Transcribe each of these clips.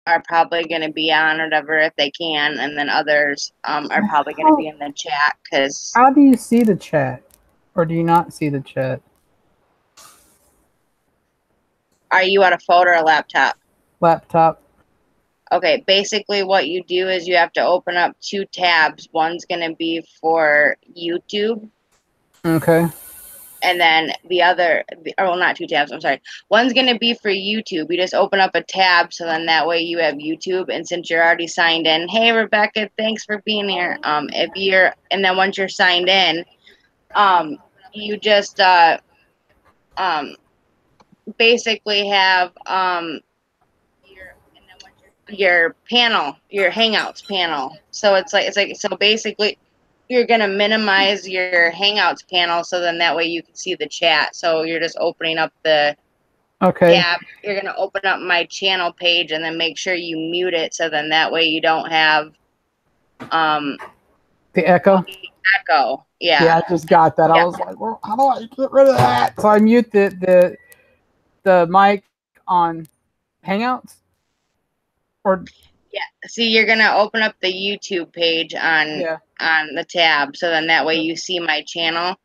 are probably going to be on or whatever if they can, and then others are probably going to How, be in the chat because how do you see the chat? Or do you not see the chat? are you on a phone or a laptop? Laptop. Okay, basically what you do is you have to open up two tabs. One's going to be for YouTube, Okay. and then the other, or well, not two tabs, I'm sorry. One's going to be for YouTube. You just open up a tab, so then that way you have YouTube. And since you're already signed in, hey, Rebecca, thanks for being here. And then once you're signed in, um, you just um, basically have your panel, your Hangouts panel. So so basically you're gonna minimize your Hangouts panel so then that way you can see the chat. So you're just opening up the Okay. tab. You're gonna open up my channel page and then make sure you mute it so then that way you don't have um The echo. echo. Yeah, Yeah. I just got that. I Yeah. was like, well, how do I get rid of that? So I mute the mic on Hangouts, or Yeah. See, you're gonna open up the YouTube page yeah, on the tab, so then that way you see my channel.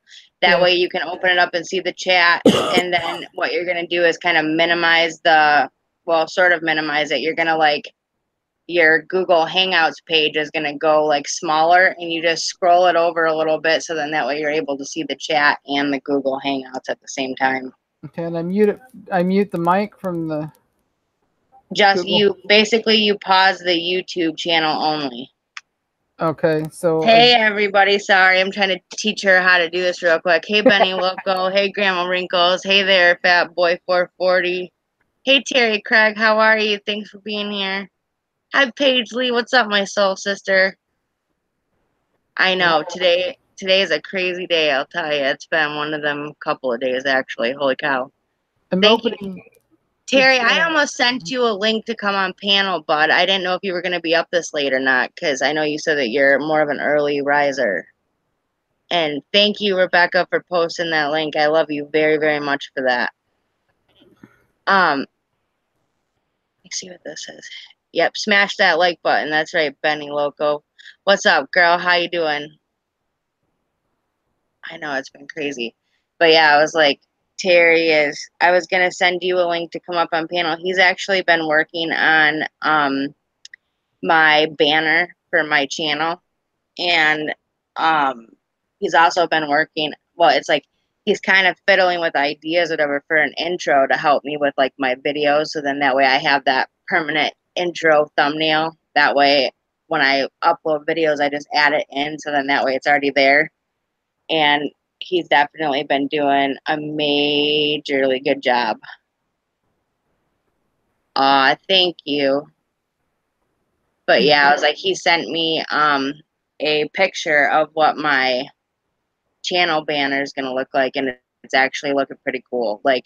That yeah. way you can open it up and see the chat, and then what you're gonna do is kind of minimize the, well, sort of minimize it. You're gonna like your Google Hangouts page is gonna go like smaller, and you just scroll it over a little bit, so then that way you're able to see the chat and the Google Hangouts at the same time. Okay, and I mute it. I mute the mic from the Just Google. you basically you pause the YouTube channel only. Okay, so Hey everybody, sorry, I'm trying to teach her how to do this real quick. Hey Benny Loco, hey Grandma Wrinkles, hey there Fat Boy 440. Hey Terry Craig, how are you? Thanks for being here. Hi Paige Lee, what's up my soul sister? I know, today is a crazy day, I'll tell you. It's been one of them couple of days actually. Holy cow. I'm Thank you. opening the Terry, I chat. almost sent you a link to come on panel, bud. I didn't know if you were going to be up this late or not, because I know you said that you're more of an early riser. And thank you, Rebecca, for posting that link. I love you very, very much for that. Let's see what this is. Yep, smash that like button. That's right, Benny Loco. What's up, girl? How you doing? I know it's been crazy. But yeah, I was like, I was gonna send you a link to come up on panel. He's actually been working on my banner for my channel. And um he's also been working, well, it's like he's kind of fiddling with ideas or whatever for an intro to help me with like my videos, so then that way I have that permanent intro thumbnail. That way when I upload videos I just add it in, so then that way it's already there. And he's definitely been doing a majorly good job. Thank you. But yeah, I was like, he sent me a picture of what my channel banner is going to look like, and it's actually looking pretty cool. Like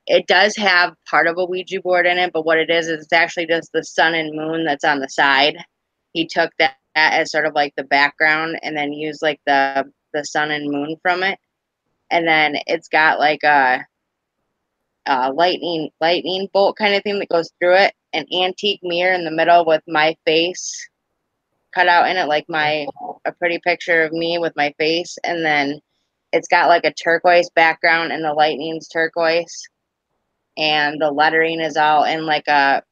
it does have part of a Ouija board in it, but what it is it's actually just the sun and moon that's on the side. He took that as sort of like the background and then used like the sun and moon from it, and then it's got like a lightning bolt kind of thing that goes through it, an antique mirror in the middle with my face cut out in it, like my a pretty picture of me with my face, and then it's got like a turquoise background and the lightning's turquoise, and the lettering is all in like a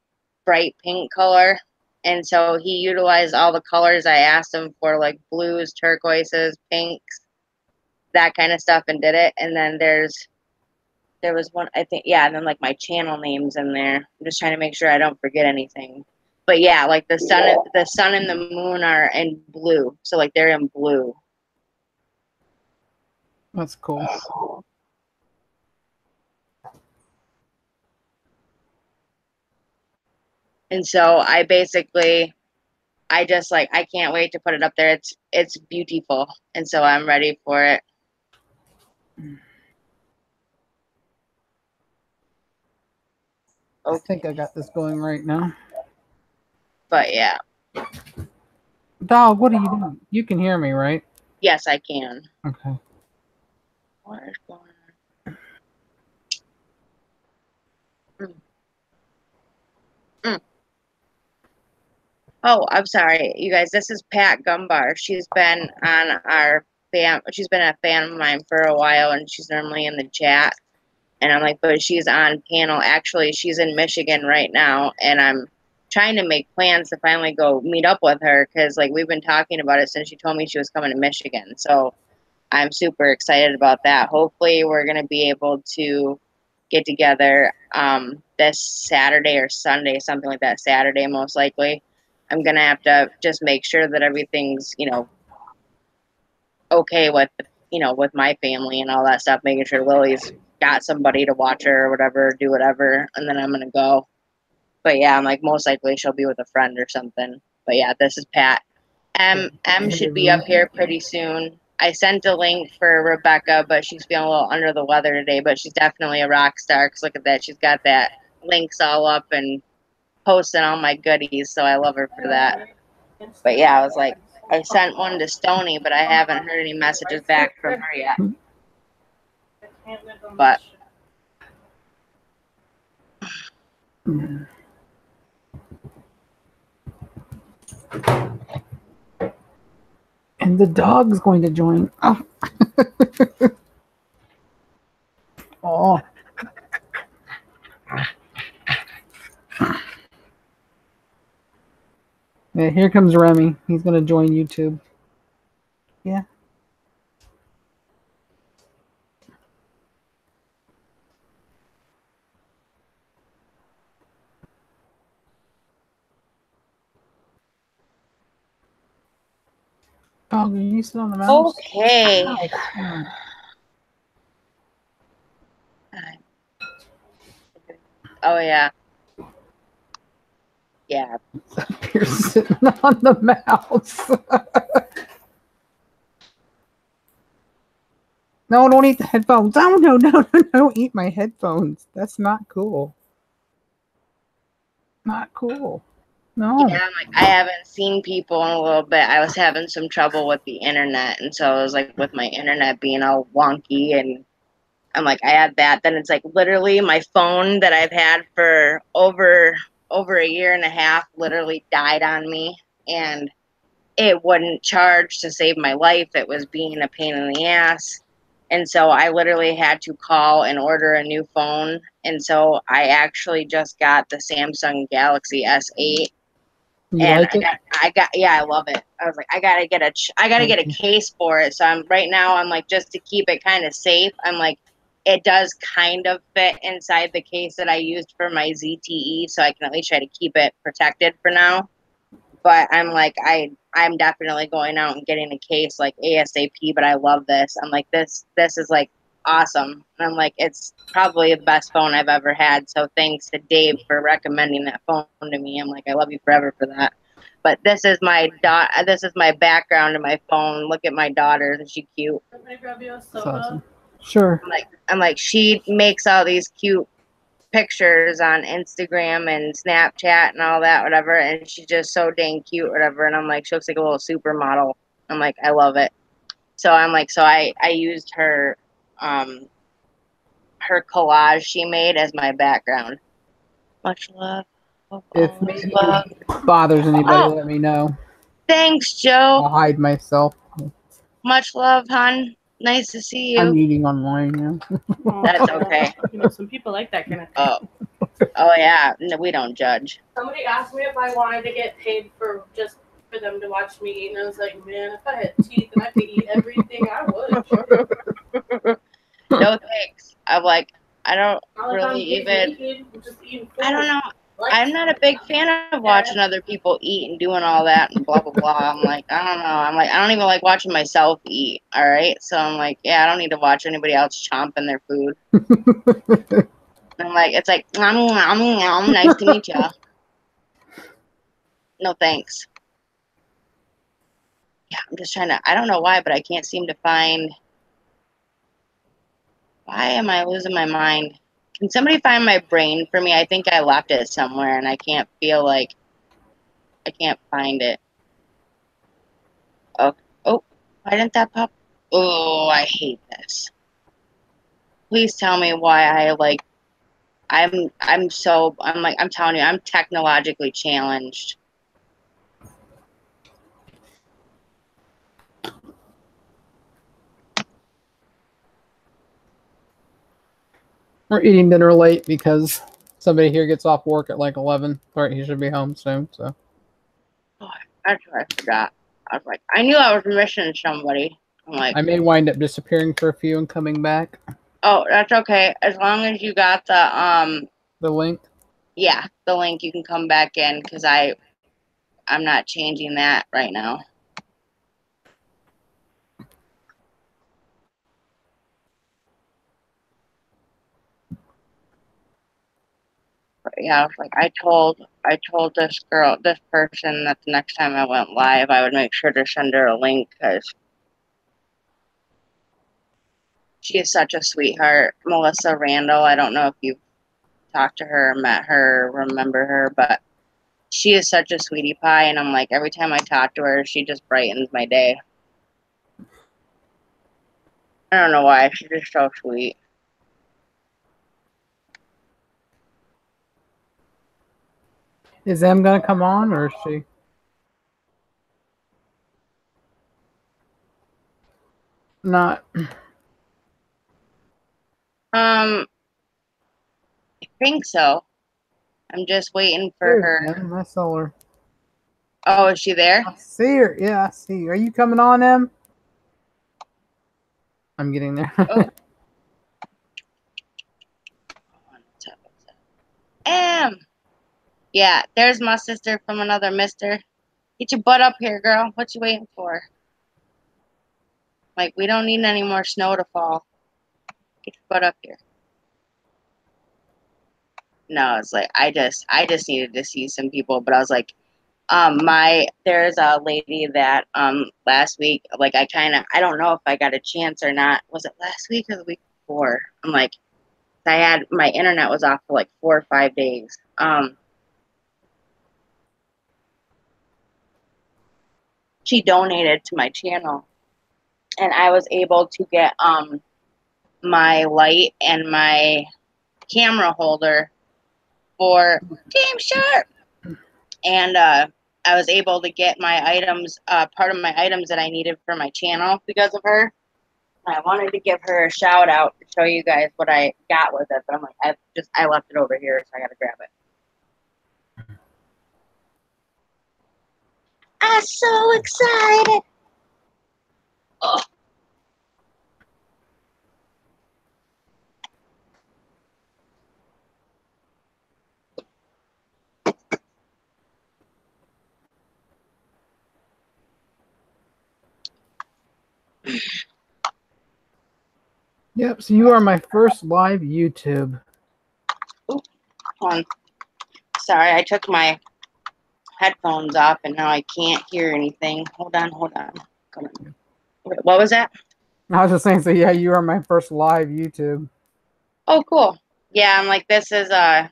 bright pink color. And so he utilized all the colors I asked him for, like blues, turquoises, pinks, that kind of stuff, and did it. And then there was one, I think, yeah, and then like my channel names in there. I'm just trying to make sure I don't forget anything. But yeah, like the sun and the moon are in blue, so like they're in blue. That's cool. And so I just like I can't wait to put it up there. It's beautiful, and so I'm ready for it. I Okay, think I got this going right now. but yeah, Dog, what are you doing? You can hear me, right? yes, I can. Okay. What is going on? Oh, I'm sorry, you guys. This is Pat Gumbar. She's been on our She's been a fan of mine for a while, and she's normally in the chat. And I'm like, but she's on panel. Actually, she's in Michigan right now, and I'm trying to make plans to finally go meet up with her because, like, we've been talking about it since she told me she was coming to Michigan. So I'm super excited about that. Hopefully, we're gonna be able to get together this Saturday or Sunday, something like that. Saturday, most likely. I'm gonna have to just make sure that everything's, okay with, with my family and all that stuff. Making sure Lily's got somebody to watch her or whatever, do whatever, and then I'm gonna go. But yeah, I'm like most likely she'll be with a friend or something. But yeah, this is Pat. M should be up here pretty soon. I sent a link for Rebecca, but she's feeling a little under the weather today. But she's definitely a rock star. Cause look at that, she's got that links all up and posting all my goodies. So I love her for that. But yeah, I was like, I sent one to Stony, but I haven't heard any messages back from her yet. But and the dog's going to join. Oh. Oh. Yeah, here comes Remy. He's going to join YouTube. Yeah. Dog, are you still on the mouse? okay. Oh yeah. Yeah. You're sitting on the mouse. No, don't eat the headphones. Oh, no, don't eat my headphones. That's not cool. Not cool. No. Yeah, I'm like, I haven't seen people in a little bit. I was having some trouble with the internet, and so it was like with my internet being all wonky, and I'm like, I had that. Then it's like literally my phone that I've had for over a year and a half literally died on me, and it wouldn't charge to save my life. It was being a pain in the ass. And so I literally had to call and order a new phone. And so I actually just got the Samsung Galaxy S8. You And like it? yeah, I love it. I was like, I gotta get a case for it. So I'm like, just to keep it kind of safe. I'm like, it does kind of fit inside the case that I used for my ZTE, so I can at least try to keep it protected for now. But I'm like, I'm definitely going out and getting a case like ASAP. But I love this. I'm like, this is like awesome. And I'm like, it's probably the best phone I've ever had. So thanks to Dave for recommending that phone to me. I'm like, I love you forever for that. But this is my This is my background in my phone. Look at my daughter. Is she cute? That's awesome. Sure. I'm like, she makes all these cute pictures on Instagram and Snapchat and all that, whatever, and she's just so dang cute, whatever. And I'm like, she looks like a little supermodel. I'm like, I love it. So I'm like, so I used her her collage she made as my background. Much love. If maybe bothers anybody, let me know. Thanks, Joe. I'll hide myself. Much love, hon. Nice to see you. I'm eating online now. That's okay. Some people like that kind of thing. Oh yeah. No, we don't judge. Somebody asked me if I wanted to get paid for them to watch me eat, and I was like, man, if I had teeth and I could eat everything, I would. No thanks. I'm like, I don't really even. I don't know. I'm not a big fan of watching other people eat and doing all that and blah blah blah. I'm like, I don't know. I'm like, I don't even like watching myself eat. All right, so I'm like, yeah, I don't need to watch anybody else chomping their food. I'm like, it's like, nice to meet you. No thanks. Yeah, I'm just trying to. I don't know why, but I can't seem to find. Why am I losing my mind? Can somebody find my brain for me? I think I left it somewhere and I can't find it. Oh, why didn't that pop? Oh, I hate this. Please tell me why I'm telling you, I'm technologically challenged. We're eating dinner late because somebody here gets off work at like 11. All right, he should be home soon. So Oh, that's what I forgot. I was like, I knew I was missing somebody. I'm like, I may wind up disappearing for a few and coming back. oh, that's okay. As long as you got The link. yeah, the link, you can come back in because I'm not changing that right now. But yeah, I was like, I told this person that the next time I went live, I would make sure to send her a link because she is such a sweetheart. Melissa Randall. I don't know if you've talked to her, met her, remember her, but she is such a sweetie pie. And I'm like, every time I talk to her, she just brightens my day. I don't know why. She's just so sweet. Is Em gonna come on or is she? Not. I think so. I'm just waiting for her. Em, I saw her. Oh, is she there? I see her. Yeah, I see her. Are you coming on, Em? I'm getting there. Oh. Yeah, there's my sister from another mister. Get your butt up here, girl. What you waiting for? Like, we don't need any more snow to fall. Get your butt up here. No, it's like I just needed to see some people, but I was like, there's a lady that last week, like I don't know if I got a chance or not. Was it last week or the week before? I'm like, my internet was off for like 4 or 5 days. She donated to my channel, and I was able to get my light and my camera holder for Team Sharp, and I was able to get my items, part of my items that I needed for my channel because of her. I wanted to give her a shout out to show you guys what I got with it, but I'm like, I left it over here, so I gotta grab it. I'm so excited. Oh. Yep, so you are my first live YouTube. Hold on. Sorry, I took my headphones off and now I can't hear anything. Hold on. What was that? I was just saying, so yeah, you are my first live YouTube. Oh, cool. Yeah, I'm like, this is the,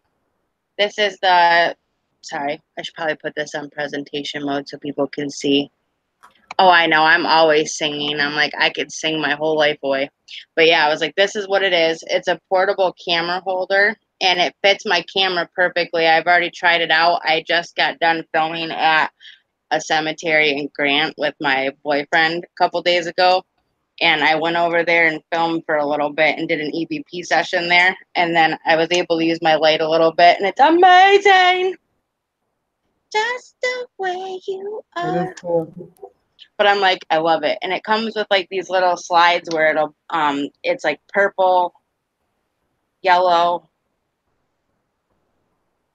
sorry, I should probably put this on presentation mode so people can see. Oh, I know, I'm always singing. I'm like, I could sing my whole life away. But yeah, I was like, this is what it is. It's a portable camera holder, and it fits my camera perfectly. I've already tried it out. I just got done filming at a cemetery in Grant with my boyfriend a couple days ago. And I went over there and filmed for a little bit and did an EVP session there. And then I was able to use my light a little bit, and it's amazing. Just the way you are. It is cool. But I'm like, I love it. And it comes with like these little slides where it's like purple, yellow,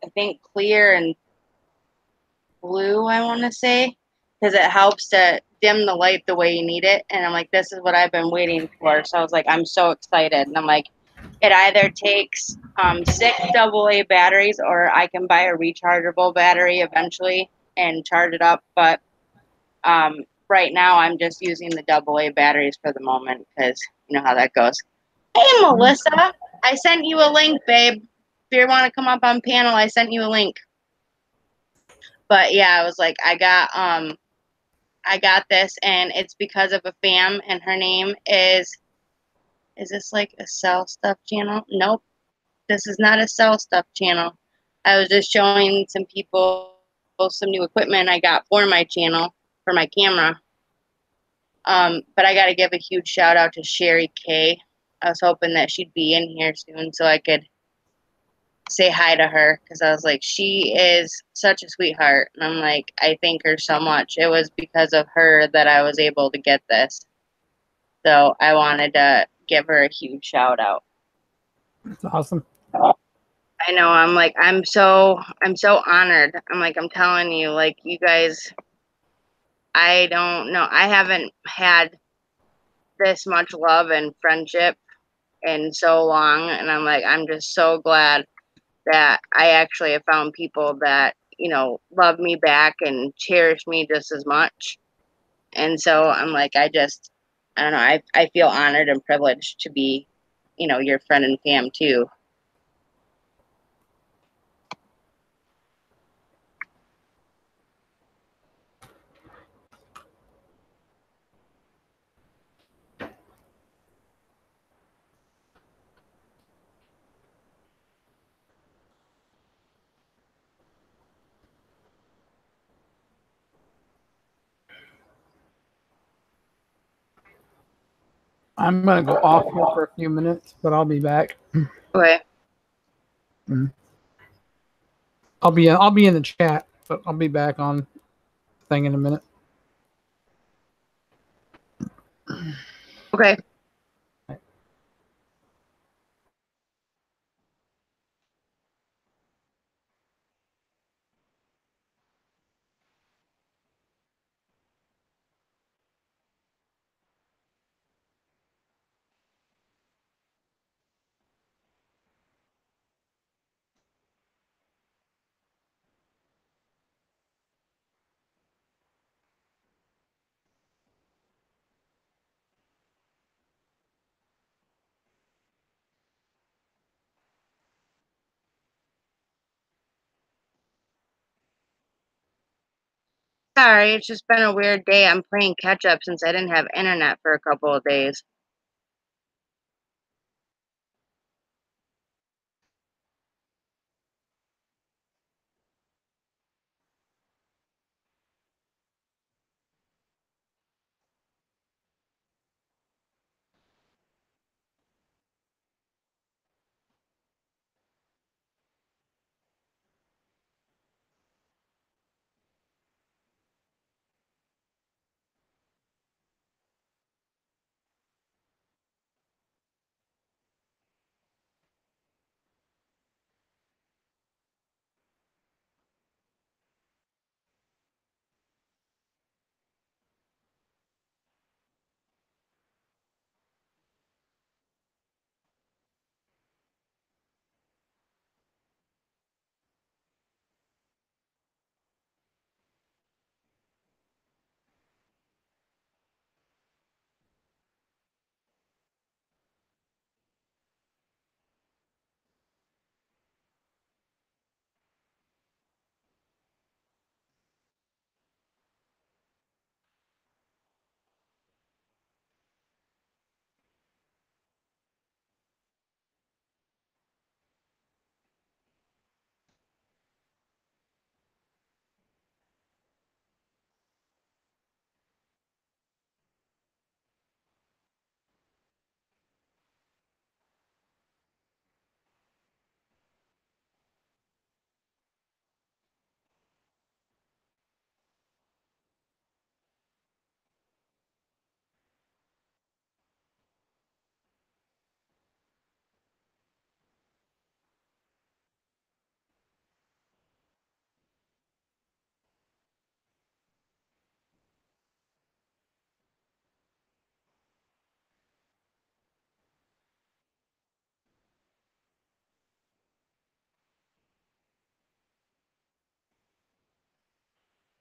I think clear and blue, I want to say, because it helps to dim the light the way you need it. And I'm like, this is what I've been waiting for. So I was like, I'm so excited. And I'm like, it either takes 6 AA batteries, or I can buy a rechargeable battery eventually and charge it up. But right now, I'm just using the AA batteries for the moment because you know how that goes. Hey, Melissa, I sent you a link, babe. If you want to come up on panel, I sent you a link. But yeah, I was like, I got this, and it's because of a fam, and her name is this like a sell stuff channel? Nope, this is not a sell stuff channel. I was just showing some people some new equipment I got for my channel, for my camera. But I got to give a huge shout out to Sherry K. I was hoping that she'd be in here soon so I could say hi to her, because I was like, she is such a sweetheart. And I'm like, I thank her so much. It was because of her that I was able to get this. So I wanted to give her a huge shout out. That's awesome. I know. I'm so honored. I'm telling you, like, you guys, I don't know. I haven't had this much love and friendship in so long. And I'm just so glad that I actually have found people that, love me back and cherish me just as much. And so I don't know, I feel honored and privileged to be, your friend and fam too. I'm gonna go off here for a few minutes, but I'll be back. Okay. I'll be in the chat, but I'll be back on thing in a minute. Okay. Sorry, it's just been a weird day. I'm playing catch up since I didn't have internet for a couple of days.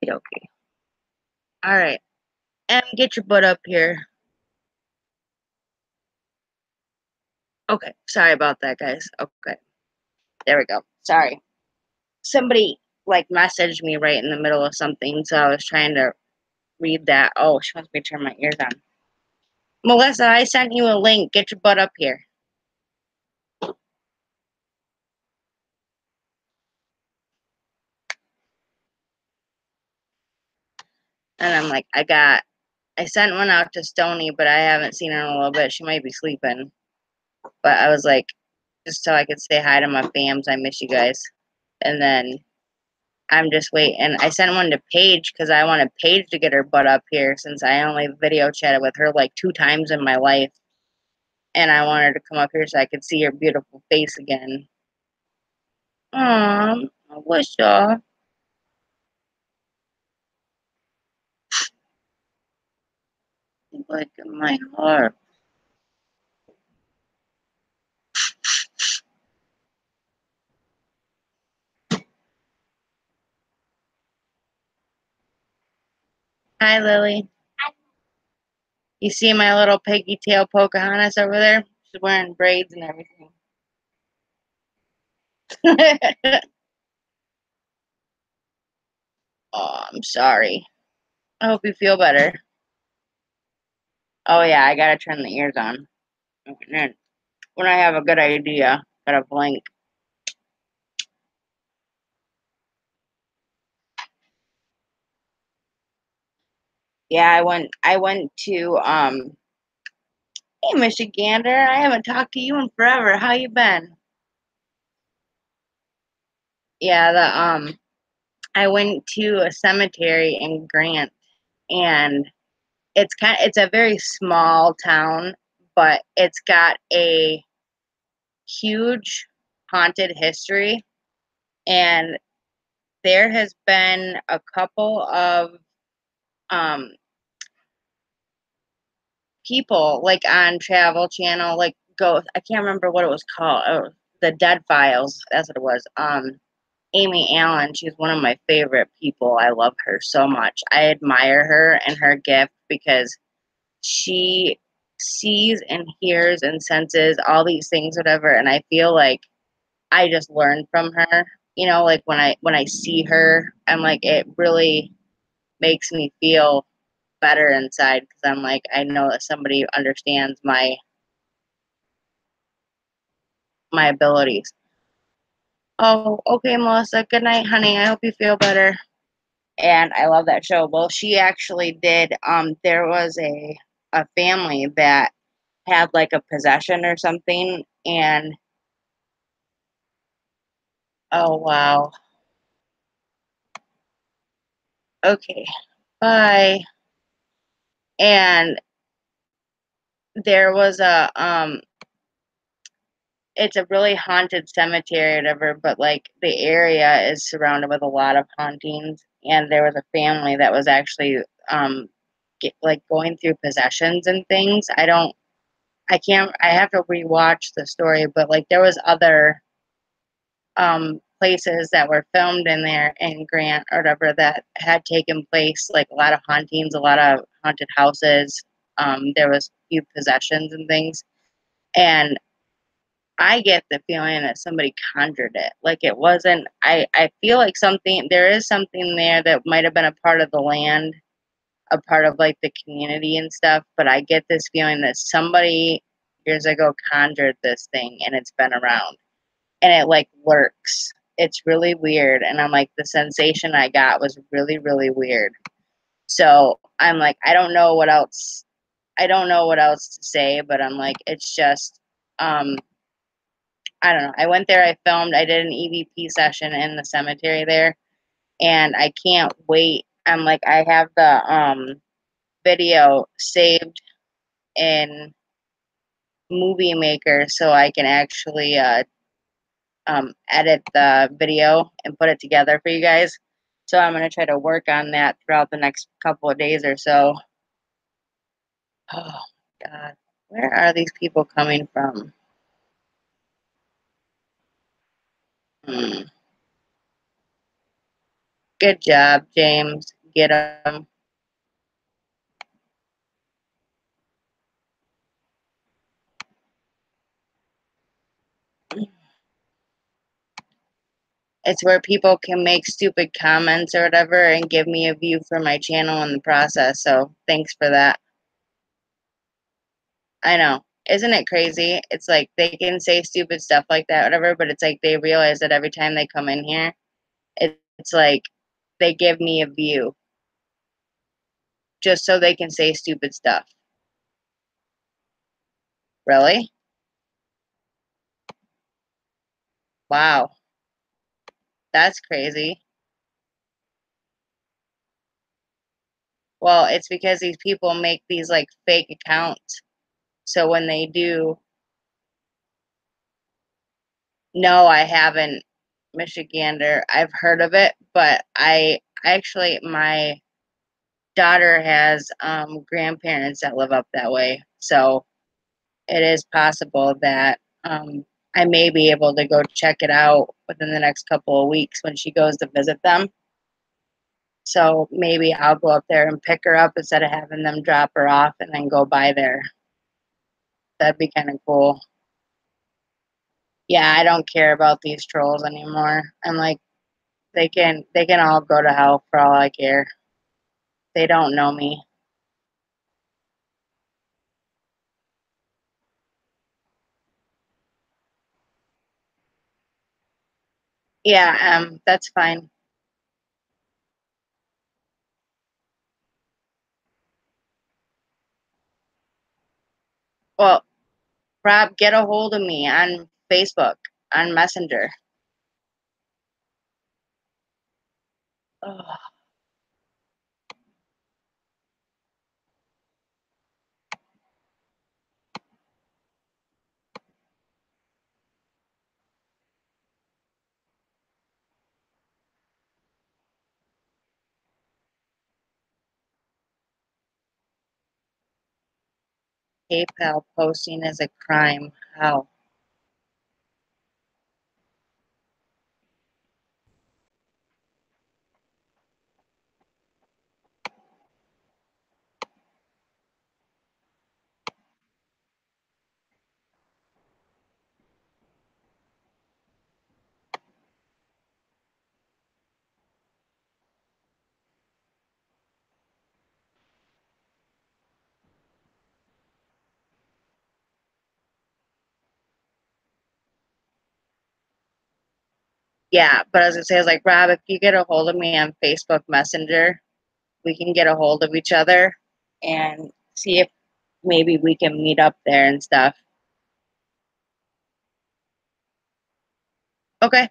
Okay. All right. And get your butt up here. Okay. Sorry about that, guys. Okay. There we go. Sorry. Somebody messaged me right in the middle of something, so I was trying to read that. Oh, she wants me to turn my ears on. Melissa, I sent you a link. Get your butt up here. And I'm like, I sent one out to Stony, but I haven't seen her in a little bit. She might be sleeping. But I was like, just so I could say hi to my fams. I miss you guys. And then I'm just waiting. I sent one to Paige because I wanted Paige to get her butt up here since I only video chatted with her like 2 times in my life. And I wanted her to come up here so I could see her beautiful face again. I wish y'all. Look at my heart. Hi, Lily. You see my little piggy tail Pocahontas over there? She's wearing braids and everything. Oh, I'm sorry. I hope you feel better. Oh, yeah, I gotta turn the ears on. When I have a good idea, gotta blink. Yeah, I went to hey Michigander, I haven't talked to you in forever. How you been? Yeah, I went to a cemetery in Grant, and it's a very small town, but it's got a huge haunted history, and there has been a couple of um people like on Travel Channel, like go. I can't remember what it was called. Oh, the Dead Files. That's what it was. Amy Allen. She's one of my favorite people. I love her so much. I admire her and her gift because she sees and hears and senses all these things, whatever. And I feel like I just learned from her. You know, like when I see her, I'm like it really makes me feel better inside because I'm like I know that somebody understands my abilities. Oh, okay, Melissa. Good night, honey. I hope you feel better. And I love that show. Well, she actually did. There was a family that had like a possession or something, and oh wow. Okay, bye. And there was it's a really haunted cemetery or whatever, but like the area is surrounded with a lot of hauntings. And there was a family that was actually like going through possessions and things. I can't. I have to rewatch the story, but like there was other places that were filmed in there in Grant or whatever that had taken place, like a lot of hauntings, a lot of haunted houses. There was a few possessions and things, and I get the feeling that somebody conjured it. Like it wasn't. I feel like something. There is something there that might have been a part of the land, a part of like the community and stuff. But I get this feeling that somebody years ago conjured this thing, and it's been around, and it like lurks. It's really weird, and I'm like the sensation I got was really really weird. So I'm like I don't know what else. I don't know what else to say, but I'm like it's just I don't know. I went there, I filmed, I did an EVP session in the cemetery there, and I can't wait. I'm like, I have the video saved in Movie Maker so I can actually edit the video and put it together for you guys. So I'm going to try to work on that throughout the next couple of days or so. Oh, God. Where are these people coming from? Hmm. Good job, James. Get them. It's where people can make stupid comments or whatever and give me a view for my channel in the process. So thanks for that. I know. Isn't it crazy? It's like they can say stupid stuff like that, whatever, but it's like they realize that every time they come in here, it's like they give me a view just so they can say stupid stuff. Really? Wow. That's crazy. Well, it's because these people make these like fake accounts. So when they do, no, I haven't, Michigander. I've heard of it, but I actually, my daughter has grandparents that live up that way. So it is possible that I may be able to go check it out within the next couple of weeks when she goes to visit them. So maybe I'll go up there and pick her up instead of having them drop her off and then go by there. That'd be kind of cool. Yeah, I don't care about these trolls anymore. I'm like, they can all go to hell for all I care. They don't know me. Yeah, that's fine. Well, Rob, get a hold of me on Facebook, on Messenger. Ugh. PayPal posting is a crime. How? Yeah, but as I say, I was like, Rob, if you get a hold of me on Facebook Messenger, we can get a hold of each other and see if maybe we can meet up there and stuff. Okay.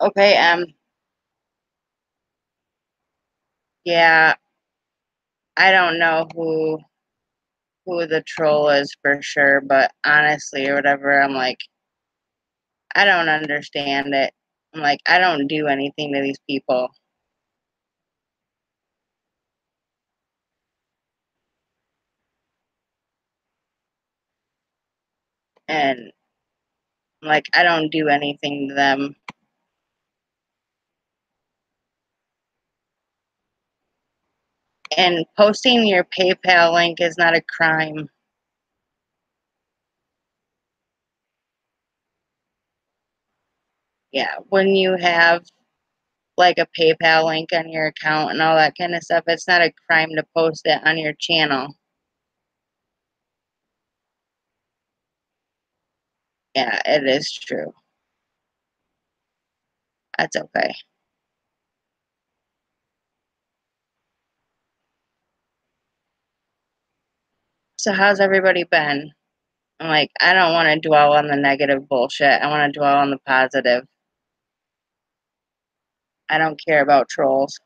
Okay, yeah, I don't know who the troll is for sure, but honestly or whatever, I'm like, I don't understand it. I'm like, I don't do anything to these people. And like, I don't do anything to them. And posting your PayPal link is not a crime. Yeah, when you have like a PayPal link on your account and all that kind of stuff, it's not a crime to post it on your channel. Yeah, it is true. That's okay. So how's everybody been? I'm like, I don't want to dwell on the negative bullshit. I want to dwell on the positive. I don't care about trolls.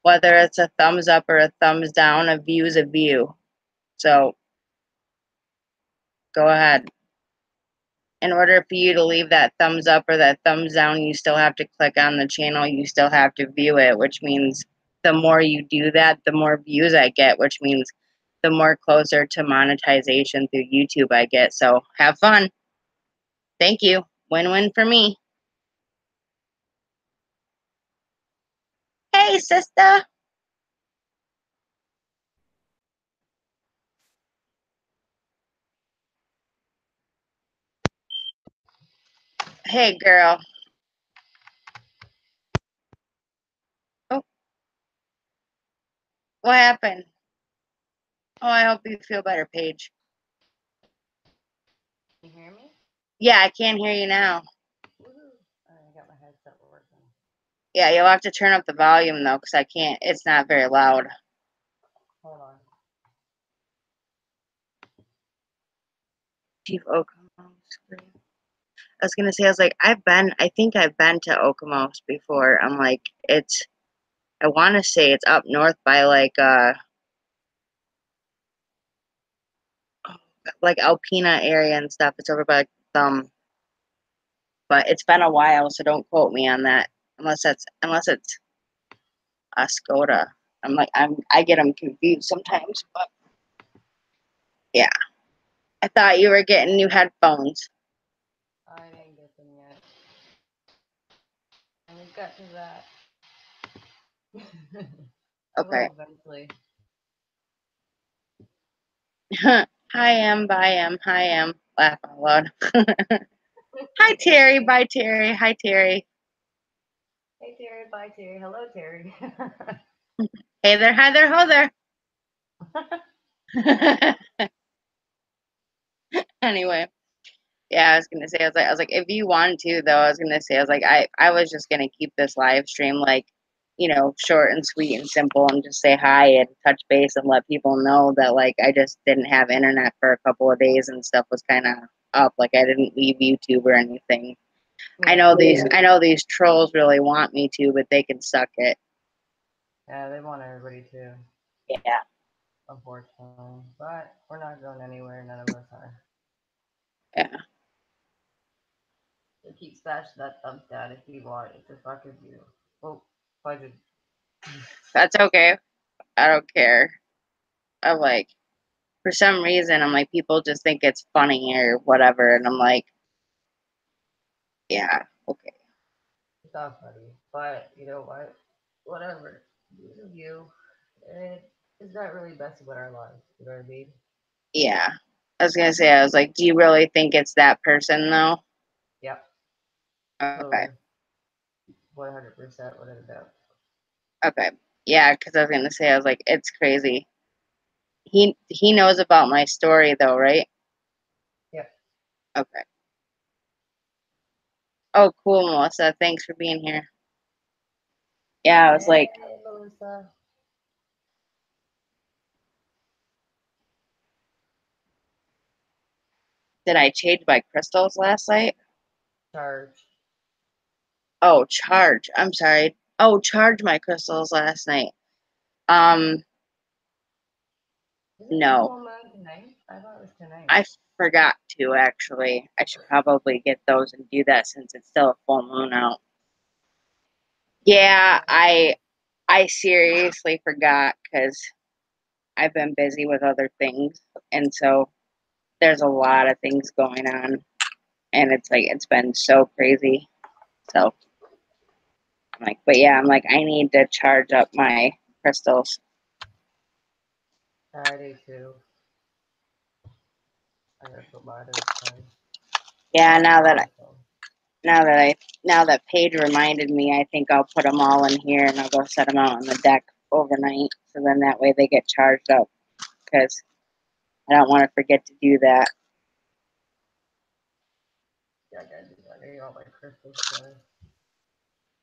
Whether it's a thumbs up or a thumbs down, a view's a view. So go ahead. In order for you to leave that thumbs up or that thumbs down, you still have to click on the channel. You still have to view it, which means the more you do that, the more views I get, which means the more closer to monetization through YouTube I get. So have fun. Thank you. Win-win for me. Hey, sister. Hey, girl. Oh, what happened? Oh, I hope you feel better, Paige. you hear me? Yeah, I can't hear you now. Woohoo. I got my headset working. Yeah, you'll have to turn up the volume though, because I can't. It's not very loud. Hold on. Chief Okemos. I was gonna say, I was like, I think I've been to Okemos before. I'm like, I want to say it's up north by like Alpena area and stuff. It's over by but it's been a while, so don't quote me on that unless it's Oscoda. I get them confused sometimes, but yeah. I thought you were getting new headphones. I didn't get them yet. I haven't got to that. Okay. Eventually. Hi, am. Laugh out loud. Hi, Terry. Bye, Terry. Hi, Terry. Hey, Terry. Bye, Terry. Hello, Terry. Hey there. Hi there. Ho there. Anyway, yeah, I was gonna say, I was like, if you want to, though, I was gonna say, I was like, I was just gonna keep this live stream like, short and sweet and simple, and just say hi and touch base and let people know that like I just didn't have internet for a couple of days and stuff was kind of up. Like I didn't leave YouTube or anything. Yeah. I know these trolls really want me to, but they can suck it. Yeah, they want everybody to. Yeah. Unfortunately, but we're not going anywhere. None of us are. Yeah. So keep smashing that thumbs down if you want it to fuck with you. Oh, budget. That's okay. I don't care. I'm like, for some reason, I'm like, people just think it's funny or whatever, and I'm like, yeah, okay. It's not funny, but you know what? Whatever. You. It's not really messing with our lives. You know what I mean? Yeah. I was gonna say, I was like, do you really think it's that person though? Yep. Okay. Totally. 100% without a doubt. Okay. Yeah, because I was gonna say, I was like, it's crazy. He knows about my story though, right? Yep. Okay. Oh, cool, Melissa. Thanks for being here. Yeah, I was like, Hey, Melissa. did I change my crystals last night? Charge. Oh, charge. I'm sorry. Oh, charge my crystals last night. Um, Is it the no. full moon tonight? I thought it was tonight. I forgot to actually. I should probably get those and do that since it's still a full moon out. Yeah, I seriously forgot because I've been busy with other things, and so there's a lot of things going on, and it's like it's been so crazy. So I'm like, but yeah, I'm like, I need to charge up my crystals. I do too. I gotta put mine in. Yeah, now that Paige reminded me, I think I'll put them all in here and I'll go set them out on the deck overnight. So then that way they get charged up because I don't want to forget to do that. Yeah, I gotta do that. I need all my crystals done.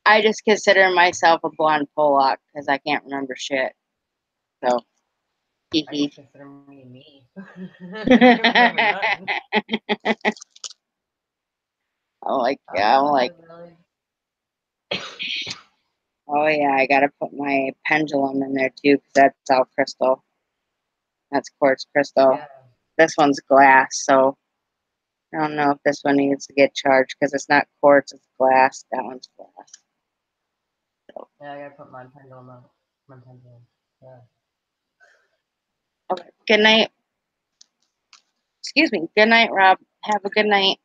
I just consider myself a blonde Pollock because I can't remember shit. So, I just consider me. I can't remember nothing. I'm like, oh yeah, I gotta put my pendulum in there too because that's all crystal. That's quartz crystal. Yeah. This one's glass, so I don't know if this one needs to get charged because it's not quartz, it's glass. That one's glass. So. Yeah, I gotta put my pendulum out. My pendulum. Yeah. Okay. Good night. Excuse me. Good night, Rob. Have a good night.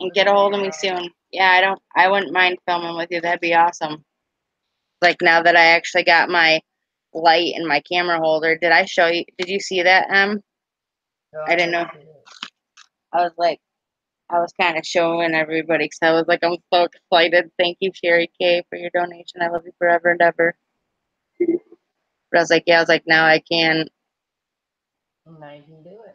And get a hold of me soon. Yeah, I wouldn't mind filming with you. That'd be awesome. Like now that I actually got my light and my camera holder. Did I show you? Did you see that, Em? No, I didn't know. I was kind of showing everybody because I was like, I'm so excited. Thank you, Sherry K, for your donation. I love you forever and ever. But I was like, yeah, I was like, now I can. Now you can do it.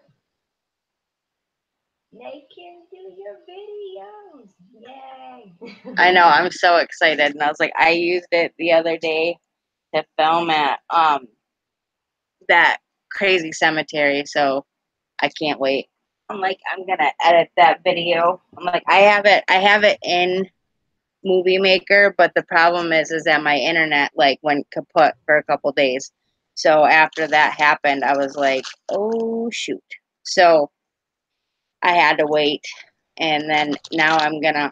They can do your videos. Yay. I know, I'm so excited. And I was like, I used it the other day to film at that crazy cemetery, so I can't wait. I'm like, I'm gonna edit that video. I'm like, I have it in Movie Maker, but the problem is that my internet like went kaput for a couple days. So after that happened, I was like, oh shoot. So I had to wait, and then now I'm gonna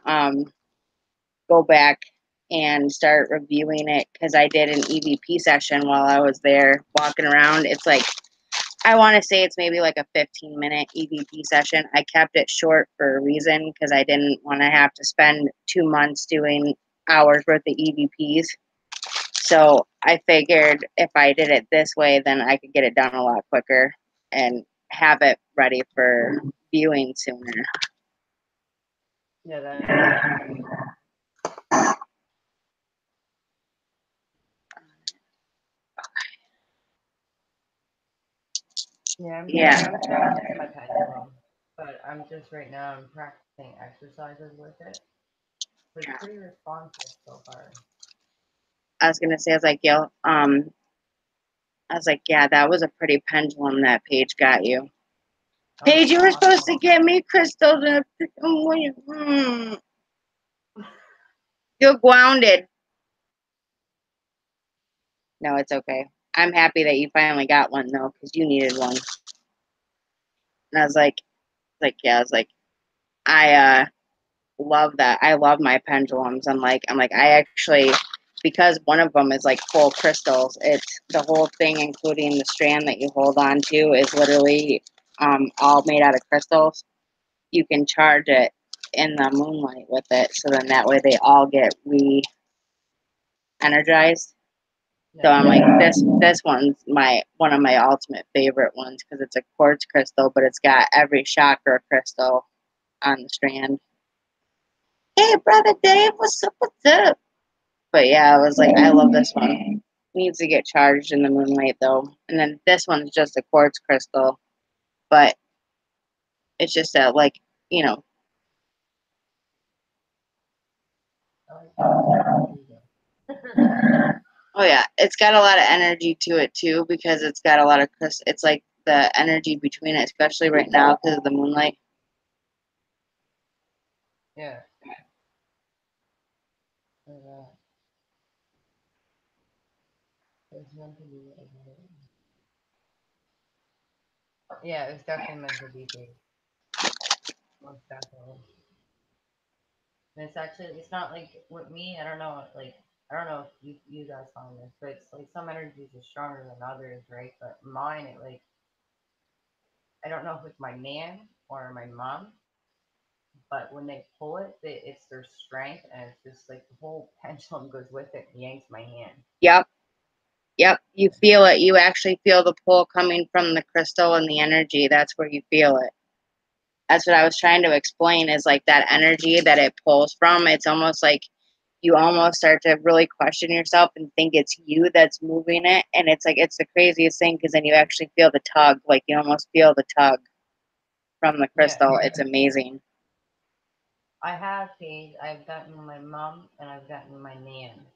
go back and start reviewing it because I did an EVP session while I was there walking around. It's like I want to say it's maybe like a 15-minute EVP session. I kept it short for a reason because I didn't want to have to spend 2 months doing hours worth of EVPs. So I figured if I did it this way, then I could get it done a lot quicker and have it ready for viewing sooner. Yeah, that is. Yeah. I'm trying to use my pendulum, but I'm just right now I'm practicing exercises with it. But it's pretty responsive so far. I was gonna say, I was like, yo, I was like, yeah, that was a pretty pendulum that Paige got you. Paige, you were supposed to get me crystals and you're grounded. No, it's okay. I'm happy that you finally got one though, because you needed one. And I was like, yeah, I was like, I love that. I love my pendulums. I'm like, I actually, because one of them is like full crystals. It's the whole thing, including the strand that you hold on to, is literally all made out of crystals. You can charge it in the moonlight with it, so then that way they all get re-energized. So I'm like, this one's one of my ultimate favorite ones because it's a quartz crystal, but it's got every chakra crystal on the strand. Hey, brother Dave, what's up? What's up? But yeah, I was like, I love this one. Needs to get charged in the moonlight though. And then this one's just a quartz crystal, but it's just that like, you know. Oh yeah, it's got a lot of energy to it too because it's got a lot of crystal. It's like the energy between it, especially right now because of the moonlight. Yeah. Yeah, it was definitely meant to be big. Most definitely. And it's actually, it's not like with me, I don't know, like, I don't know if you guys find this, but it's like some energies are stronger than others, right? But mine, it like, I don't know if it's my man or my mom, but when they pull it, it's their strength, and it's just like the whole pendulum goes with it, and yanks my hand. Yep. Yep. You feel it. You actually feel the pull coming from the crystal and the energy. That's where you feel it. That's what I was trying to explain is like that energy that it pulls from. It's almost like you almost start to really question yourself and think it's you that's moving it. And it's like, it's the craziest thing because then you actually feel the tug. Like you almost feel the tug from the crystal. Yeah. It's amazing. I have these. I've gotten my mom and I've gotten my nan.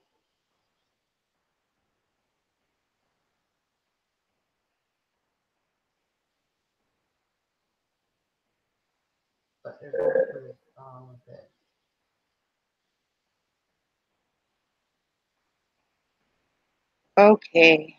But they're both pretty strong with it. Okay.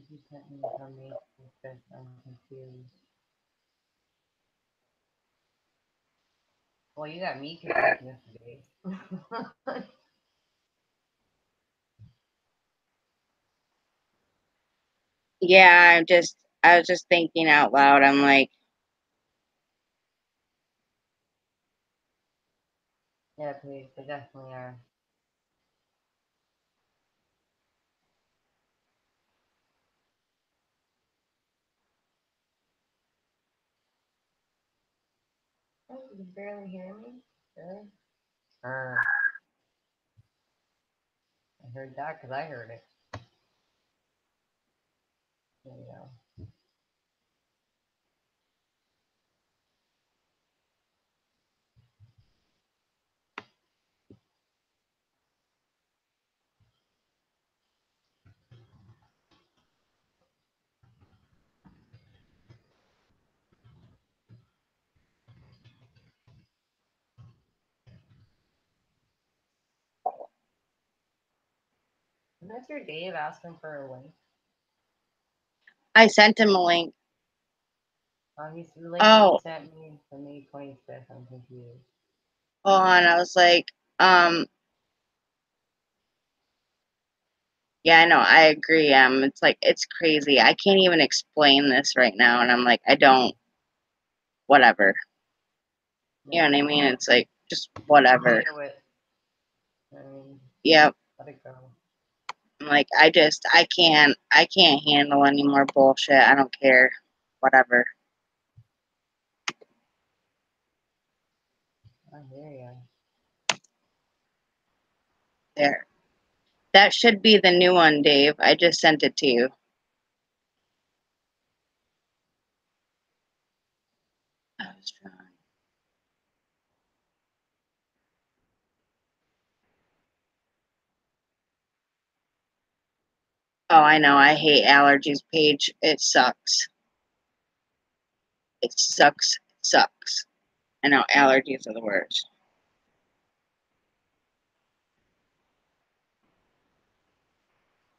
You sent me information because I'm confused. Well, you got me confused yesterday. Yeah, I was just thinking out loud. I'm like, Yeah, please. They definitely are. Oh, you can barely hear me? Really? I heard that because I heard it. There you go. Isn't that your Dave asking for a link? I sent him a link. He's the link Oh. he sent me for May 25th. I'm confused. Hold on, I was like, yeah, I know, I agree. It's like, it's crazy. I can't even explain this right now, and I'm like, I don't, whatever. You know what I mean? It's like, just whatever. Deal with. I mean, Yep. let it go. I'm like, I can't handle any more bullshit. I don't care. Whatever. I hear ya. There. That should be the new one, Dave. I just sent it to you. I was trying. Oh, I know. I hate allergies page. It sucks. It sucks. It sucks. I know allergies are the worst.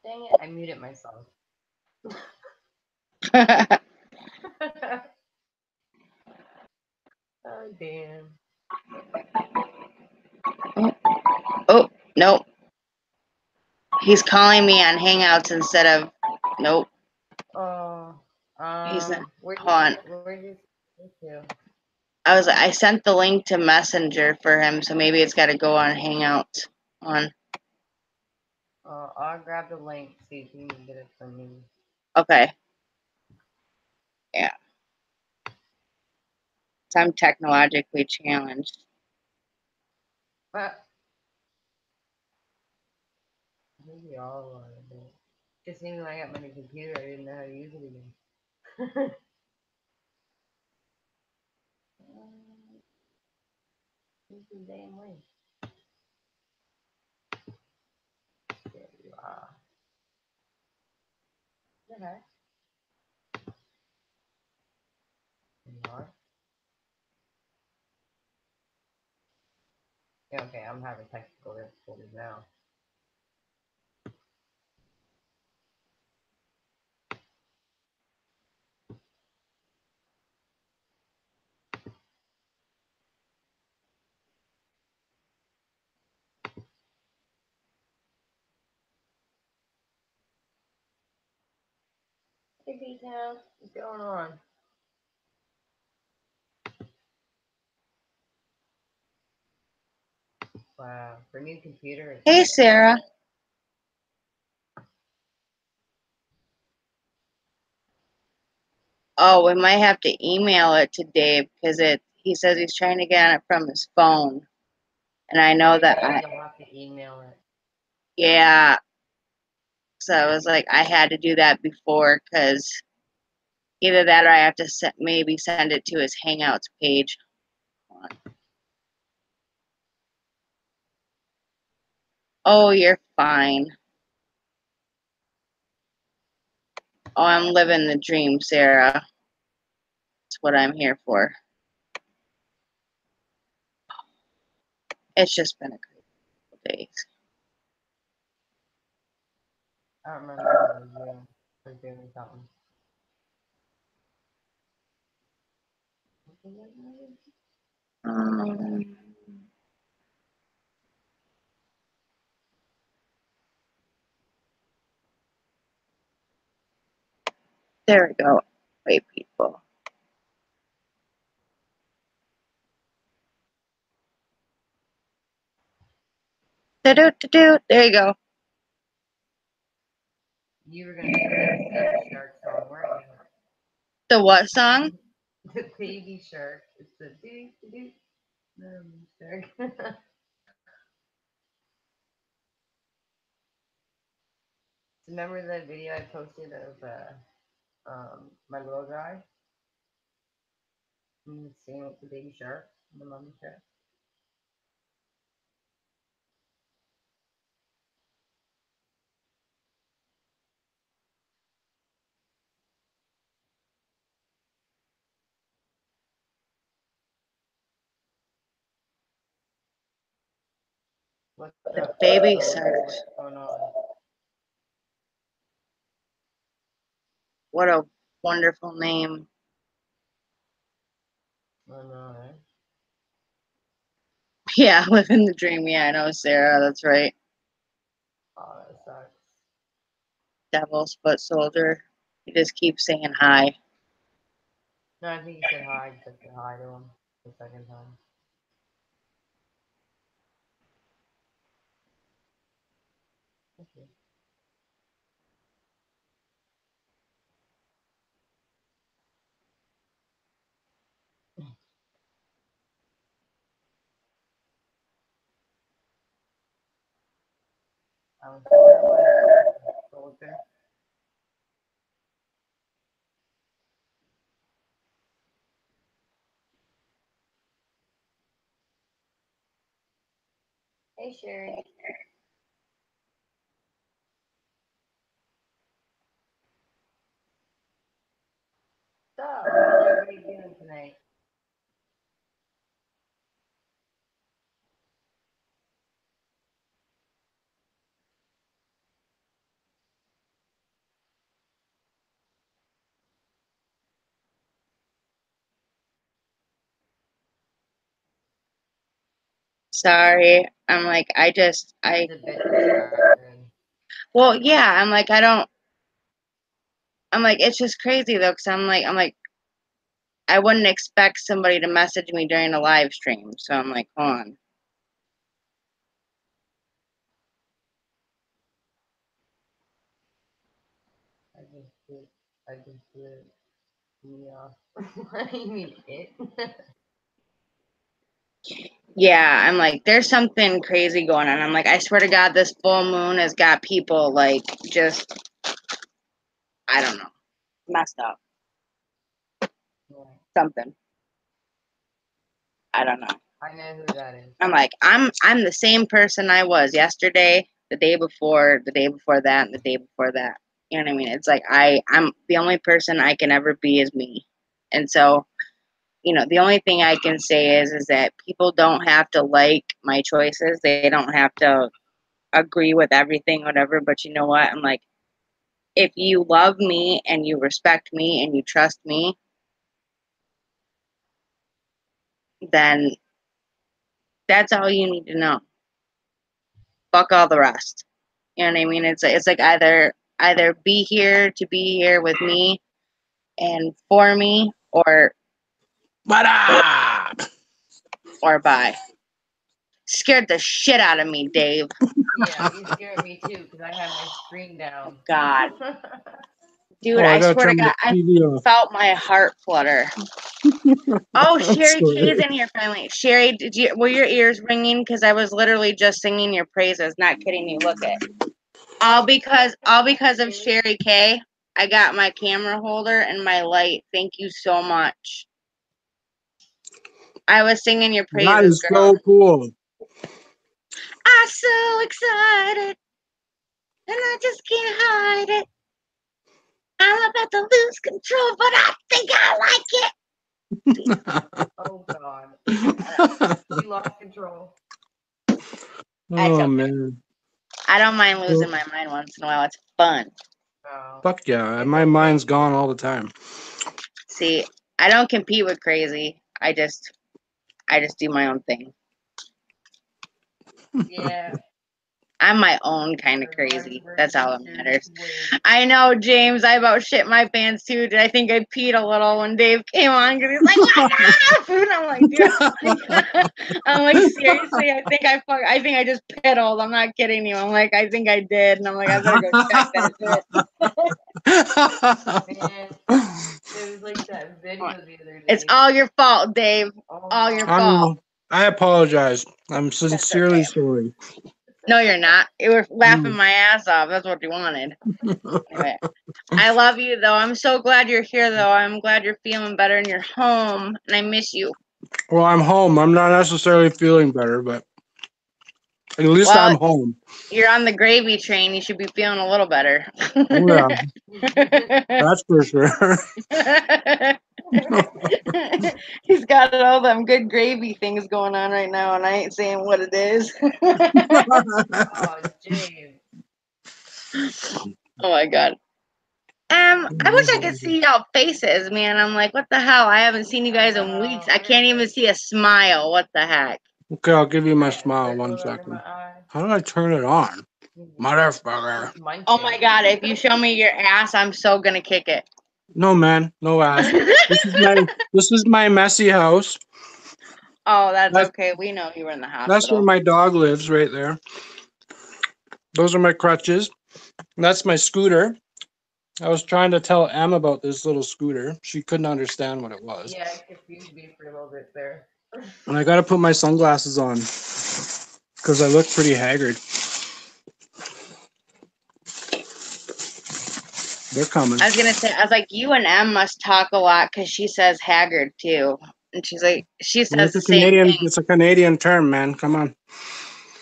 Dang it, I muted myself. Oh, damn. Oh, nope. He's calling me on Hangouts instead of. Nope. Oh, He's not. where'd Hold on. you to? I sent the link to Messenger for him, so maybe it's got to go on Hangouts. On. I'll grab the link, see if you can get it from me. Okay. Yeah. So I'm technologically challenged. But maybe all are, but just even when I got my new computer, I didn't know how to use it again. This is damn link. There you are. The heck? There you are. Yeah, okay, I'm having technical difficulties now. Hey, D-Town, what's going on? Wow, for a new computer. Hey, Sarah. Oh, we might have to email it to Dave because he says he's trying to get it from his phone. And I know that You'll have to email it. Yeah. So I was like, I had to do that before because either that or I have to maybe send it to his Hangouts page. Oh, you're fine. Oh, I'm living the dream, Sarah. That's what I'm here for. It's just been a crazy couple days. I don't remember what I was doing. I was doing something. There we go. Wait, people. There you go. You were going to sing that Shark song, weren't you? The what song? The baby shark. It's a doo shark. Remember the video I posted of my little guy? Singing with the baby shark, the mommy shark. What's The up? baby What's sharks. going on? What a wonderful name. I know, eh? Yeah, living the dream. Yeah, I know, Sarah. That's right. Oh, that sucks. Devil's foot soldier. He just keeps saying hi. No, I think you said hi. You said hi to him the second time. Okay. I was there with soldier. Hey, Sherry. So, how's everybody doing tonight? Sorry. I'm like, It's a bit distracting. well, yeah, I'm like, it's just crazy though, because I'm like, I wouldn't expect somebody to message me during a live stream. So I'm like, hold on. I just did me off. What do you mean, it? Yeah, I'm like, there's something crazy going on. I'm like, I swear to God, this full moon has got people like just, I don't know, messed up. Yeah, Something. I don't know. I know who that is. I'm like, I'm the same person I was yesterday, the day before that, and the day before that. You know what I mean? It's like I'm the only person I can ever be is me. And so, you know, the only thing I can say is that people don't have to like my choices. They don't have to agree with everything, whatever. But you know what? I'm like, if you love me and you respect me and you trust me, then that's all you need to know. Fuck all the rest. You know what I mean? It's like either be here with me and for me, What up? or bye. Scared the shit out of me, Dave. Yeah, you scared me too because I have my screen down. God, dude, Oh, I I gotta swear to turn God, my I TV off. felt my heart flutter. Oh, I'm Sherry sorry. Kay's in here finally. Sherry, were your ears ringing? Because I was literally just singing your praises. Not kidding you. Look it. All because of Sherry Kay. I got my camera holder and my light. Thank you so much. I was singing your That praises, is girl. so cool. I'm so excited, and I just can't hide it. I'm about to lose control, but I think I like it. Oh God, she lost control. Oh man. I don't mind losing my mind once in a while. It's fun. Oh, Fuck yeah. it's My okay. mind's gone all the time. See, I don't compete with crazy. I just do my own thing. Yeah, I'm my own kind of there's always crazy. room That's for all that two matters. ways. I know, James. I about shit my pants too. I think I peed a little when Dave came on because he's like, "What up?" And I'm like, dude, I'm like, seriously. I think I just piddled. I'm not kidding you. I'm like, I think I did, and I'm like, I better go check that shit. Man, it was like that video the other day. It's all your fault, Dave. Oh, all your no. I fault. know. I apologize. I'm sincerely okay. sorry. No, you're not. You were laughing Mm. my ass off. That's what you wanted. Anyway, I love you, though. I'm so glad you're here, though. I'm glad you're feeling better and you're home, and I miss you. Well, I'm home. I'm not necessarily feeling better, but at least Well, I'm home. you're on the gravy train. You should be feeling a little better. Oh, yeah, that's for sure. He's got all them good gravy things going on right now, and I ain't saying what it is. Oh, James. Oh my god. I wish I could see y'all faces, man. I'm like, what the hell? I haven't seen you guys in weeks. I can't even see a smile. What the heck? Okay, I'll give you my That smile circle 1 under second. my eye. How do I turn it on? Motherfucker. It's munching. Oh my god, if you show me your ass, I'm so gonna kick it. No, man. No ass. This is my messy house. Oh, that's That's- okay. We know you were in the That's where hospital. my dog lives, right there. Those are my crutches. That's my scooter. I was trying to tell Em about this little scooter. She couldn't understand what it was. Yeah, it confused me for a little bit there. And I got to put my sunglasses on because I look pretty haggard. They're coming. I was gonna say, I was like, you and Em must talk a lot because she says haggard too, and she's like, she says the same thing. It's a Canadian term, man. Come on.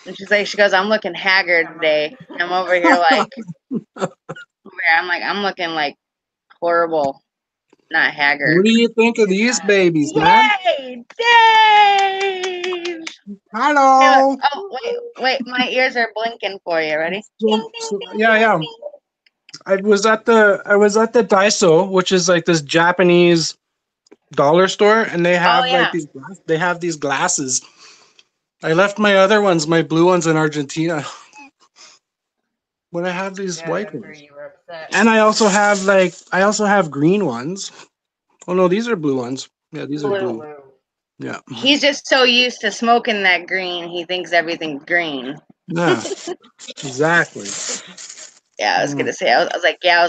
And she's like, she goes, I'm looking haggard today. And I'm over here like, I'm looking like horrible, not What haggard. do you think of these babies, man? Yay, Dave! Hello. Oh, wait, my ears are blinking for you. Ready? Yeah. I was at the Daiso, which is like this Japanese dollar store, and they have yeah. these glasses. I left my other ones, my blue ones, in Argentina. But I have these Yeah, white that's where ones, you were upset. and I also have green ones. Oh no, these are blue ones. Yeah, these are blue. Yeah. He's just so used to smoking that green, he thinks everything's green. Yeah. Exactly. Yeah, I was gonna say, I was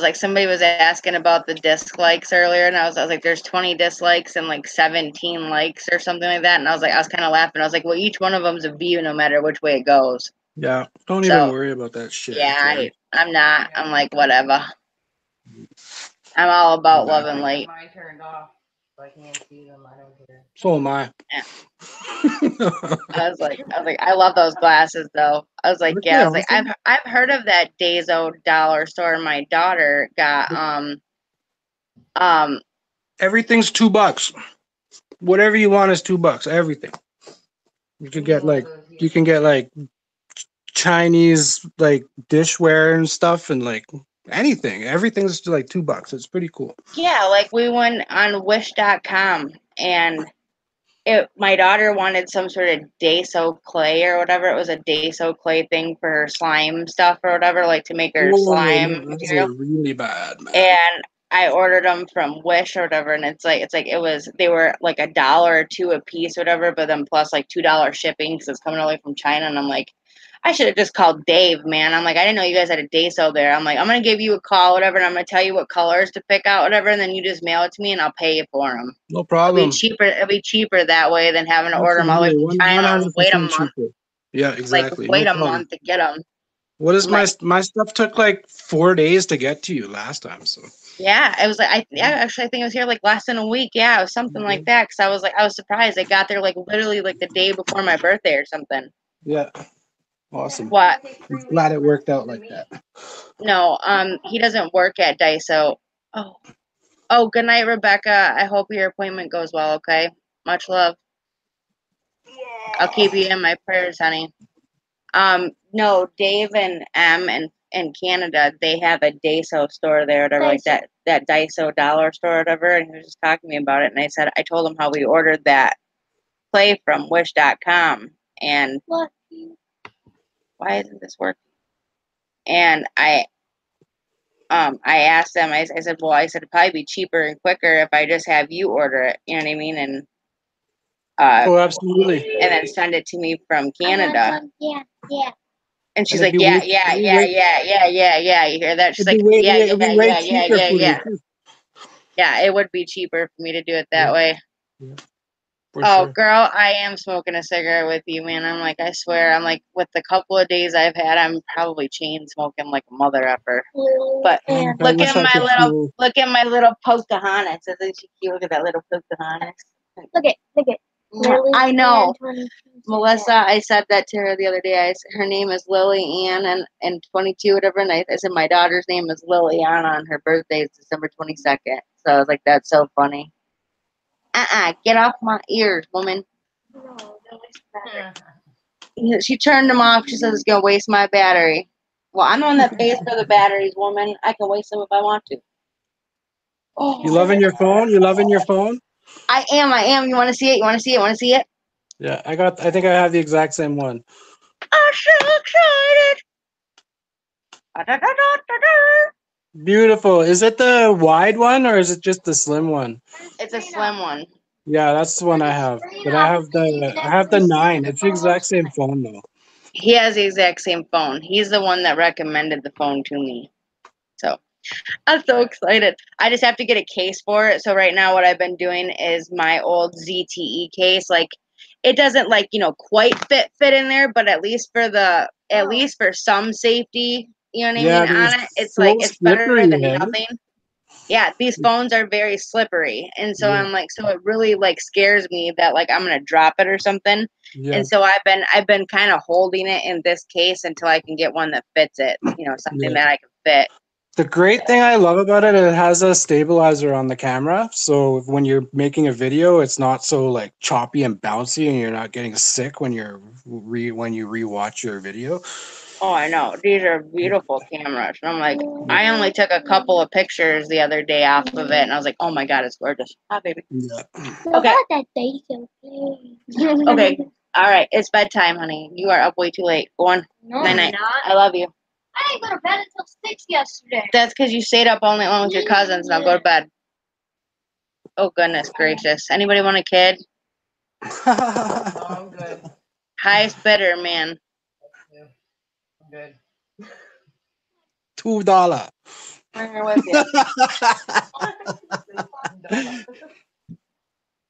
like, somebody was asking about the dislikes earlier, and I was like, there's 20 dislikes and like 17 likes or something like that, and I was kind of laughing. I was like, well, each one of them's a view, no matter which way it goes. Yeah. Don't even worry about that shit. Yeah, I'm not. I'm like, whatever. I'm all about love and light. Mine turned off, so I can't see them. I don't care. So am I. Yeah. I was like, I love those glasses though. I was like, yeah, I was like, I've heard of that Daiso dollar store. My daughter got everything's $2. Whatever you want is $2. Everything. You can get like Chinese like dishware and stuff, and like anything. Everything's like $2. It's pretty cool. Yeah, like we went on Wish.com, and my daughter wanted some sort of Daiso clay or whatever. It was a Daiso clay thing for her slime stuff or whatever, like to make her slime material. Really bad, man. And I ordered them from Wish or whatever, and they were like $1 or $2 a piece or whatever, but then plus like $2 shipping because it's coming all the way from China. And I'm like, I should have just called Dave, man. I'm like, I didn't know you guys had a Daiso there. I'm like, I'm gonna give you a call, whatever, and I'm gonna tell you what colors to pick out, whatever, and then you just mail it to me, and I'll pay you for them. No problem. It'll be cheaper that way than having to order them all the way from China and wait a month. Cheaper. Yeah, exactly. Like wait a month to get them. What is my stuff took like 4 days to get to you last time, so. Yeah, it was like I think it was here like less than a week. Yeah, it was something like that. Because I was surprised. I got there like literally like the day before my birthday or something. Yeah, awesome. What? I'm glad it worked out like that. No, he doesn't work at Daiso. Oh, good night, Rebecca. I hope your appointment goes well. Okay, much love. I'll keep you in my prayers, honey. No, Dave and Em in Canada, they have a Daiso store there, whatever, like that Daiso dollar store, or whatever. And he was just talking to me about it, and I told him how we ordered that clay from Wish.com, and why isn't this working? And I asked them, I said, well, it'd probably be cheaper and quicker if I just have you order it, you know what I mean? And oh, absolutely. And then send it to me from Canada. Yeah. And she's like, You yeah. You hear that? She's like, yeah. Yeah, it would be cheaper for me to do it that Yeah. way. For Oh, sure. girl, I am smoking a cigarette with you, man. I'm like, I swear, I'm like, with the couple of days I've had, I'm probably chain smoking like a mother effer. But I look wish at I could smoke. my little Pocahontas. Isn't she cute? Look at that little Pocahontas. Look at Lily I know. Ann 22 Melissa, I said that to her the other day. Her name is Lily Ann and 22, whatever. And I said my daughter's name is Lily Ann on her birthday is December 22nd. So I was like, that's so funny. Get off my ears, woman. No, Lily's better. She turned them off. She says it's gonna waste my battery. Well, I'm the one that pays for the batteries, woman. I can waste them if I want to. Oh, You loving your phone? You loving your phone? I am. You want to see it? You want to see it? Want to see it? Yeah, I think I have the exact same one. I'm so excited. Beautiful. Is it the wide one or is it just the slim one? It's a slim one. Yeah, that's the one I have. But I have the 9. It's the exact same phone though. He has the exact same phone. He's the one that recommended the phone to me. So I'm so excited. I just have to get a case for it. So right now what I've been doing is my old ZTE case. Like it doesn't like, quite fit in there, but at least for some safety, you know what I Yeah, mean, they're on it. It's so like it's better slippery, than eh? nothing. Yeah, these phones are very slippery. And so Yeah. I'm like, so it really like scares me that like I'm gonna drop it or something. Yeah. And so I've been kind of holding it in this case until I can get one that fits it, something Yeah. that I can fit. The great thing I love about it, it has a stabilizer on the camera. So when you're making a video, it's not so like choppy and bouncy and you're not getting sick when when you rewatch your video. Oh, I know. These are beautiful cameras. And I'm like, I only took a couple of pictures the other day off of it, and I was like, oh my God, it's gorgeous. Hi, baby. Yeah. Okay. That day so Okay. All right. It's bedtime, honey. You are up way too late. Go on. No, Night I'm night. not. I love you. I didn't go to bed until 6 yesterday. That's because you stayed up all night long with your cousins. Now go to bed. Oh, goodness gracious. Anybody want a kid? No, I'm good. Highest bidder, man. Yeah, I'm good. $2. I'm here with you.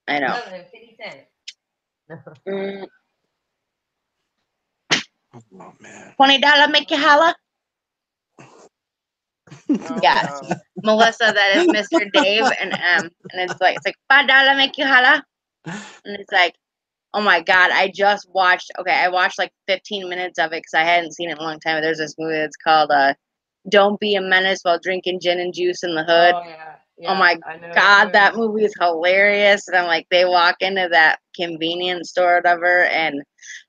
I know. 50 cents. Mm, Oh man. $20 make you holla? Oh, Yes. no. Melissa, that is Mr. Dave and M. And it's like $5 make you holla? And it's like, oh my God, I watched like 15 minutes of it because I hadn't seen it in a long time. There's this movie that's called Don't Be a Menace While Drinking Gin and Juice in the Hood. Oh, yeah. Oh my I know God, that movie is hilarious. And I'm like, they walk into that convenience store or whatever, and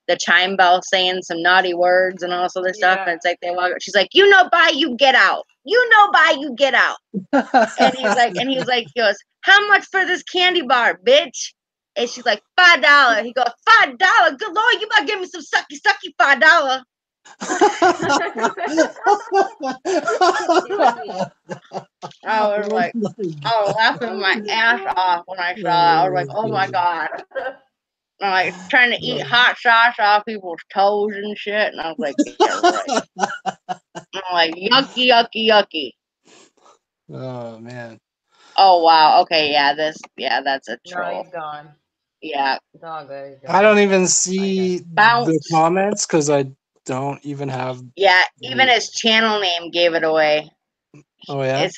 the chime bell saying some naughty words and all this other stuff. Yeah. And it's like, she's like, buy, you get out. Buy, you get out. And he goes, how much for this candy bar, bitch? And she's like, $5. He goes, $5? Good Lord, you better give me some sucky $5. I was like, I was laughing my ass off when I saw it. I was like, oh my God. I'm like trying to eat hot sauce off people's toes and shit. And I was like, yeah, right. I'm like, yucky, yucky, yucky. Oh man. Oh wow. Okay, that's a No, troll. he's gone. Yeah. It's all good. I don't even see the Bounce. comments because I don't even have. Yeah, even his channel name gave it away. Oh yeah. If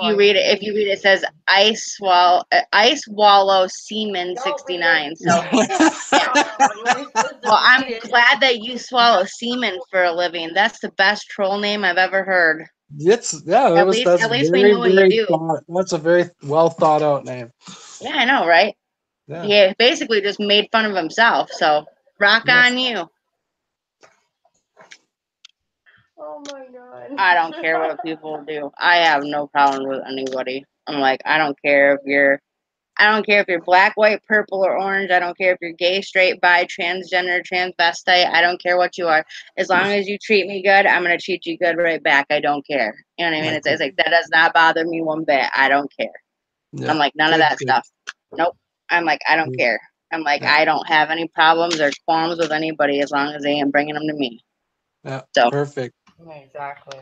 you read it, it says Ice Wallow Seaman 69. So well, I'm glad that you swallow semen for a living. That's the best troll name I've ever heard. That's At least we know what you do. That's a very well thought out name. Yeah, I know, right? Yeah. He basically just made fun of himself. So rock Yes. on you. Oh my God. I don't care what people do. I have no problem with anybody. I'm like, I don't care if you're black, white, purple, or orange. I don't care if you're gay, straight, bi, transgender, transvestite. I don't care what you are. As long as you treat me good, I'm gonna treat you good right back. I don't care. You know what I mean? It's like that does not bother me one bit. I don't care. Yeah. I'm like none of that stuff. Nope. I'm like I don't care. I'm like I don't have any problems or qualms with anybody as long as they ain't bringing them to me. Yeah. So Perfect. Exactly.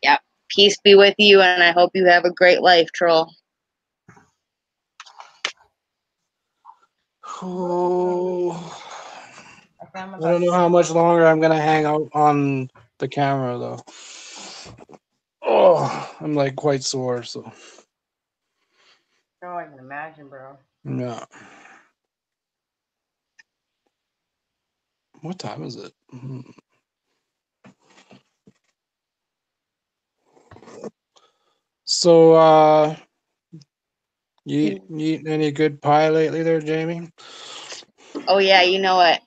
Yep. Peace be with you, and I hope you have a great life, troll. Oh, I found I don't know how much longer I'm gonna hang out on the camera though. Oh, I'm like quite sore, so Oh, I can imagine, bro. yeah. What time is it? So, you eating any good pie lately there, Jamie? Oh yeah, you know what?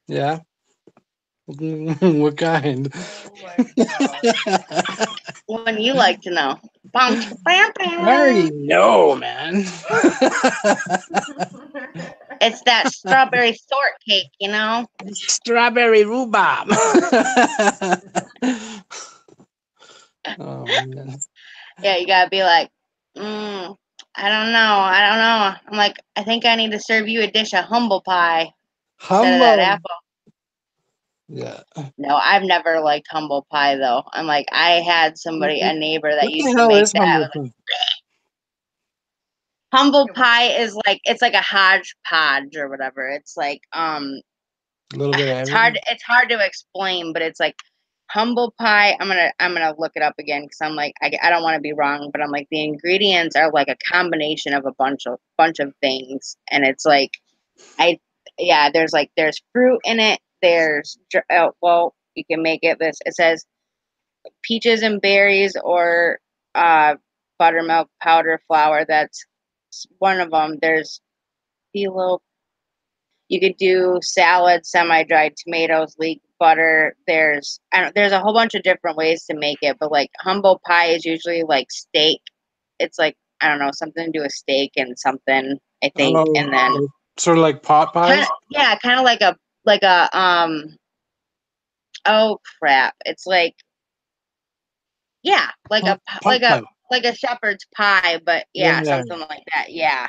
Yeah. What kind? Oh my god. When you like to know. Bum, bam, I already bam. know, man. It's that strawberry shortcake, you know? Strawberry rhubarb. Oh man. Yeah, you gotta be like, I don't know. I'm like, I think I need to serve you a dish of humble pie instead of that Humble. apple. Yeah. No, I've never liked humble pie though. I'm like, I had somebody, a neighbor that What used the to hell make is that. humble pie? Humble pie is like, it's like a hodgepodge or whatever. It's like, A little bit of it's everything. hard to explain, but it's like humble pie. I'm gonna look it up again because I'm like, I don't want to be wrong, but I'm like, the ingredients are like a combination of a bunch of things, and it's like, there's fruit in it. Well, you can make it this. It says peaches and berries or buttermilk powder flour. That's one of them. There's phyllo. You could do salad, semi-dried tomatoes, leek butter. There's a whole bunch of different ways to make it, but like humble pie is usually like steak. It's like, I don't know, something to do with steak and something, I think, Oh, and then like, sort of like pot pies. kind of like a oh crap, it's like, yeah, Pot pie. like a shepherd's pie, but Yeah, yeah, yeah, something like that. Yeah.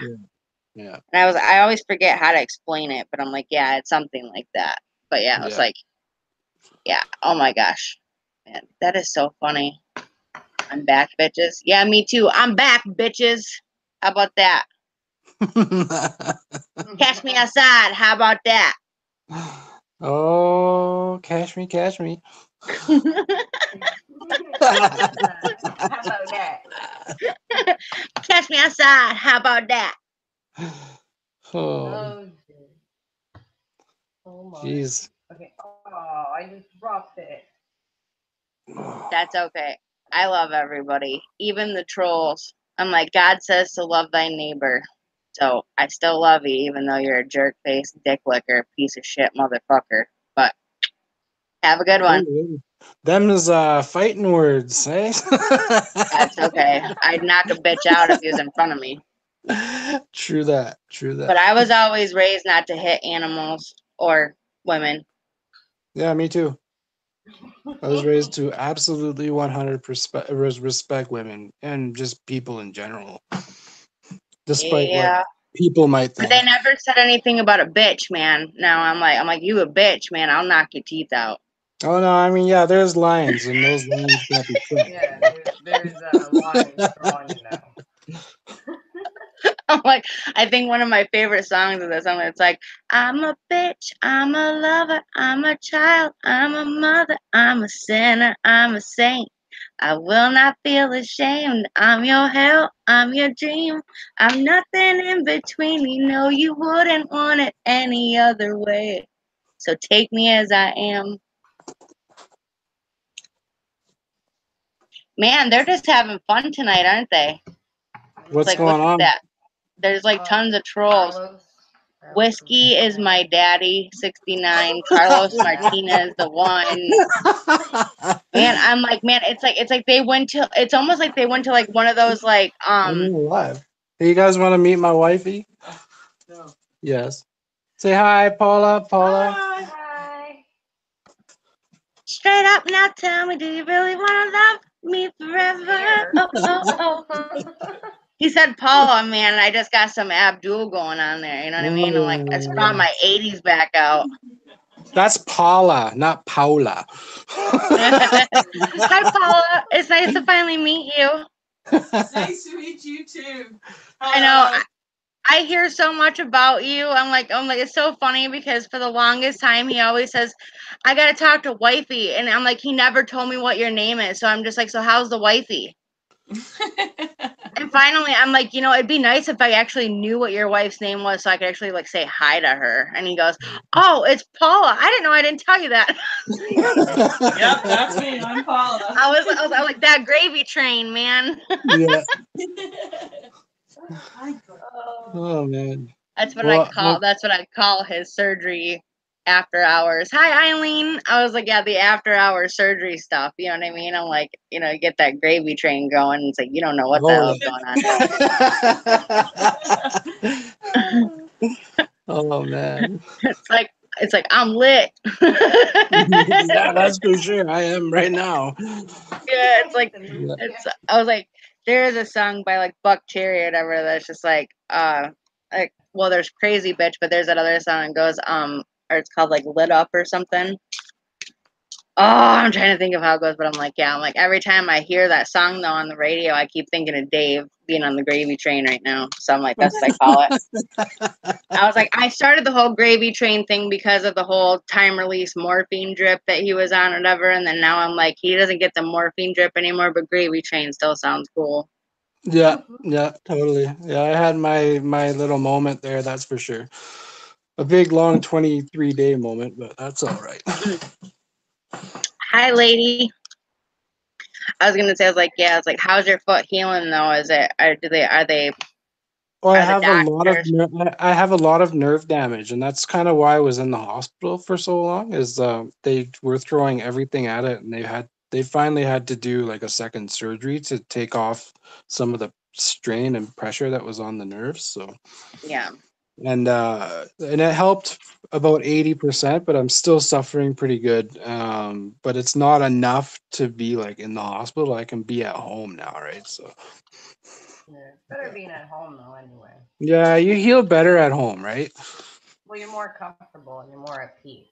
yeah. And I always forget how to explain it, but I'm like, yeah, it's something like that. But yeah, it was Yeah. like, yeah, oh my gosh. Man, that is so funny. I'm back, bitches. Yeah, me too. I'm back, bitches. How about that? Catch me outside. How about that? Oh, catch me, catch me. How about that? Catch me outside. How about that? Oh, Oh, shit. Oh my. jeez. Okay. Oh, I just dropped it. That's okay. I love everybody, even the trolls. I'm like, God says to love thy neighbor. So I still love you, even though you're a jerk face, dick licker, piece of shit motherfucker. But have a good one. Them is fighting words, eh? That's okay. I'd knock a bitch out if he was in front of me. True that. True that. But I was always raised not to hit animals or women. Yeah, me too. I was raised to absolutely 100% respect women and just people in general, despite what people might But think. they never said anything about a bitch, man. Now I'm like, you a bitch, man. I'll knock your teeth out. Oh no, I mean, yeah, there's lines, and those lines got to be crossed. Yeah, there's lines drawn, you know. I'm like, I think one of my favorite songs is this song. It's like, I'm a bitch, I'm a lover, I'm a child, I'm a mother, I'm a sinner, I'm a saint. I will not feel ashamed. I'm your hell, I'm your dream. I'm nothing in between. You know you wouldn't want it any other way. So take me as I am. Man, they're just having fun tonight, aren't they? What's like, going look at on? that. There's like tons of trolls. Whiskey is my daddy, 69. Carlos Martinez, the one. Man, I'm like, man, it's like they went to. It's almost like they went to like one of those like I'm alive. Hey, you guys want to meet my wifey? No. Yes. Say hi, Paula. Paula. Hi. Straight up now, tell me, do you really want to love me forever? Oh. He said Paula, man. I just got some Abdul going on there. You know what I mean? I'm like, let's brought my 80s back out. That's Paula, not Paula. Hi, Paula. It's nice to finally meet you. Nice to meet you too. I know. I hear so much about you. I'm like, it's so funny because for the longest time he always says, I gotta talk to wifey, and I'm like, he never told me what your name is, so I'm just like, so how's the wifey? And finally, I'm like, it'd be nice if I actually knew what your wife's name was, so I could actually like say hi to her. And he goes, "Oh, it's Paula. I didn't know. I didn't tell you that." Yep, that's me. I'm Paula. I was like that gravy train, man. Yeah. Oh, Oh man. That's what Well, That's what I call his surgery after hours. Hi, Eileen. I was like, yeah, the after hours surgery stuff. You know what I mean? I'm like, you get that gravy train going. It's like you don't know what the hell is going on. Oh man. It's like I'm lit. Yeah, that's for sure. I am right now. Yeah, it's like I was like, there is a song by like Buck Cherry or whatever that's just like well, there's Crazy Bitch, but there's that other song that goes or it's called like Lit Up or something. Oh, I'm trying to think of how it goes, but I'm like every time I hear that song though on the radio, I keep thinking of Dave being on the gravy train right now. So I'm like, that's what I call it. I was like, I started the whole gravy train thing because of the whole time release morphine drip that he was on or whatever, and then now I'm like, he doesn't get the morphine drip anymore, but gravy train still sounds cool. Yeah, totally. Yeah, I had my little moment there, that's for sure. A big long 23-day moment, but that's all right. Hi, lady. I was gonna say, I was like, how's your foot healing though? Are they? Well, I Are the have a lot of nerve damage, and that's kind of why I was in the hospital for so long. Is they were throwing everything at it, and they finally had to do like a second surgery to take off some of the strain and pressure that was on the nerves. So Yeah. and it helped about 80%, but I'm still suffering pretty good. But it's not enough to be like in the hospital. I can be at home now, right? So. Yeah, it's better being at home though, anyway. Yeah, you heal better at home, right? Well, you're more comfortable and you're more at peace.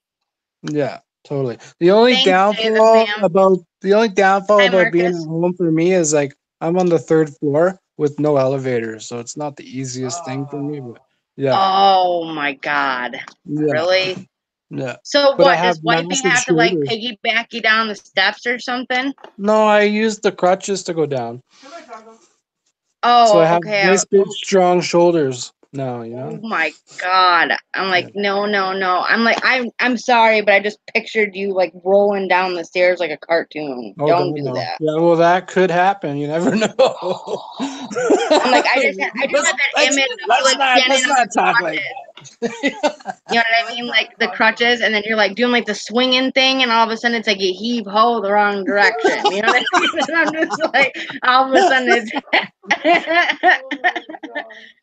Yeah, totally. The only Thanks, downfall David, about Hi, being at Marcus. home for me is like I'm on the 3rd floor with no elevator, so it's not the easiest thing for me. But yeah, Oh my God. yeah, Really? yeah. So But I what, have does wifey massive have to like shoulders. piggyback you down the steps or something? No, I use the crutches to go down, so I Oh, have okay. nice big strong shoulders now. You Oh know. my God. I'm Yeah. like, no. I'm like, I'm sorry, but I just pictured you like rolling down the stairs like a cartoon. Oh Don't God, do no. that. Yeah, well, that could happen. You never know. I'm like, I just had that image of you like standing let's on the not talk crutches. like that. You know what I mean? Like the crutches, and then you're like doing like the swinging thing, and all of a sudden it's like you heave ho the wrong direction. You know what I mean? And I'm just like, all of a sudden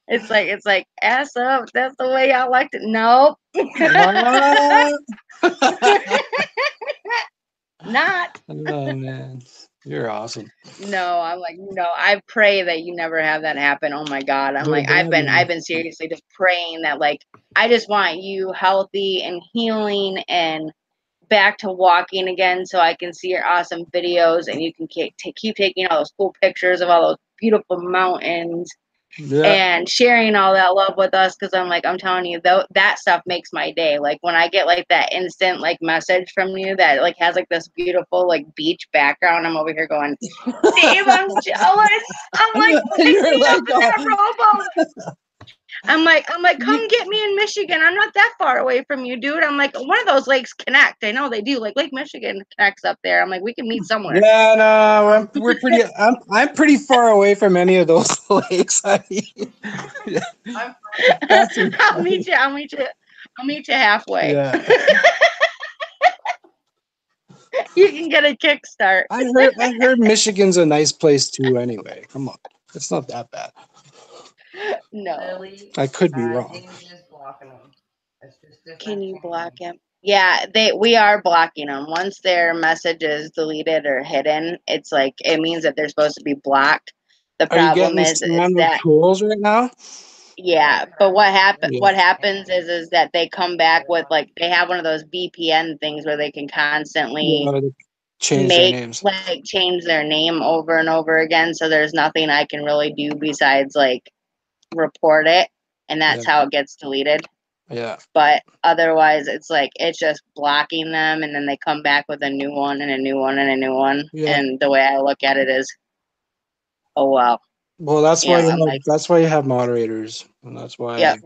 it's like ass up. That's the way y'all liked it. Nope. Not. Oh man, you're awesome. No, I'm like, no, I pray that you never have that happen. Oh my God. I'm Oh, like, God, no. I've been seriously just praying that like I just want you healthy and healing and back to walking again so I can see your awesome videos and you can keep taking all those cool pictures of all those beautiful mountains Yeah, and sharing all that love with us, because I'm telling you, though, that stuff makes my day. Like when I get like that instant like message from you that like has like this beautiful like beach background, I'm over here going, Dave, I'm jealous. I'm like, pick me up in that rowboat. I'm like, come get me in Michigan. I'm not that far away from you, dude. I'm like, one of those lakes connect. I know they do. Like Lake Michigan connects up there. I'm like, we can meet somewhere. yeah, no, I'm pretty far away from any of those lakes. I'll meet you. I'll meet you halfway. Yeah. You can get a kickstart. I heard Michigan's a nice place too. Anyway, come on, it's not that bad. No. Lily, I could be wrong. James is blocking them. It's just different Can you channels. block him? Yeah, we are blocking them. Once their message is deleted or hidden, it's like it means that they're supposed to be blocked. The Are you problem getting is spammed with that trolls right now? yeah, but what Yeah. happens is that they come back with like they have one of those VPN things where they can constantly Yeah, they change their names. change their name over and over again, so there's nothing I can really do besides like report it and that's Yeah. how it gets deleted. Yeah. But otherwise, it's like it's just blocking them, and then they come back with a new one and a new one and a new one. Yeah. And the way I look at it is, oh well, Well, that's you why know, I'm like, that's why you have moderators, and that's why. yep.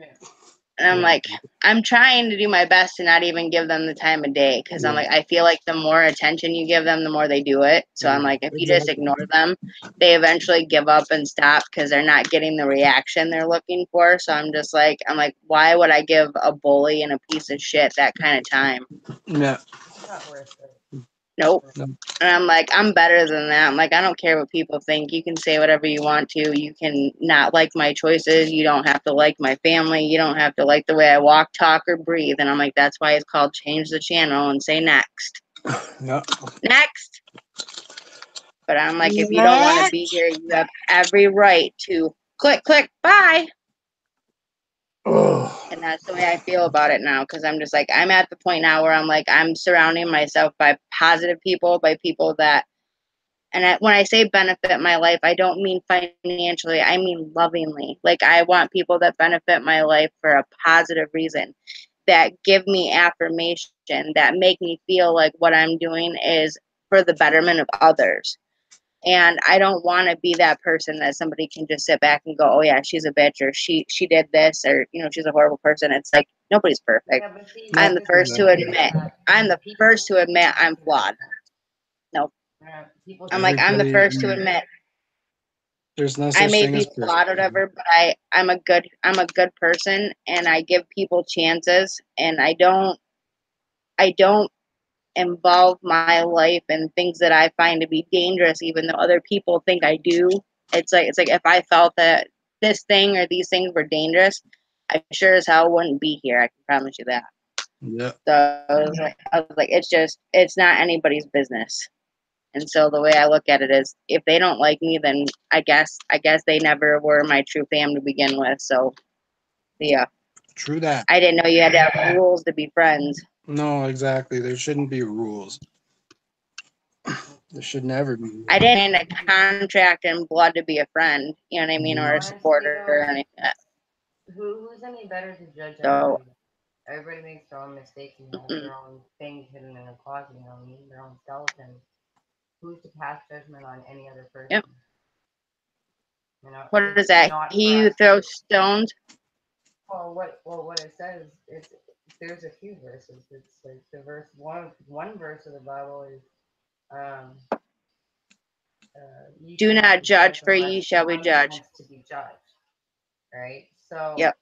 And I'm Yeah. like, I'm trying to do my best to not even give them the time of day, because I'm Yeah. like, I feel like the more attention you give them, the more they do it. So I'm Yeah, like, if you just exactly. ignore them, they eventually give up and stop because they're not getting the reaction they're looking for. So I'm like, why would I give a bully and a piece of shit that kind of time? Yeah. It's not worth it. Nope. No. And I'm like, I'm better than that. I'm like, I don't care what people think. You can say whatever you want to. You can not like my choices. You don't have to like my family. You don't have to like the way I walk, talk, or breathe. And I'm like, that's why it's called change the channel and say next. Yeah. Next. But I'm like, if you don't want to be here, you have every right to click, bye. Oh. And that's the way I feel about it now, because I'm just like, I'm at the point now where I'm like, I'm surrounding myself by positive people, by people that, and when I say benefit my life, I don't mean financially, I mean lovingly. Like, I want people that benefit my life for a positive reason, that give me affirmation, that make me feel like what I'm doing is for the betterment of others. And I don't want to be that person that somebody can just sit back and go, oh yeah, she's a bitch, or she did this, or she's a horrible person. It's like, nobody's perfect. Yeah, but see, I'm the this is first to the thing admit. that I'm the people first to admit I'm think flawed. No, people I'm like, I'm the first to admit There's no I such may thing be as flawed or perfect. whatever, but I'm a good person, and I give people chances, and I don't involve my life in things that I find to be dangerous, even though other people think I do. It's like if I felt that this thing or these things were dangerous, I sure as hell wouldn't be here. I can promise you that. Yeah. So I was like, it's not anybody's business. And so the way I look at it is, if they don't like me, then I guess they never were my true fam to begin with. So yeah, True that. I didn't know you had to have rules to be friends. No, exactly. There shouldn't be rules. There should never be rules. I didn't in a contract and blood to be a friend, you know what I mean, or a honestly, supporter or though, anything like that. who's any better to judge So anybody? Everybody makes their own mistakes and has their own things hidden in a closet, their own skeletons. Who's to pass judgment on any other person? yep. What It's is that? not He for who us. throws stones. Well, what it says, there's a few verses. It's like the one verse of the Bible is, um, ye Do shall not not be judged judge, for unless ye shall be one judged. wants to be judged, right? So Yep.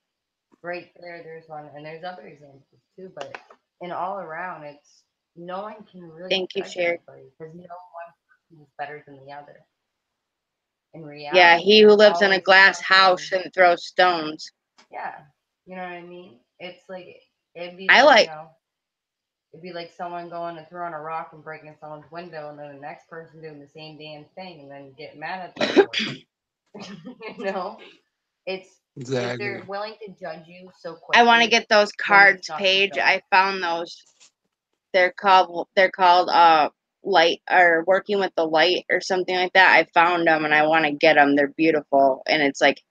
right there's one, and there's other examples too. But in all around, it's no one can really Thank you, judge Sherry. anybody because no one person is better than the other. In Yeah, reality, he who there's lives in a always glass house something. shouldn't throw stones. Yeah, you know what I mean. It's like it'd be I like like. it'd be like someone going to throw on a rock and breaking someone's window, and then the next person doing the same damn thing, and then get mad at them for it. It's if Exactly. they're willing to judge you so I want to quickly, get those then it's cards, not Paige. fulfilling. I found those. They're called light, or working with the light or something like that. I found them and I want to get them. They're beautiful, and it's like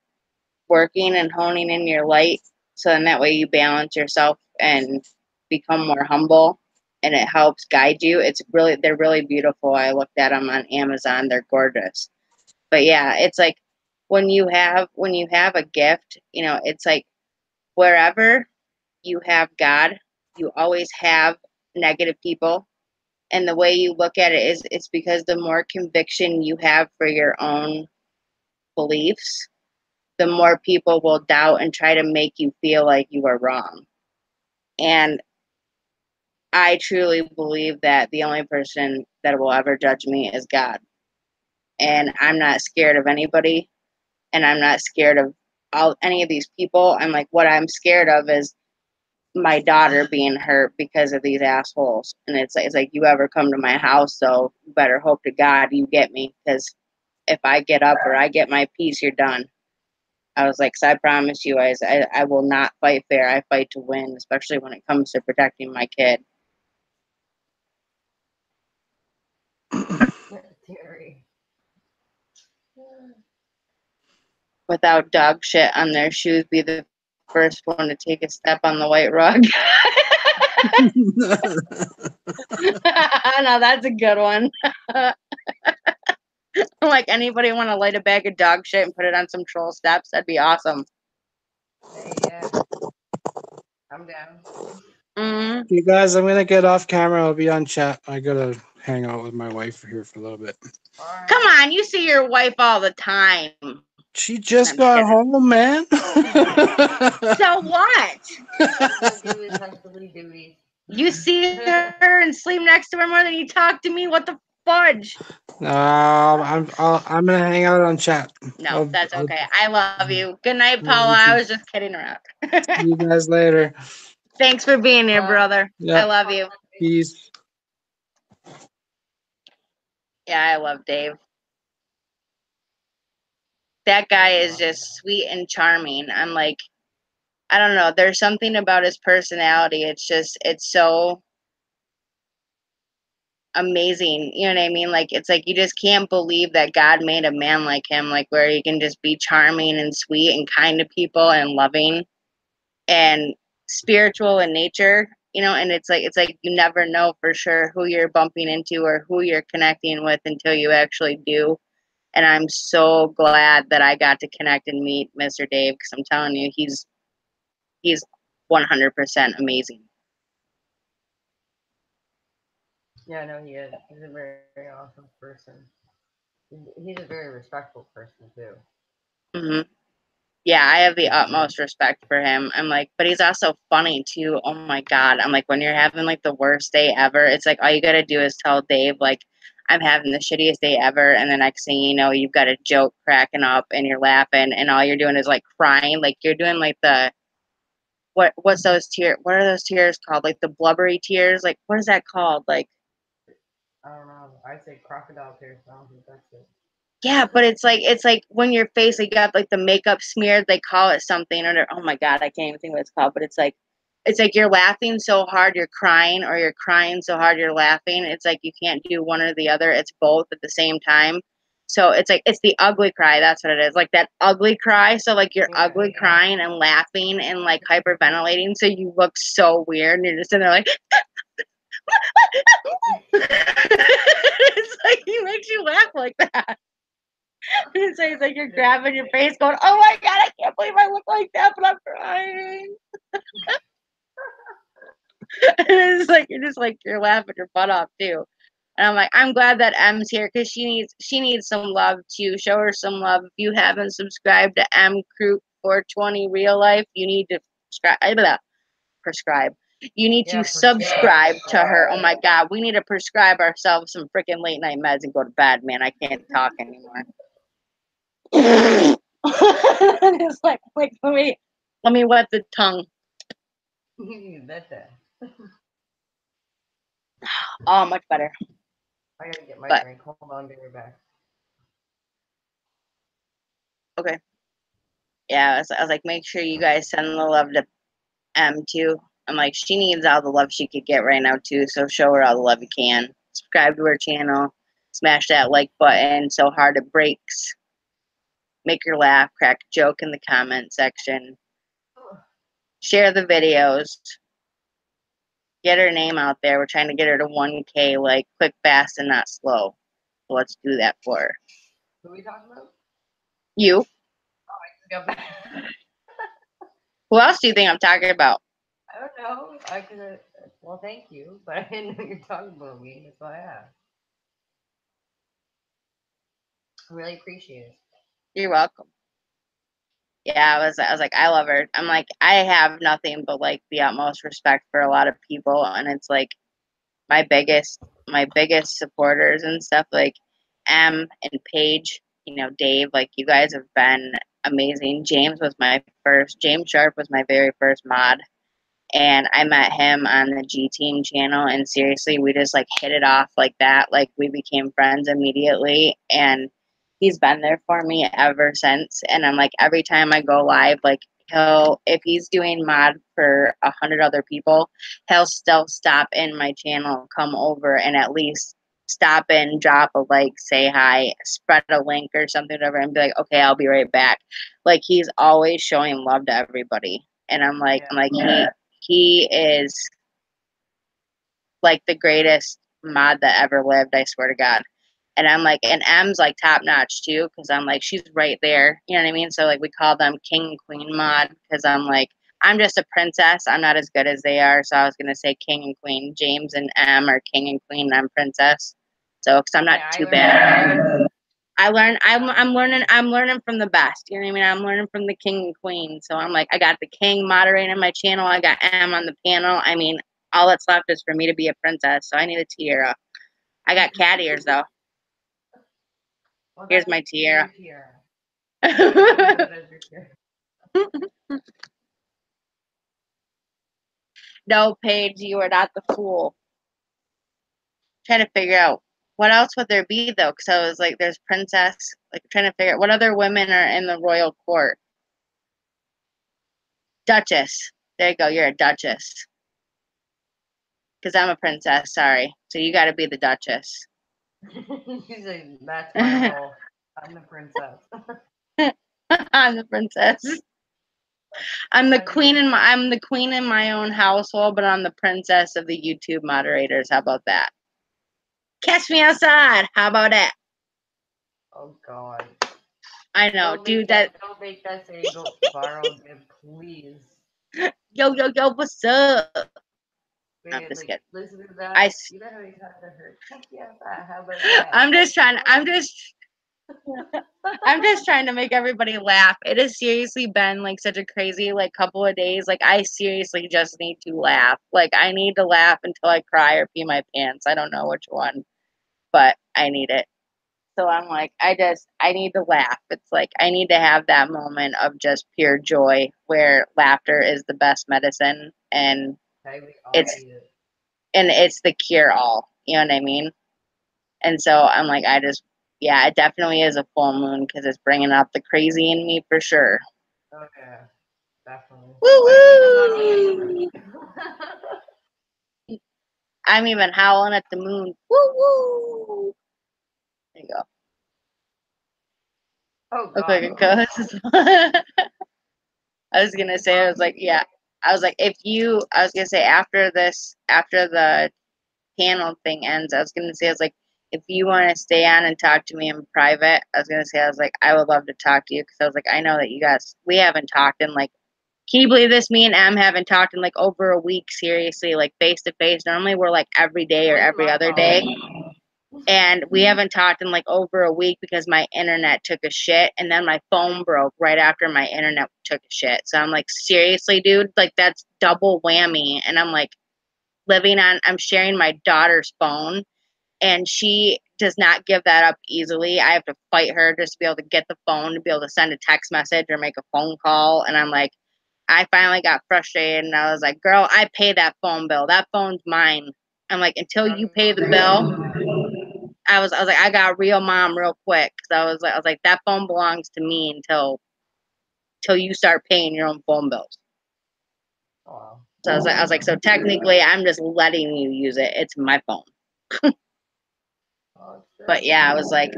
working and honing in your light, so then that way you balance yourself and become more humble, and it helps guide you. They're really beautiful. I looked at them on Amazon. They're gorgeous. But yeah, it's like when you have a gift, it's like wherever you have God, you always have negative people. And the way you look at it is, it's because the more conviction you have for your own beliefs, the more people will doubt and try to make you feel like you are wrong. And I truly believe that the only person that will ever judge me is God. And I'm not scared of anybody, and I'm not scared of any of these people. I'm like, what I'm scared of is my daughter being hurt because of these assholes. And it's like you ever come to my house, so you better hope to God you get me, because if I get up or I get my piece, you're done. I was like, so I promise you, I will not fight fair. I fight to win, especially when it comes to protecting my kid. Theory. Without dog shit on their shoes be the First one to take a step on the white rug. No, that's a good one. Like, anybody want to light a bag of dog shit and put it on some troll steps? That'd be awesome. Hey, yeah. I'm down. Mm. You guys, I'm gonna get off camera. I'll be on chat. I gotta hang out with my wife here for a little bit. All right. Come on, you see your wife all the time. She just I'm got kidding. home, man. So what? Do his husbandly duties. You see her and sleep next to her more than you talk to me? What the fudge? I'm gonna hang out on chat. No, that's okay. I love you. Good night, Love Paula. you too. I was just kidding around. See you guys later. Thanks for being here, brother. I Yeah. love you. Peace. Yeah, I love Dave. That guy is just sweet and charming. I'm like, I don't know. There's something about his personality. It's so amazing. You know what I mean? Like, it's like you just can't believe that God made a man like him, like where he can just be charming and sweet and kind to people and loving and spiritual in nature, you know. And it's like you never know for sure who you're bumping into or who you're connecting with until you actually do. And I'm so glad that I got to connect and meet Mr. Dave, because I'm telling you, he's 100% amazing. Yeah, no, he is. He's a very, very awesome person. He's a very respectful person too. Hmm. Yeah, I have the utmost respect for him. I'm like, but he's also funny too. Oh my God. I'm like, when you're having like the worst day ever, it's like all you got to do is tell Dave, like, I'm having the shittiest day ever. And the next thing you know, you've got a joke cracking up and you're laughing and all you're doing is like crying. Like you're doing like what's those tears? What are those tears called? Like the blubbery tears? Like, what is that called? Like, I don't know. I'd say crocodile tears. I don't think that's it. yeah, but it's like when your face, like, you got like the makeup smeared, they call it something, or oh my God, I can't even think what it's called, but it's like you're laughing so hard you're crying, or you're crying so hard you're laughing. It's like you can't do one or the other. It's both at the same time. So it's like it's the ugly cry. That's what it is. Like that ugly cry. So like you're ugly crying and laughing and like hyperventilating. So you look so weird and you're just in there like it's like he makes you laugh like that. It's like you're grabbing your face going, oh my God, I can't believe I look like that, but I'm crying. And it's like you're laughing your butt off too. And I'm like, I'm glad that M's here because she needs some love too. Show her some love. If you haven't subscribed to M Crew 420 Real Life, you need to prescribe. You need to subscribe to her. Oh my God, we need to prescribe ourselves some freaking late night meds and go to bed, man. I can't talk anymore. It's like let me wet the tongue. You betcha. Oh, much better. I gotta get my drink. Hold on, be right back. Okay. Yeah, I was like, make sure you guys send the love to M too. I'm like, she needs all the love she could get right now too. So show her all the love you can. Subscribe to her channel. Smash that like button so hard it breaks. Make her laugh. Crack a joke in the comment section. Share the videos. Get her name out there. We're trying to get her to 1K, like quick, fast, and not slow. So let's do that for her. Who are we talking about? You. Oh, I just Who else do you think I'm talking about? I don't know. I could. Well, thank you, but I didn't know you're talking about me. That's why I asked. I really appreciate it. You're welcome. Yeah, I was like, I love her. I'm like, I have nothing but like the utmost respect for a lot of people, and it's like my biggest supporters and stuff, like M and Paige, you know, Dave, like you guys have been amazing. James Sharp was my very first mod, and I met him on the G Team channel, and seriously, we just like hit it off like that. Like we became friends immediately, and he's been there for me ever since. And I'm like, every time I go live, like if he's doing mod for 100 other people, he'll still stop in my channel, come over and at least stop in, drop a like, say hi, spread a link or something, whatever, and be like, okay, I'll be right back. Like he's always showing love to everybody. and I'm like he is like the greatest mod that ever lived, I swear to God. And I'm like, and M's like top notch too, because I'm like, she's right there. You know what I mean? So like we call them king and queen mod, because I'm like, I'm just a princess. I'm not as good as they are. So I was gonna say king and queen. James and M are king and queen, and I'm princess. So because I'm not too bad. I'm learning from the best. You know what I mean? I'm learning from the king and queen. So I'm like, I got the king moderating my channel. I got M on the panel. I mean, all that's left is for me to be a princess. So I need a tiara. I got cat ears though. Well, Here's my tiara. No, Paige, you are not the fool. Trying to figure out what else would there be though, because I was like, there's princess. Like trying to figure out what other women are in the royal court. Duchess. There you go. You're a duchess. Because I'm a princess. Sorry. So you got to be the duchess. He's like, that's my role. I'm the princess. I'm the princess. I'm the queen in my own household, but I'm the princess of the YouTube moderators. How about that? Catch me outside. How about that? Oh God. I know, Don't dude. Don't make that say go viral again, please. Yo, what's up? Wait, I'm just kidding. listen to that. You know how he's had to hurt. How about that? I'm just trying to make everybody laugh. It has seriously been like such a crazy like couple of days. Like I seriously just need to laugh. Like I need to laugh until I cry or pee my pants. I don't know which one, but I need it. So I'm like, I need to laugh. It's like I need to have that moment of just pure joy where laughter is the best medicine, and it's the cure all. You know what I mean? And so I'm like, yeah, it definitely is a full moon because it's bringing out the crazy in me for sure. Oh yeah, definitely. Woo woo! I'm even howling at the moon. Woo woo! There you go. Oh God. Look like it goes. I was gonna say, I was like, yeah. I was like, I was gonna say after the panel thing ends, I was like, if you want to stay on and talk to me in private, I was like, I would love to talk to you, because I was like, I know that you guys, we haven't talked in like, can you believe this? Me and Em haven't talked in like over a week, seriously, like face to face. Normally we're like every day or every other day. And we haven't talked in like over a week because my internet took a shit, and then my phone broke right after my internet took a shit. So I'm like, seriously, dude, like that's double whammy. And I'm like, I'm sharing my daughter's phone, and she does not give that up easily. I have to fight her just to be able to get the phone, to be able to send a text message or make a phone call. And I'm like, I finally got frustrated, and I was like, girl, I pay that phone bill. That phone's mine. I'm like, until you pay the bill, I was like, I got real mom real quick. Cause I was like, that phone belongs to me until you start paying your own phone bills. Wow. So I was like, so technically I'm just letting you use it. It's my phone. But yeah, I was like,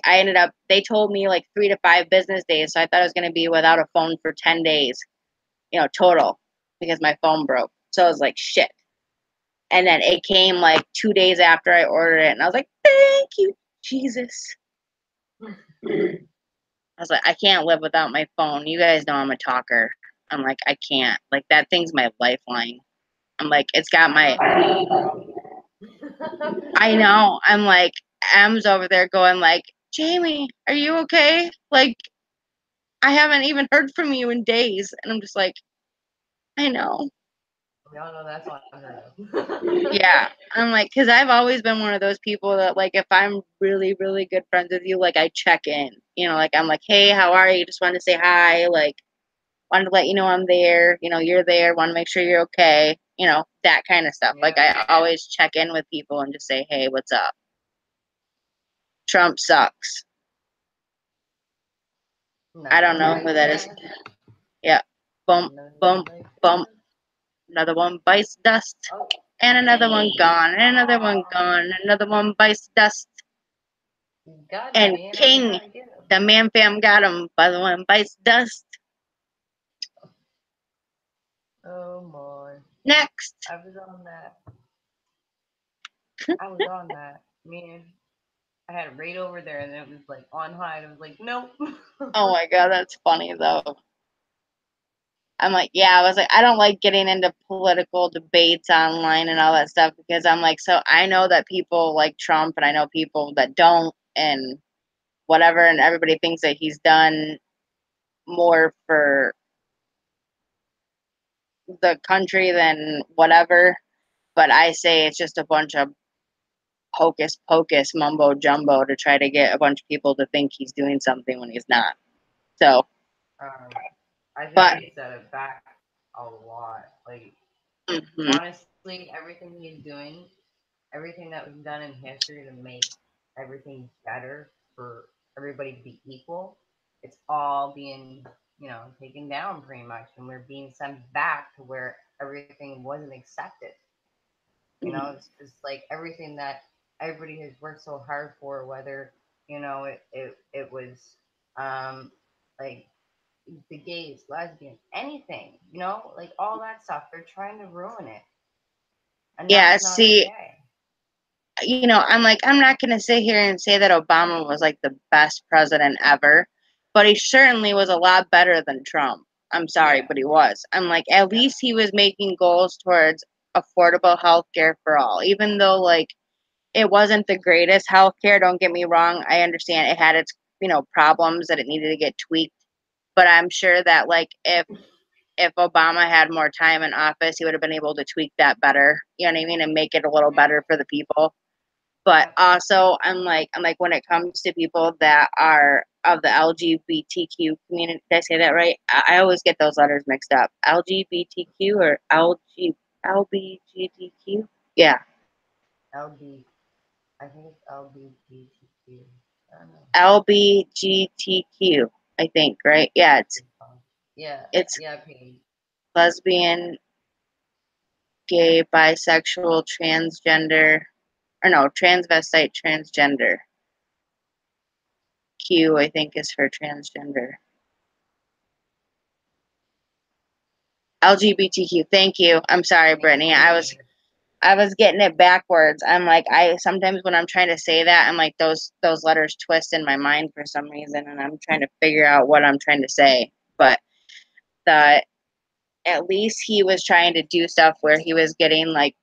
I ended up, they told me like 3 to 5 business days. So I thought I was going to be without a phone for 10 days, total, because my phone broke. So I was like, shit. And then it came like 2 days after I ordered it. And I was like, thank you, Jesus. I was like, I can't live without my phone. You guys know I'm a talker. I'm like, I can't. Like, that thing's my lifeline. I'm like, it's got my. I know. I'm like, M's over there going like, Jamie, are you okay? Like, I haven't even heard from you in days. And I'm just like, I know. We all know that's not Yeah. I'm like, because I've always been one of those people that, like, if I'm really, really good friends with you, like, I check in. Like, I'm like, hey, how are you? Just wanted to say hi. Like, wanted to let you know I'm there. You're there. Want to make sure you're okay. That kind of stuff. Yeah. Like, I always check in with people and just say, hey, what's up? Trump sucks. I don't know who that is. Yeah. Bump, bump, bump. Another one bites dust. And another one gone. And another one gone. Another one bites dust. And King, the man fam got him by the one bites dust. Oh my. Next. I was on that. I was on that. Man, I had it right over there, and it was like on high. And I was like, nope. Oh my god, that's funny though. I'm like, yeah, I was like, I don't like getting into political debates online and all that stuff because I'm like, so I know that people like Trump and I know people that don't and whatever, and everybody thinks that he's done more for the country than whatever. But I say it's just a bunch of hocus pocus mumbo jumbo to try to get a bunch of people to think he's doing something when he's not. So, I think but he set it back a lot. Like, mhm. honestly, everything he's doing, everything that was done in history to make everything better for everybody to be equal, it's all being, taken down pretty much, and we're being sent back to where everything wasn't accepted. It's just like everything that everybody has worked so hard for, whether it was like the gays, lesbians, anything, like all that stuff. They're trying to ruin it, and Yeah, that's not see, okay. I'm like, I'm not going to sit here and say that Obama was like the best president ever, but he certainly was a lot better than Trump. I'm sorry, Yeah. but he was. I'm like, at least he was making goals towards affordable health care for all, even though like it wasn't the greatest health care. Don't get me wrong. I understand it had its, problems that it needed to get tweaked, but I'm sure that like if Obama had more time in office, he would have been able to tweak that better. You know what I mean? And make it a little better for the people. But also, I'm like, when it comes to people that are of the LGBTQ community, did I say that right? I always get those letters mixed up. LGBTQ or LBGTQ? Yeah, I think it's LBGTQ. I don't know. LBGTQ. I think, right? Yeah, Yeah, it's yeah, Paige. lesbian, gay, bisexual, transgender, or no, transvestite, transgender. Q, I think, is for transgender. LGBTQ. Thank you. I'm sorry, Brittany. I was getting it backwards. I'm like, I sometimes when I'm trying to say that, I'm like those letters twist in my mind for some reason, and I'm trying to figure out what I'm trying to say. But the at least he was trying to do stuff where he was getting like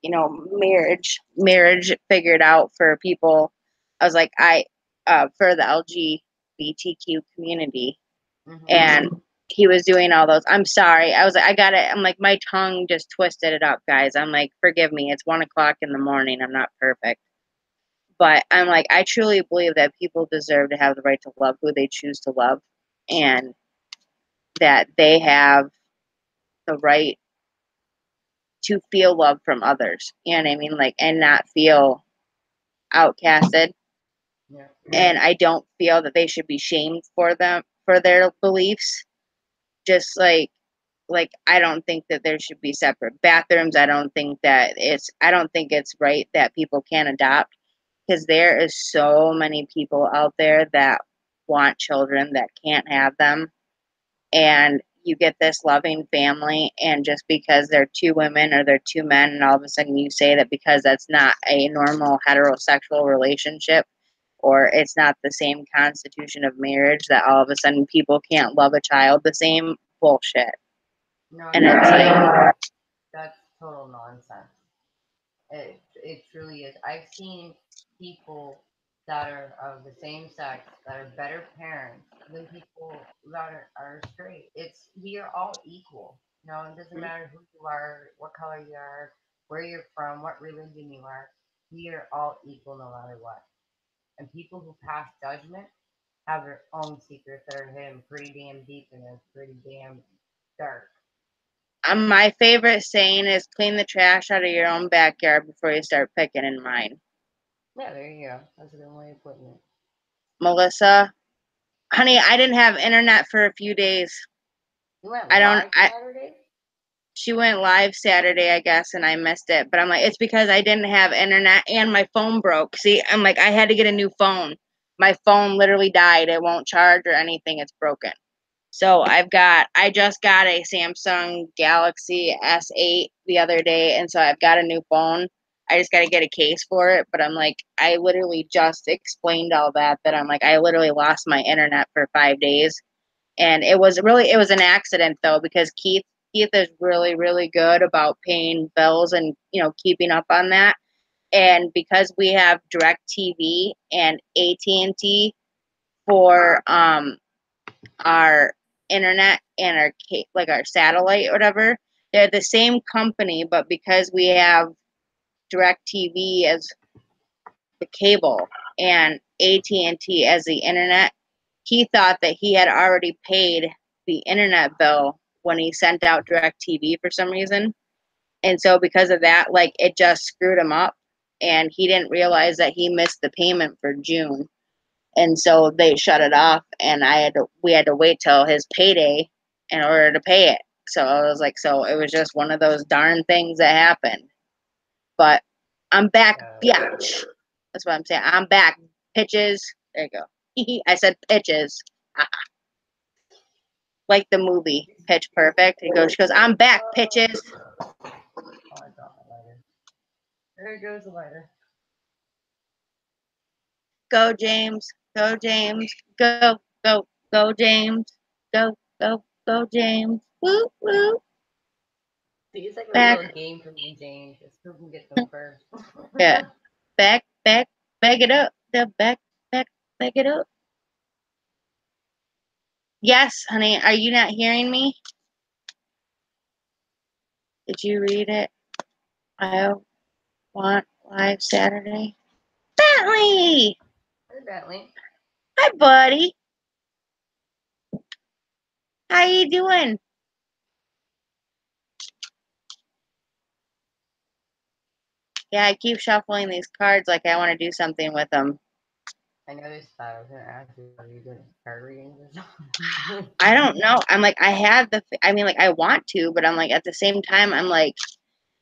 marriage figured out for people. I was like, for the LGBTQ community, and he was doing all those. I'm sorry. I was like, I got it. I'm like, my tongue just twisted it up, guys. I'm like, forgive me. It's 1:00 in the morning. I'm not perfect. But I'm like, I truly believe that people deserve to have the right to love who they choose to love and that they have the right to feel love from others. You know what I mean? Like, and not feel outcasted. Yeah. And I don't feel that they should be shamed for their beliefs. Just like I don't think that there should be separate bathrooms. I don't think it's right that people can't adopt because there is so many people out there that want children that can't have them. And you get this loving family, and just because they're two women or they're two men, and all of a sudden you say that because that's not a normal heterosexual relationship or it's not the same constitution of marriage, that all of a sudden people can't love a child the same. Bullshit. No, And it's like, that's total nonsense. It truly is. I've seen people that are of the same sex that are better parents than people that are straight. We are all equal. It doesn't matter who you are, what color you are, where you're from, what religion you are. We are all equal no matter what. And people who pass judgment have their own secrets that are hidden pretty damn deep and they're pretty damn dark. my favorite saying is clean the trash out of your own backyard before you start picking in mine. Yeah, there you go. That's a good way of putting it. Melissa, honey, I didn't have internet for a few days. You went I don't. live Saturday? She went live Saturday, I guess, and I missed it. But I'm like, it's because I didn't have internet and my phone broke. See, I'm like, I had to get a new phone. My phone literally died. It won't charge or anything. It's broken. So I just got a Samsung Galaxy S8 the other day, and so I've got a new phone. I just got to get a case for it, but I'm like, I literally just explained all that I'm like, I literally lost my internet for 5 days, and it was an accident though, because Keith is really, really good about paying bills and, you know, keeping up on that. And because we have DirecTV and AT&T for our internet and our satellite or whatever, they're the same company, but because we have DirecTV as the cable and AT&T as the internet, he thought that he had already paid the internet bill when he sent out DirecTV for some reason. And so because of that, like, it just screwed him up, and he didn't realize that he missed the payment for June. And so they shut it off, and we had to wait till his payday in order to pay it. So I was like, so it was just one of those darn things that happened. But I'm back, bitch. That's what I'm saying. I'm back. Pitches. There you go. I said pitches. Like the movie Pitch Perfect. She goes, I'm back, pitches. Oh, I got my lighter. There goes the lighter. Go, James. Go, James. Go, go, go, James. Go, go, go, James. Woo, woo. It's like a Back. little game for me, James. It's who can get them first. Yeah. Back it up. The back it up. Yes, honey. Are you not hearing me? Did you read it? I want live Saturday. Bentley! Hey, Bentley. Hi, buddy. How you doing? Yeah, I keep shuffling these cards like I want to do something with them. I noticed that. I was going to ask you, are you doing card readings or something? I don't know. I'm like, I want to, but I'm like, at the same time, I'm like,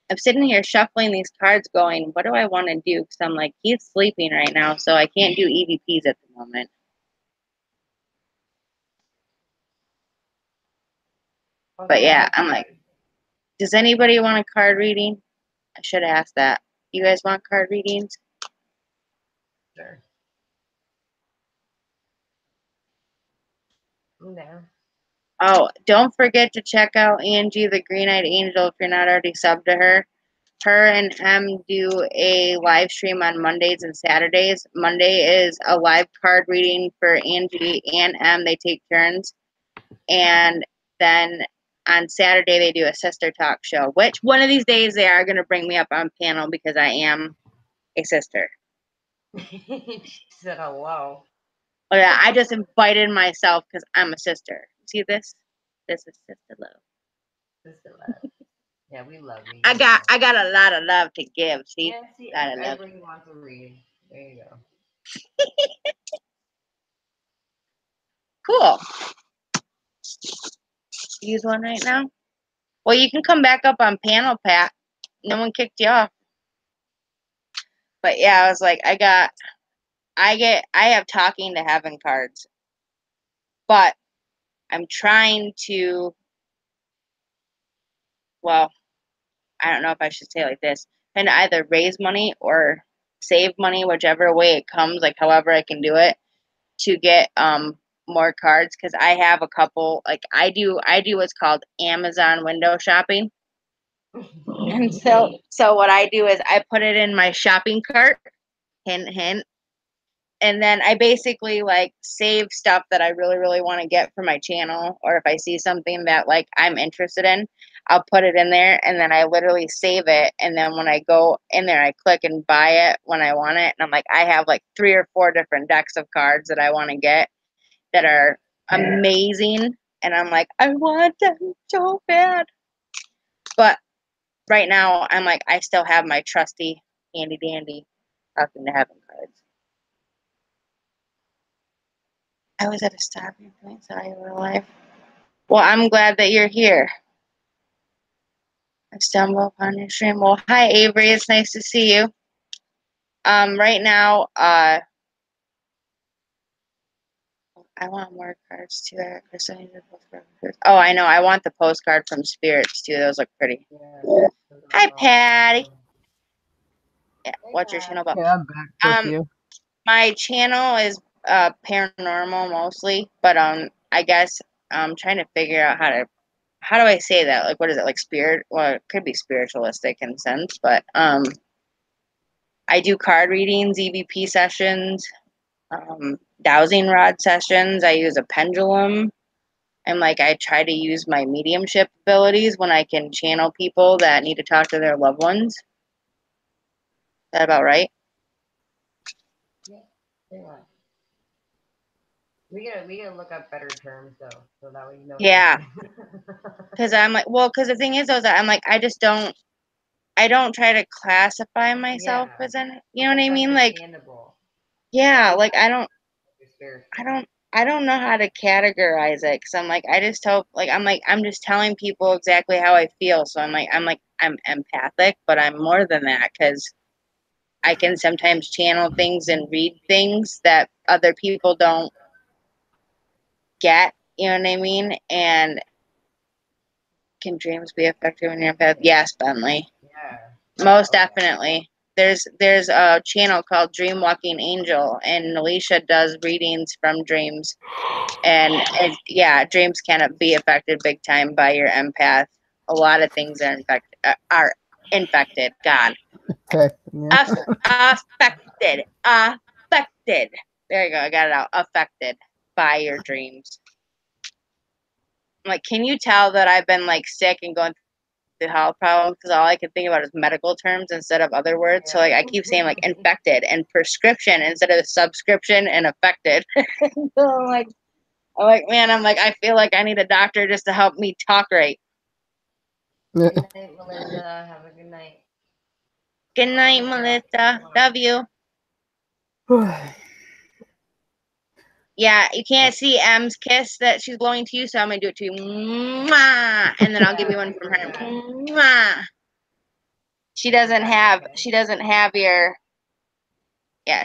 I'm sitting here shuffling these cards going, what do I want to do? Because I'm like, he's sleeping right now, so I can't do EVPs at the moment. But yeah, I'm like, does anybody want a card reading? I should ask that. You guys want card readings? Sure. No. Oh, don't forget to check out Angie, the Green-Eyed Angel, if you're not already subbed to her. Her and M do a live stream on Mondays and Saturdays. Monday is a live card reading for Angie and M. They take turns. And then on Saturday, they do a sister talk show, which one of these days they are going to bring me up on panel because I am a sister. She said hello. Oh, yeah, I just invited myself because I'm a sister. See this? This is sister love. Sister love. Yeah, we love you. I got a lot of love to give. See, Yeah, see, lot of love. everybody wants to read. There you go. Cool. Use one right now. Well, you can come back up on panel, Pat. No one kicked you off. But yeah, I was like, I have talking to heaven cards, but I'm trying to. Well, I don't know if I should say it like this. Trying to either raise money or save money, whichever way it comes, like however I can do it, to get more cards, because I have a couple. Like I do what's called Amazon window shopping. And so what I do is I put it in my shopping cart, hint hint, and then I basically like save stuff that I really, really want to get for my channel, or if I see something that like I'm interested in, I'll put it in there, and then I literally save it, and then when I go in there, I click and buy it when I want it, and I'm like, I have like 3 or 4 different decks of cards that I want to get that are amazing, and I'm like, I want them so bad. But right now, I'm like, I still have my trusty handy dandy talking to heaven cards. I was at a stopping point, sorry, we're alive. Well, I'm glad that you're here. I stumbled upon your stream. Well, hi Avery, it's nice to see you. Right now, I I want more cards too. Oh, I know. I want the postcard from Spirits too. Those look pretty. Yeah. Hi, Patty. Yeah. What's your channel about? Yeah, I'm back with you. My channel is paranormal mostly, but I guess I'm trying to figure out how do I say that? Like, what is it? Like spirit? Well, it could be spiritualistic in a sense, but I do card readings, EVP sessions, dowsing rod sessions. I use a pendulum, and like I try to use my mediumship abilities when I can channel people that need to talk to their loved ones. Is that about right? Yeah. We gotta look up better terms though, so that way you know. Yeah. Because I'm like, well, because the thing is, though, is that I'm like, I don't try to classify myself as an, you know what I mean? Like, yeah, like I don't know how to categorize it because I'm like, I just tell, like, I'm just telling people exactly how I feel. So I'm empathic, but I'm more than that because I can sometimes channel things and read things that other people don't get, you know what I mean? And can dreams be effective in your bed? Yes, Bentley. Yeah. Most definitely. There's a channel called Dream Walking Angel, and Alicia does readings from dreams. And yeah, dreams can be affected big time by your empath. A lot of things are infected. God, Okay. Yeah. affected. There you go. I got it out. Affected by your dreams. I'm like, can you tell that I've been like sick and going through health problems because all I can think about is medical terms instead of other words. Yeah. So like I keep saying like infected and prescription instead of subscription and affected. So I'm like, man, I feel like I need a doctor just to help me talk right. Good night, Melissa. Have a good night. Good night, Melissa. Love you. Yeah, you can't see M's kiss that she's blowing to you, so I'm gonna do it to you. Mwah! And then I'll give you one from her. Mwah! She doesn't have your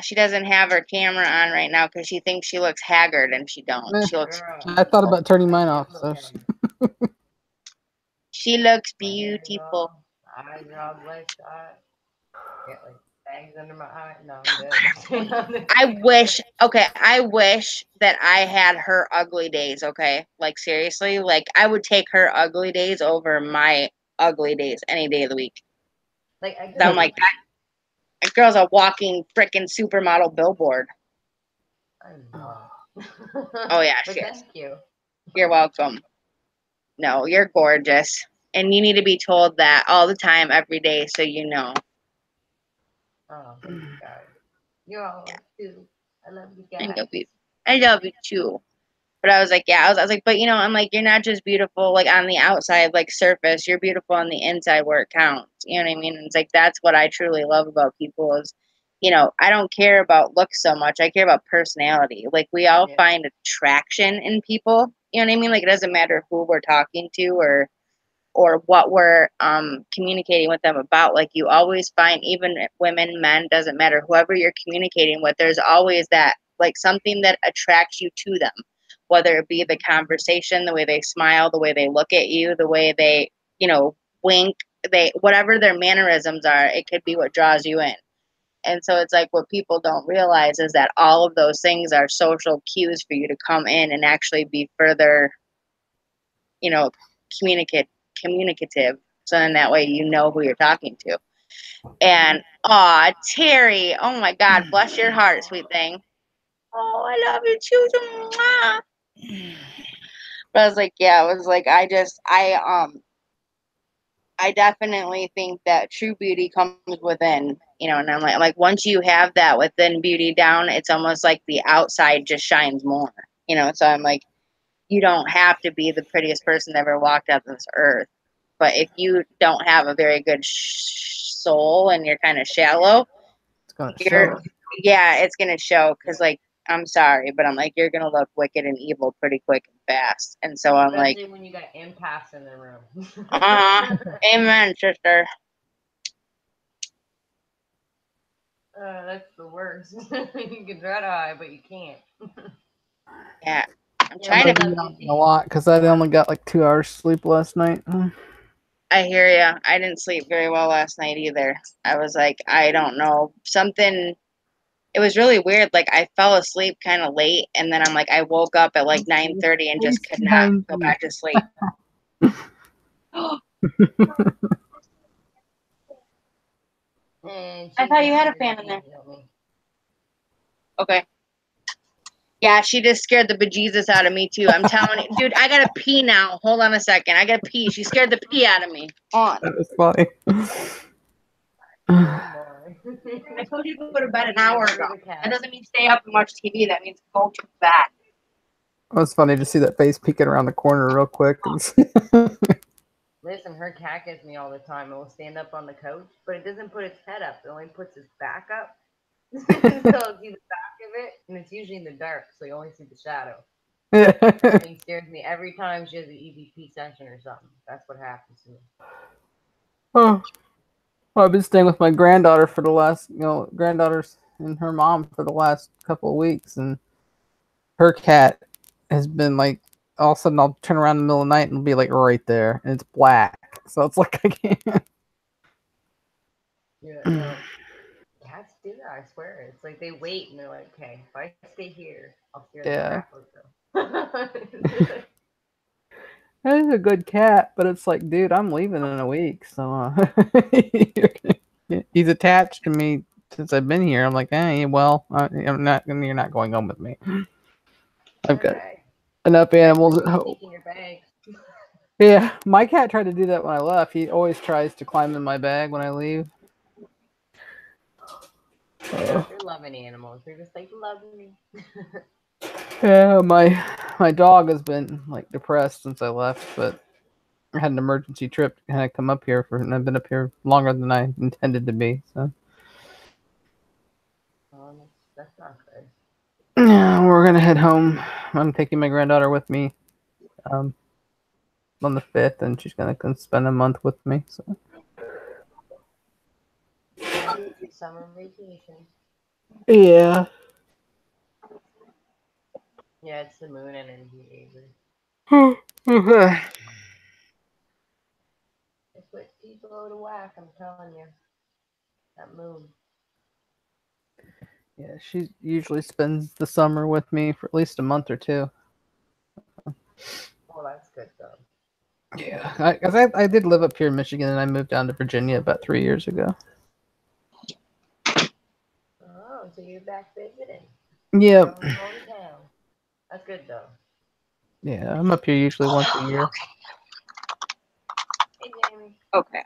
she doesn't have her camera on right now because she thinks she looks haggard and she don't. She looks I thought about turning mine off. So. She looks beautiful. Eyes are all bloodshot. Get like bags under my eye. No, I'm good. I wish that I had her ugly days, okay? Like seriously, like I would take her ugly days over my ugly days any day of the week. Like I'm like that girl's a walking freaking supermodel billboard. I know. Oh yeah, but she is. Thank you. You're welcome. No, you're gorgeous. And you need to be told that all the time, every day, so you know. Oh, thank you guys. You all too. I love you guys. I love you too. But I was like, yeah, I was like, but you know, I'm like, you're not just beautiful like on the outside, like surface, you're beautiful on the inside where it counts. You know what I mean? And it's like that's what I truly love about people is, you know, I don't care about looks so much. I care about personality. Like we all find attraction in people. You know what I mean? Like it doesn't matter who we're talking to or what we're communicating with them about. Like you always find, even women, men, doesn't matter, whoever you're communicating with, there's always that like something that attracts you to them, whether it be the conversation, the way they smile, the way they look at you, the way they, you know, wink, whatever their mannerisms are, it could be what draws you in. And so it's like what people don't realize is that all of those things are social cues for you to come in and actually be further, you know, communicative, so in that way you know who you're talking to. And Terry, oh my God, bless your heart, sweet thing. Oh, I love you too. But I was like, yeah, it was like I definitely think that true beauty comes within, you know, and I'm like once you have that within beauty down, it's almost like the outside just shines more, you know. So I'm like, you don't have to be the prettiest person that ever walked out this earth. But if you don't have a very good soul and you're kind of shallow, it's going to show. Yeah, it's going to show because, like, I'm sorry, but I'm like, you're going to look wicked and evil pretty quick and fast. And so I'm especially like, when you got empaths in the room. Amen, sister. That's the worst. You can try to hide, but you can't. Yeah, I'm Yeah, trying my to. love Not Lucy. a lot because I only got like 2 hours sleep last night. I hear ya. I didn't sleep very well last night either. I was like, I don't know, something. It was really weird. Like I fell asleep kind of late, and then I'm like, I woke up at like 9:30 and just could not Behind go you. back to sleep. And I she thought just you had a figured fan out in there. you know me. Okay. Yeah, she just scared the bejesus out of me too. I'm telling you, dude, I gotta pee now. Hold on a second. I gotta pee. She scared the pee out of me. Hold on. That was funny. Oh boy. I told you to go to bed an hour ago. The cat. That doesn't mean stay up and watch TV. That means go to bed. It was funny to see that face peeking around the corner real quick. Listen, her cat gets me all the time. It will stand up on the couch, but it doesn't put its head up. It only puts its back up. So you see the back of it, and it's usually in the dark, so you only see the shadow. That thing scares me every time she has an EVP session or something. That's what happens to me. Oh, well, I've been staying with my granddaughter for the last, granddaughters and her mom for the last couple of weeks, and her cat has been like, all of a sudden I'll turn around in the middle of the night and it'll be like right there, and it's black, so it's like I can't. Yeah, no. Cats do that, I swear. It's like they wait and they're like, okay, if I stay here, I'll scare the Yeah. crap out of them. That is a good cat, but it's like, dude, I'm leaving in a week, so he's attached to me since I've been here. I'm like, well, I'm not. You're not going home with me. I've got Okay. enough animals at home. Taking your bag. Yeah, my cat tried to do that when I left. He always tries to climb in my bag when I leave. Yeah, they're loving animals. They're just like, love me. Yeah, my dog has been like depressed since I left, but I had an emergency trip and I come up here and I've been up here longer than I intended to be. So That's not good. yeah, we're gonna head home. I'm taking my granddaughter with me on the 5th, and she's gonna come spend a month with me. So Summer vacation. yeah. Yeah, it's the moon energy, Avery. It puts people out of whack, I'm telling you. That moon. Yeah, she usually spends the summer with me for at least a month or two. Well, that's good though. Yeah, because I did live up here in Michigan, and I moved down to Virginia about 3 years ago. Oh, so you're back visiting. Yeah, From your hometown. That's good though. yeah, I'm up here usually once a year. Hey, Jamie. Okay.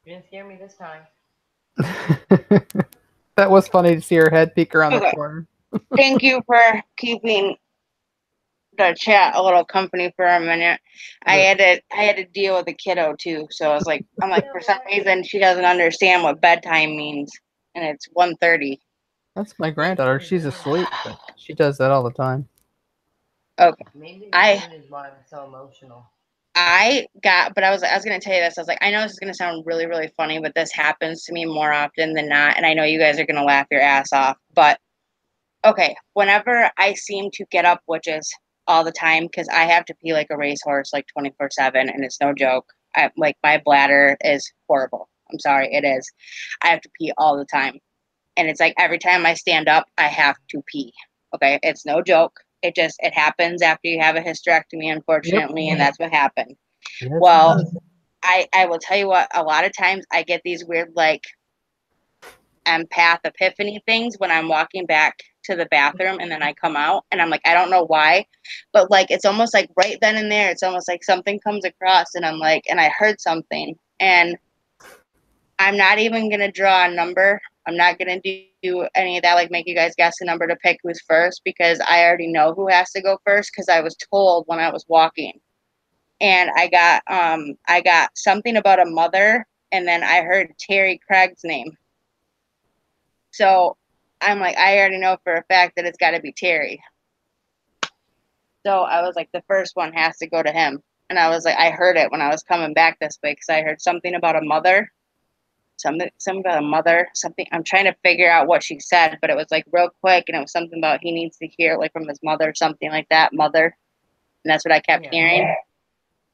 You didn't scare me this time. That was funny to see her head peek around the Okay. corner. Thank you for keeping the chat a little company for a minute. I had to deal with a kiddo too, so I was like, for some reason she doesn't understand what bedtime means, and it's 1:30. That's my granddaughter. She's asleep, but she does that all the time. Okay. Maybe the I moon is why I'm so emotional. but I was gonna tell you this. I was like, I know this is gonna sound really, really funny, but this happens to me more often than not, and I know you guys are gonna laugh your ass off. But okay, whenever I seem to get up, which is all the time, because I have to pee like a racehorse, like 24/7, and it's no joke. Like my bladder is horrible. I'm sorry, it is. I have to pee all the time, and it's like every time I stand up, I have to pee. Okay, it's no joke. It happens after you have a hysterectomy, unfortunately, and that's what happened. Yes, Well, I will tell you what, a lot of times I get these weird like empath epiphany things when I'm walking back to the bathroom and then I come out and I'm like, I don't know why, but like it's almost like right then and there, it's almost like something comes across and I'm like, and I heard something, and I'm not even gonna draw a number. I'm not gonna do any of that, like make you guys guess a number to pick who's first, because I already know who has to go first because I was told when I was walking. And I got something about a mother, and then I heard Terry Craig's name. So I'm like, I already know for a fact that it's got to be Terry. So I was like, the first one has to go to him. And I was like, I heard it when I was coming back this way because I heard something about a mother. something about a mother, something. I'm trying to figure out what she said, but it was like real quick, and it was something about he needs to hear it like from his mother, something like that, mother. And that's what I kept hearing.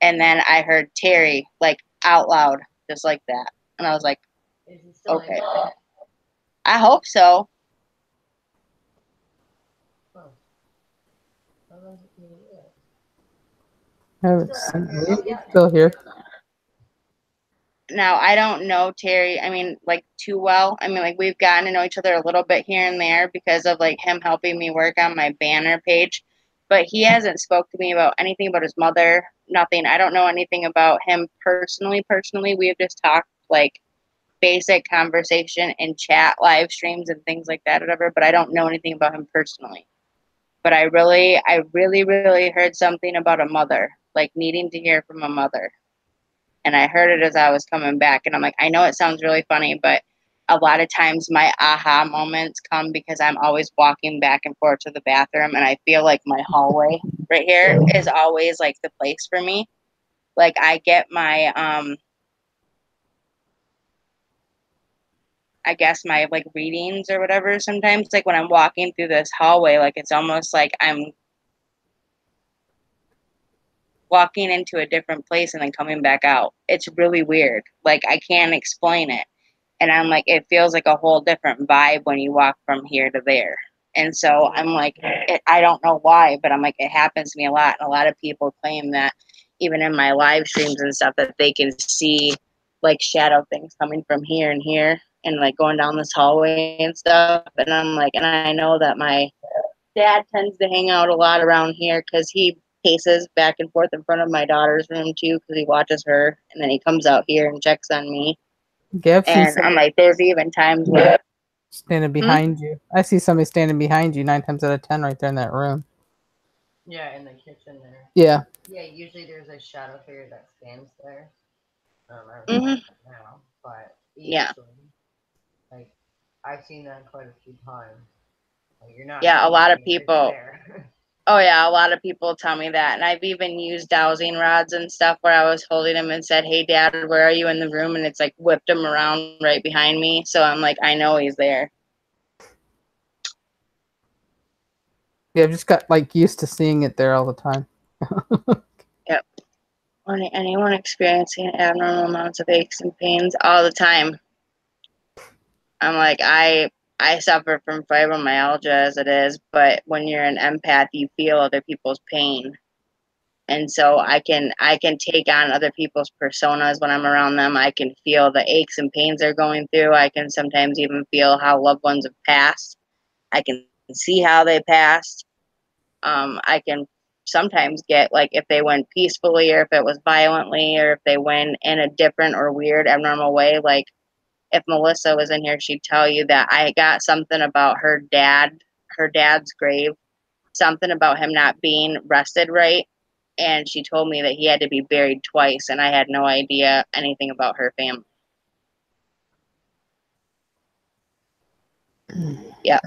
And then I heard Terry like out loud, just like that. And I was like, Is he still okay. like I hope so. oh. How long is it gonna be there? I haven't seen you. Still here. Now, I don't know Terry, I mean, like, too well. I mean, like, we've gotten to know each other a little bit here and there because of, like, him helping me work on my banner page. But he hasn't spoke to me about anything about his mother, nothing. I don't know anything about him personally. We have just talked, like, basic conversation in chat, live streams, and things like that, whatever. But I don't know anything about him personally. But I really heard something about a mother, like, needing to hear from a mother. And I heard it as I was coming back. And I'm like, I know it sounds really funny, but a lot of times my aha moments come because I'm always walking back and forth to the bathroom. And I feel like my hallway right here is always like the place for me. Like I get my, I guess my like readings or whatever sometimes, like when I'm walking through this hallway, like it's almost like I'm walking into a different place and then coming back out. It's really weird. Like I can't explain it. And I'm like, it feels like a whole different vibe when you walk from here to there. And so I'm like, I don't know why, but I'm like, it happens to me a lot. And a lot of people claim that even in my live streams and stuff that they can see like shadow things coming from here and here and like going down this hallway and stuff. And I'm like, and I know that my dad tends to hang out a lot around here because he paces back and forth in front of my daughter's room too because he watches her. And then he comes out here and checks on me. Yeah, I've seen And I'm like, there's even times where standing behind you. I see somebody standing behind you 9 times out of 10 right there in that room. Yeah, in the kitchen there. Yeah. Yeah, usually there's a shadow figure that stands there. I don't know now, but usually, like, I've seen that quite a few times. Like, you're not. Yeah, a lot of anything, people. There. Oh yeah, a lot of people tell me that, and I've even used dowsing rods and stuff where I was holding him and said, "Hey, Dad, where are you in the room?" And it's like whipped him around right behind me. So I'm like, I know he's there. Yeah, I've just got like used to seeing it there all the time. Yep. Anyone experiencing abnormal amounts of aches and pains all the time? I'm like, I suffer from fibromyalgia as it is, but when you're an empath, you feel other people's pain. And so I can take on other people's personas when I'm around them. I can feel the aches and pains they're going through. I can sometimes even feel how loved ones have passed. I can see how they passed. I can sometimes get like if they went peacefully or if it was violently or if they went in a different or weird abnormal way. Like if Melissa was in here, she'd tell you that I got something about her dad's grave, something about him not being rested right. And she told me that he had to be buried twice, and I had no idea anything about her family. Yeah,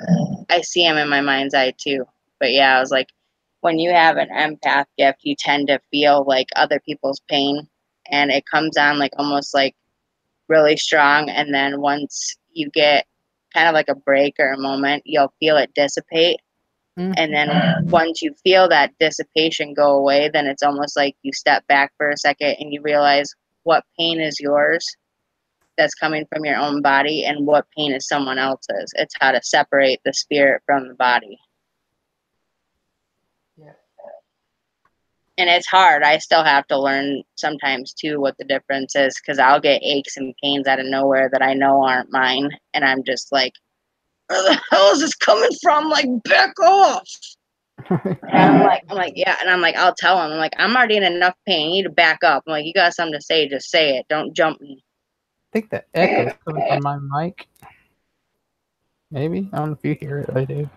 I see him in my mind's eye too. But yeah, I was like, when you have an empath gift, you tend to feel like other people's pain, and it comes on like almost like really strong. And then once you get kind of like a break or a moment, you'll feel it dissipate. And then once you feel that dissipation go away, then it's almost like you step back for a second and you realize what pain is yours that's coming from your own body and what pain is someone else's. It's how to separate the spirit from the body. Yeah. And it's hard. I still have to learn sometimes too what the difference is because I'll get aches and pains out of nowhere that I know aren't mine. And I'm just like, where the hell is this coming from? Like, back off. And I'm like, yeah. And I'm like, I'll tell him. I'm like, I'm already in enough pain. You need to back up. I'm like, you got something to say, just say it. Don't jump me. I think the echo's coming from my mic. Maybe. I don't know if you hear it. I do.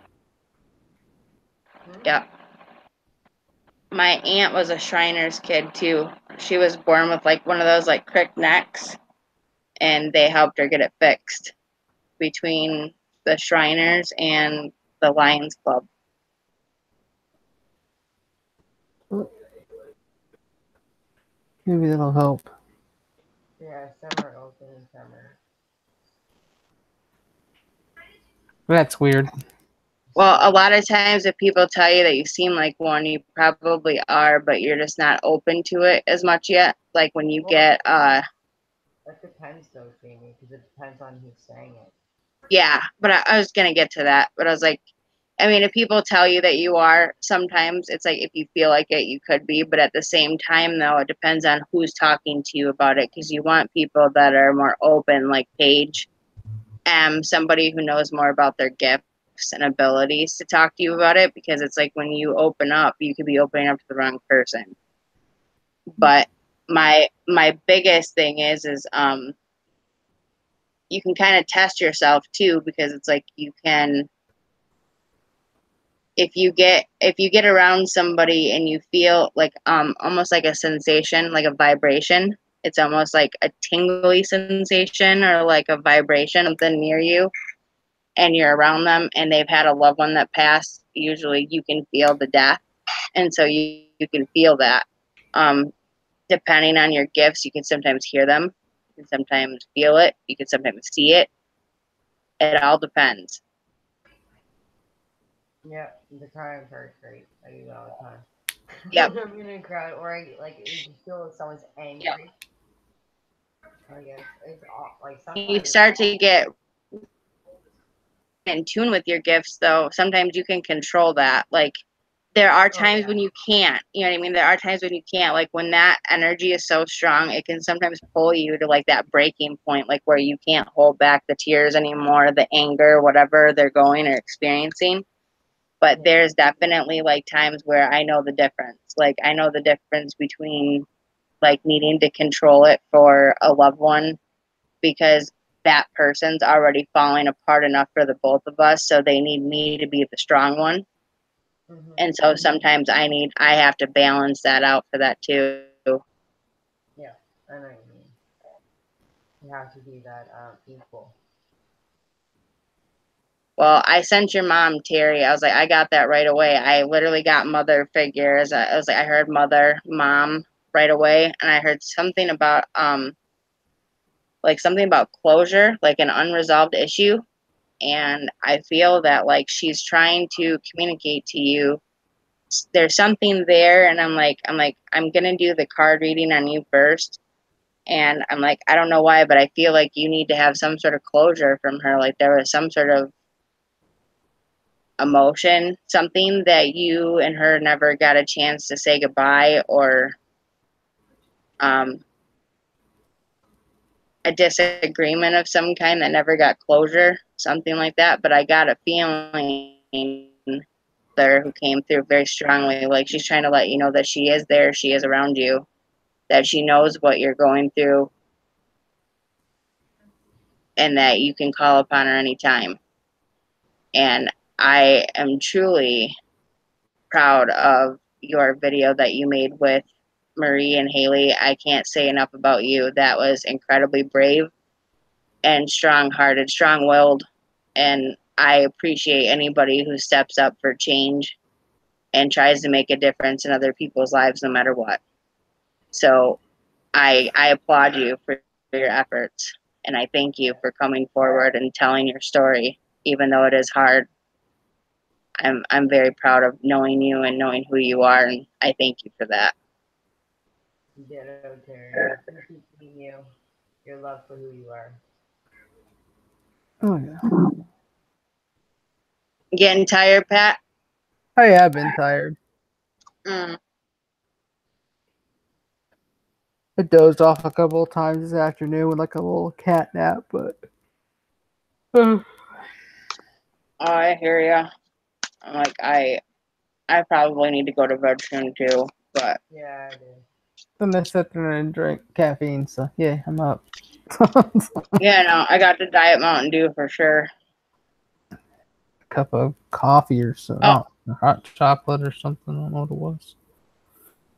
Yeah. My aunt was a Shriner's kid too. She was born with like one of those like crick necks, and they helped her get it fixed between the Shriners and the Lions Club. Maybe that'll help. Yeah, some are open and some are That's weird. Well, a lot of times if people tell you that you seem like one, you probably are, but you're just not open to it as much yet. Like when you get, That depends though, Jamie, because it depends on who's saying it. yeah, but I was going to get to that. But I was like, I mean, if people tell you that you are, sometimes it's like if you feel like it, you could be. But at the same time, though, it depends on who's talking to you about it, because you want people that are more open, like Paige, somebody who knows more about their gifts and abilities to talk to you about it, because it's like when you open up, you could be opening up to the wrong person. But my biggest thing is you can kind of test yourself too, because it's like you can, if you get around somebody and you feel like almost like a sensation, like a vibration, it's almost like a tingly sensation or like a vibration, something near you, and you're around them and they've had a loved one that passed, usually you can feel the death. And so you can feel that. Depending on your gifts, you can sometimes hear them, you can sometimes feel it, you can sometimes see it. It all depends. Yeah, the crying part's great. I do that all the time. Yep. I'm gonna cry, or you can feel if someone's angry. Yep. Like it's all, like sometimes You start to get in tune with your gifts, though. Sometimes you can control that. Like there are times when you can't. You know what I mean? There are times when you can't. Like when that energy is so strong, it can sometimes pull you to like that breaking point, like where you can't hold back the tears anymore, the anger, whatever they're going or experiencing. But there's definitely like times where I know the difference. Like I know the difference between like needing to control it for a loved one, because that person's already falling apart enough for the both of us, so they need me to be the strong one. Mm-hmm. And so sometimes I have to balance that out for that too. Yeah, I know what you mean. You have to be that equal. Well, I sent your mom, Terry. I was like, I got that right away. I literally got mother figures. I was like, I heard mother, mom right away, and I heard something about something about closure, like an unresolved issue. And I feel that like she's trying to communicate to you. There's something there, and I'm gonna do the card reading on you first. And I'm like, I don't know why, but I feel like you need to have some sort of closure from her. Like there was some sort of emotion, something that you and her never got a chance to say goodbye, or a disagreement of some kind that never got closure, something like that. But I got a feeling there who came through very strongly, like she's trying to let you know that she is there, she is around you, that she knows what you're going through, and that you can call upon her anytime. And I am truly proud of your video that you made with Marie and Haley. I can't say enough about you. That was incredibly brave and strong-hearted, strong-willed, and I appreciate anybody who steps up for change and tries to make a difference in other people's lives no matter what. So I applaud you for your efforts, and I thank you for coming forward and telling your story, even though it is hard. I'm very proud of knowing you and knowing who you are, and I thank you for that. Ditto, Terry. Appreciate you, your love for who you are. Oh yeah. Getting tired, Pat? Oh yeah, I've been tired. Mm. I dozed off a couple of times this afternoon with like a little cat nap, but Oh, I hear ya. I'm like, I probably need to go to bed soon too, but Yeah, I do. then I sit there and drink caffeine, so yeah, I'm up. yeah, no, I got the Diet Mountain Dew for sure. Cup of coffee or something, Oh. hot chocolate or something. I don't know what it was.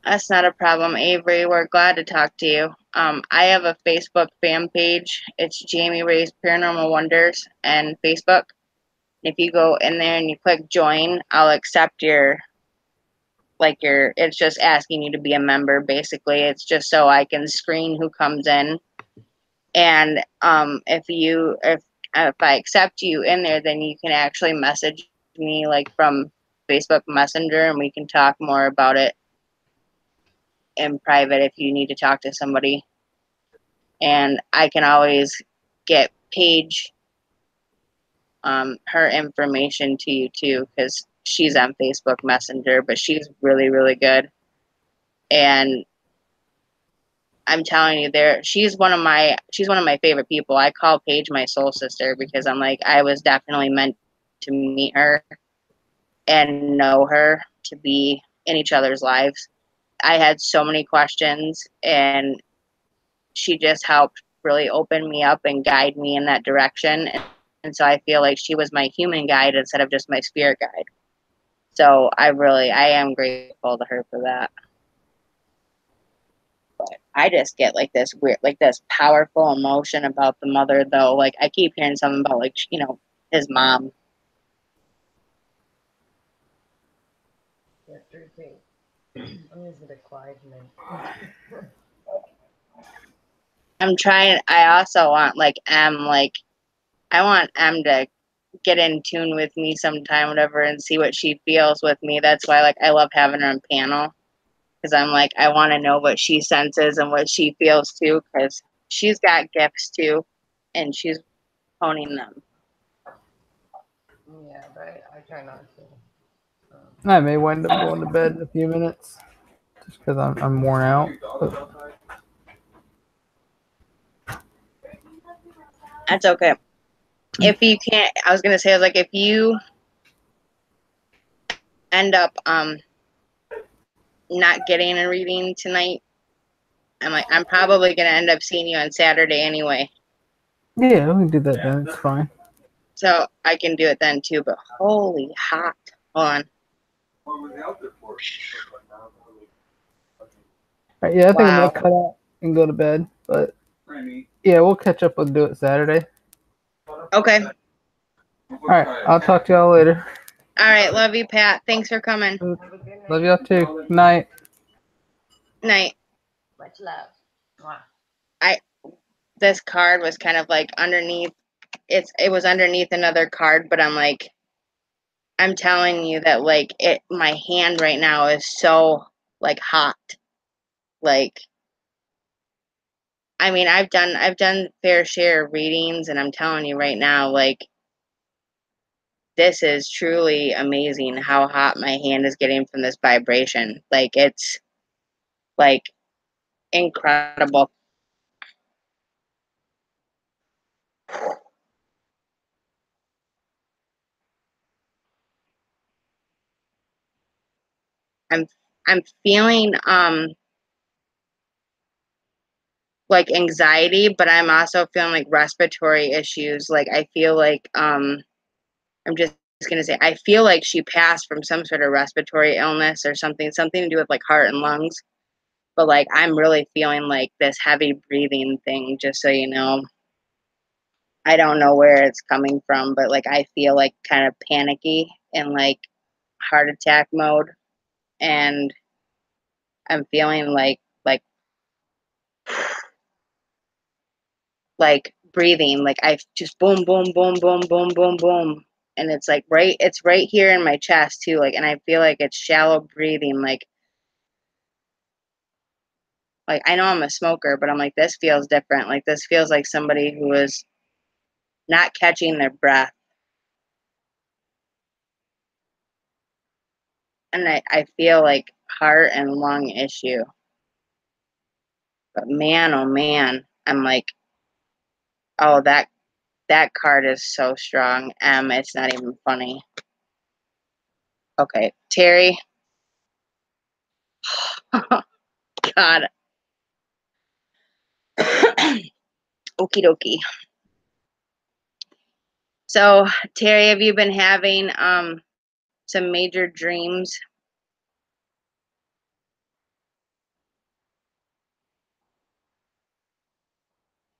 That's not a problem, Avery. We're glad to talk to you. I have a Facebook fan page. It's Jamie Ray's Paranormal Wonders and Facebook. If you go in there and you click join, I'll accept it's just asking you to be a member, basically. It's just so I can screen who comes in. And if if I accept you in there, then you can actually message me like from Facebook Messenger, and we can talk more about it in private if you need to talk to somebody. And I can always get Paige her information to you too, because she's on Facebook Messenger, but she's really, really good. And I'm telling you, she's one of my favorite people. I call Paige my soul sister because I'm like, I was definitely meant to meet her and know her to be in each other's lives. I had so many questions, and she just helped really open me up and guide me in that direction. And so I feel like she was my human guide instead of just my spirit guide. So I am grateful to her for that. But I just get like this weird, like this powerful emotion about the mother, though. Like I keep hearing something about like, his mom. Yeah, 3 I'm using the quiet man. I also want I want M to get in tune with me sometime, whatever, and see what she feels with me. That's why I love having her on panel, because I'm like, I want to know what she senses and what she feels too, because she's got gifts too, and she's honing them. Yeah, but I try not to. I may wind up going to bed in a few minutes, just because I'm worn out. But That's okay. If you can't, I was gonna say, if you end up not getting a reading tonight, I'm probably gonna end up seeing you on Saturday anyway. yeah, we can do that then. It's fine. So I can do it then too. But holy hot, hold on. Right, yeah, I think I'm gonna cut out and go to bed. But yeah, we'll catch up. We'll do it Saturday. Okay. All right, I'll talk to y'all later. All right, love you, Pat. Thanks for coming. Love y'all too. Night. Night. Much love. Mwah. This card was kind of like underneath. It was underneath another card, but I'm telling you that my hand right now is so hot. I mean, I've done fair share of readings, and I'm telling you right now, this is truly amazing how hot my hand is getting from this vibration. It's incredible. I'm feeling anxiety, but I'm also feeling respiratory issues. I feel I'm just gonna say, I feel like she passed from some sort of respiratory illness or something to do with heart and lungs. But I'm really feeling this heavy breathing thing, just so you know. I don't know where it's coming from, but I feel kind of panicky and heart attack mode, and I'm feeling breathing, I just boom, boom, boom, boom, boom, boom, boom, and it's right here in my chest too, and I feel it's shallow breathing, I know I'm a smoker, but I'm this feels different. This feels like somebody who is not catching their breath. And I feel heart and lung issue. But man, oh man, I'm oh, that card is so strong. It's not even funny. Okay, Terry. God. Okie dokie. So, Terry, have you been having some major dreams?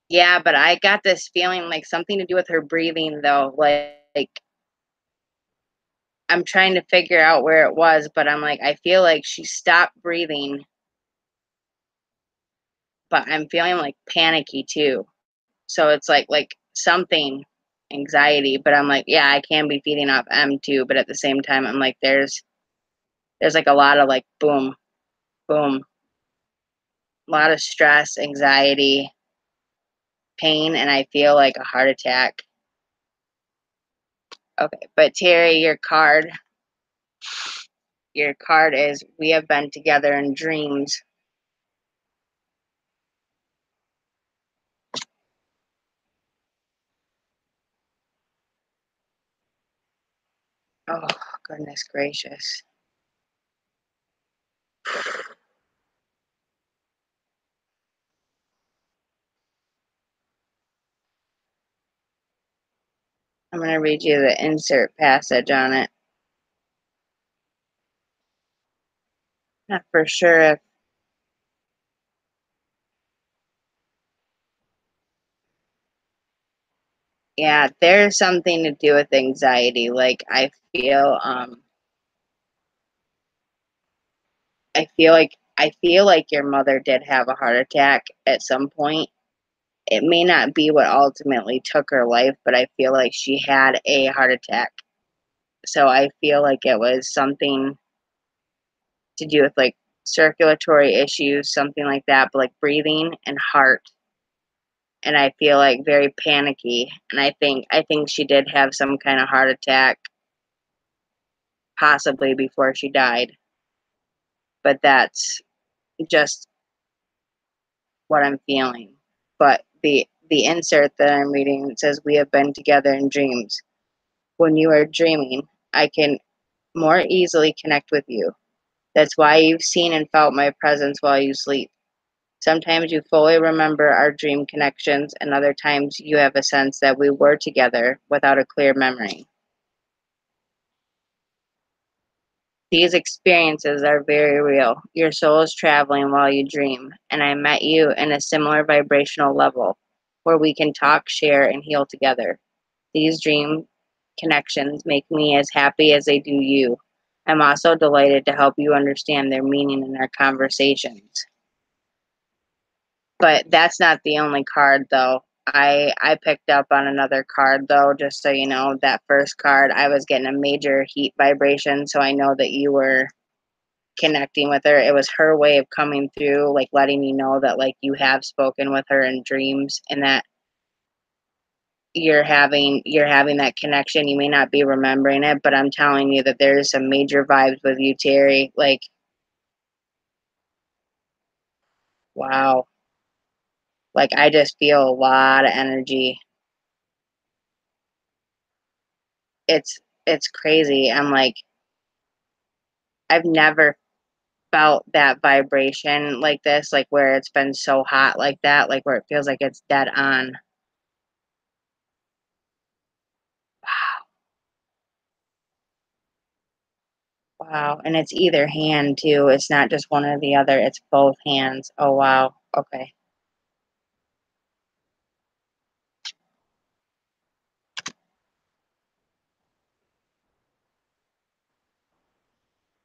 Yeah, but I got this feeling something to do with her breathing, though. I'm trying to figure out where it was, but I'm I feel like she stopped breathing, but I'm feeling panicky too. So it's like something anxiety, but I'm like, yeah, I can be feeding off M2, but at the same time, I'm like, there's like a lot of like boom, boom, a lot of stress, anxiety, pain, and I feel like a heart attack. Okay, but Terry, your card is we have been together in dreams. Oh, goodness gracious. I'm going to read you the insert passage on it. Not for sure if yeah, there's something to do with anxiety. Like I feel like your mother did have a heart attack at some point. It may not be what ultimately took her life, but I feel like she had a heart attack. So I feel like it was something to do with like circulatory issues, something like that, but like breathing and heart. And I feel like very panicky. And I think she did have some kind of heart attack, possibly before she died. But that's just what I'm feeling. But the insert that I'm reading says we have been together in dreams. When you are dreaming, I can more easily connect with you. That's why you've seen and felt my presence while you sleep. Sometimes you fully remember our dream connections, and other times you have a sense that we were together without a clear memory. These experiences are very real. Your soul is traveling while you dream, and I met you in a similar vibrational level where we can talk, share, and heal together. These dream connections make me as happy as they do you. I'm also delighted to help you understand their meaning in our conversations. But that's not the only card, though. I picked up on another card, though, just so you know. That first card, I was getting a major heat vibration, so I know that you were connecting with her. It was her way of coming through, like letting you know that like you have spoken with her in dreams and that you're having that connection. You may not be remembering it, but I'm telling you that there's some major vibes with you, Terry. Like, wow. Like I just feel a lot of energy. It's crazy. I'm like, I've never felt that vibration like this, like where it's been so hot like that, like where it feels like it's dead on. Wow. And it's either hand too. It's not just one or the other. It's both hands. Oh, wow. Okay.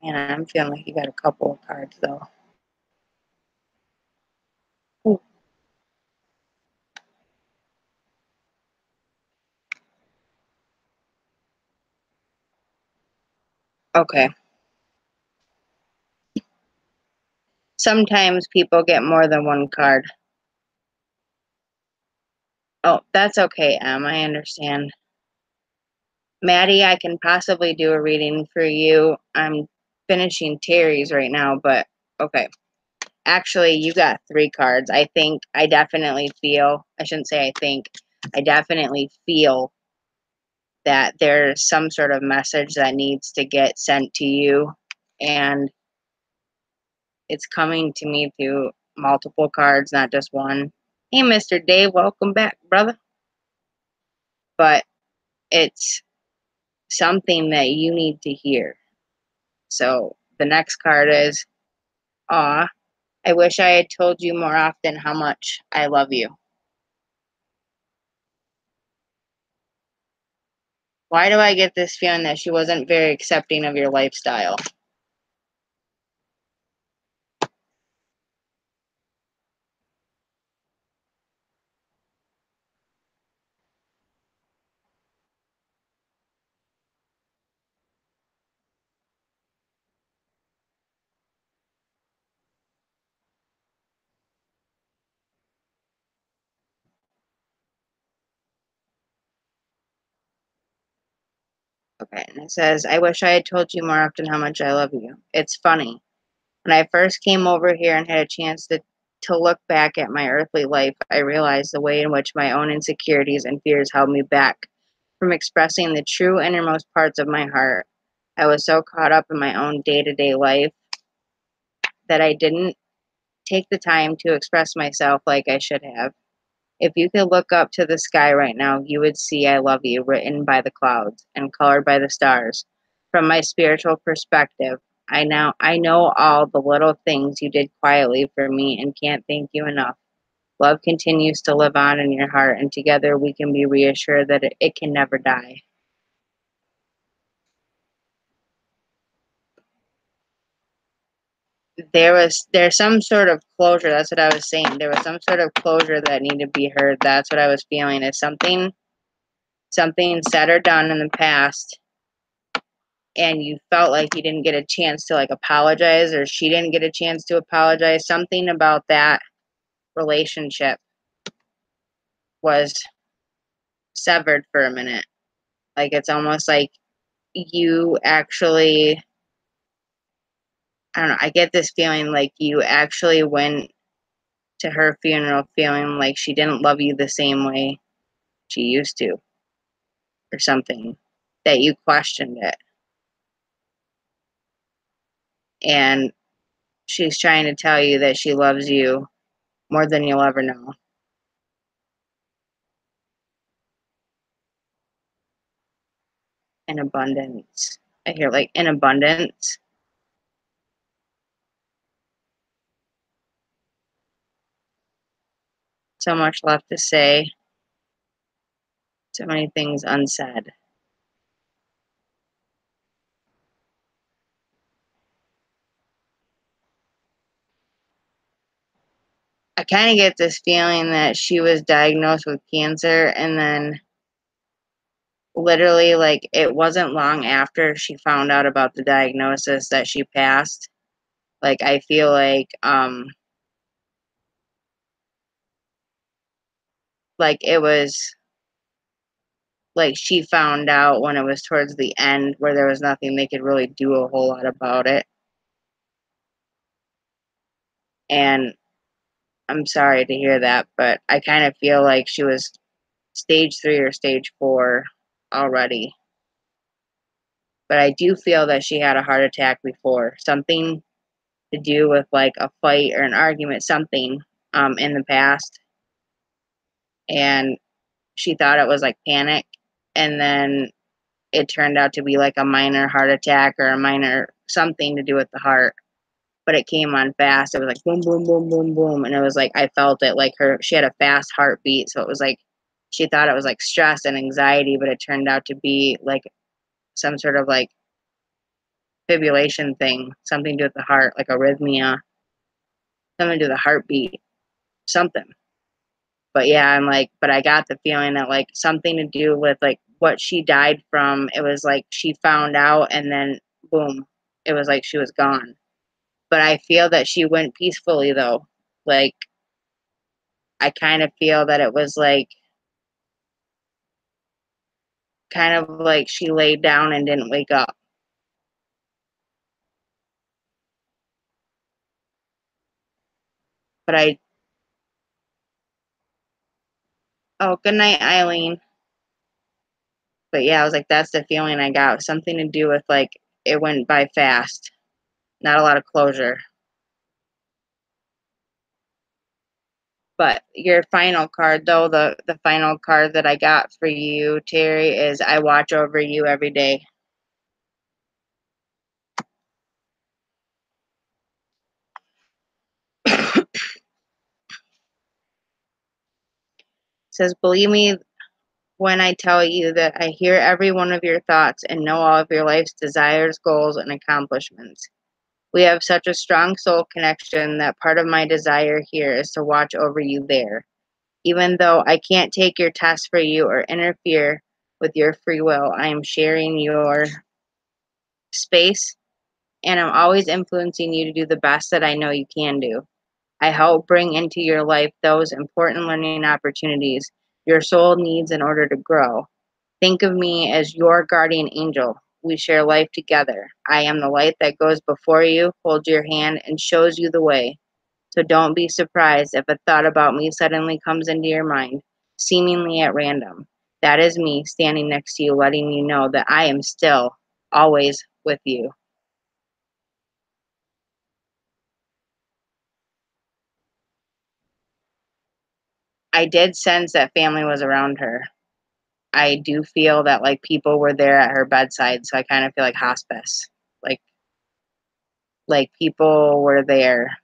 And I'm feeling like you got a couple of cards though. Ooh. Okay. Sometimes people get more than one card. Oh, that's okay, Em. I understand. Maddie, I can possibly do a reading for you. I'm finishing Terry's right now, but okay. Actually, you got 3 cards. I definitely feel that there's some sort of message that needs to get sent to you, and it's coming to me through multiple cards, not just one. Hey, Mr. Dave, welcome back, brother. But it's something that you need to hear. So the next card is, aw, I wish I had told you more often how much I love you. Why do I get this feeling that she wasn't very accepting of your lifestyle? Okay, and it says, I wish I had told you more often how much I love you. It's funny. When I first came over here and had a chance to look back at my earthly life, I realized the way in which my own insecurities and fears held me back from expressing the true innermost parts of my heart. I was so caught up in my own day-to-day life that I didn't take the time to express myself like I should have. If you could look up to the sky right now, you would see I love you written by the clouds and colored by the stars. From my spiritual perspective, I know all the little things you did quietly for me and can't thank you enough. Love continues to live on in your heart, and together we can be reassured that it can never die. There's some sort of closure. That's what I was saying. There was some sort of closure that needed to be heard. That's what I was feeling. Is something said or done in the past, and you felt like you didn't get a chance to like apologize, or she didn't get a chance to apologize. Something about that relationship was severed for a minute. Like it's almost like you actually, I don't know, I get this feeling like you actually went to her funeral feeling like she didn't love you the same way she used to, or something, that you questioned it. And she's trying to tell you that she loves you more than you'll ever know. In abundance. I hear like in abundance. So much left to say. So many things unsaid. I kind of get this feeling that she was diagnosed with cancer, and then literally like it wasn't long after she found out about the diagnosis that she passed. Like I feel like it was like she found out when it was towards the end where there was nothing they could really do a whole lot about it. And I'm sorry to hear that, but I kind of feel like she was stage 3 or stage 4 already. But I do feel that she had a heart attack before, something to do with like a fight or an argument, something in the past. And she thought it was like panic, and then it turned out to be like a minor heart attack or a minor something to do with the heart. But it came on fast. It was like boom, boom, boom, boom, boom. And it was like, I felt it like she had a fast heartbeat. So it was like, she thought it was like stress and anxiety, but it turned out to be like some sort of like fibrillation thing, something to do with the heart, like arrhythmia, something to do with the heartbeat, something. But yeah, I'm like, but I got the feeling that like something to do with like what she died from. It was like she found out and then boom, it was like she was gone. But I feel that she went peacefully though. Like, I kind of feel that it was like, kind of like she laid down and didn't wake up. But oh, good night, Eileen. But yeah, I was like, that's the feeling I got. Something to do with like, it went by fast. Not a lot of closure. But your final card, though, the final card that I got for you, Terry, is I watch over you every day. It says, believe me when I tell you that I hear every one of your thoughts and know all of your life's desires, goals, and accomplishments. We have such a strong soul connection that part of my desire here is to watch over you there. Even though I can't take your test for you or interfere with your free will, I am sharing your space, and I'm always influencing you to do the best that I know you can do. I help bring into your life those important learning opportunities your soul needs in order to grow. Think of me as your guardian angel. We share life together. I am the light that goes before you, holds your hand, and shows you the way. So don't be surprised if a thought about me suddenly comes into your mind, seemingly at random. That is me standing next to you, letting you know that I am still always with you. I did sense that family was around her. I do feel that like people were there at her bedside, so I kind of feel like hospice. Like like people were there.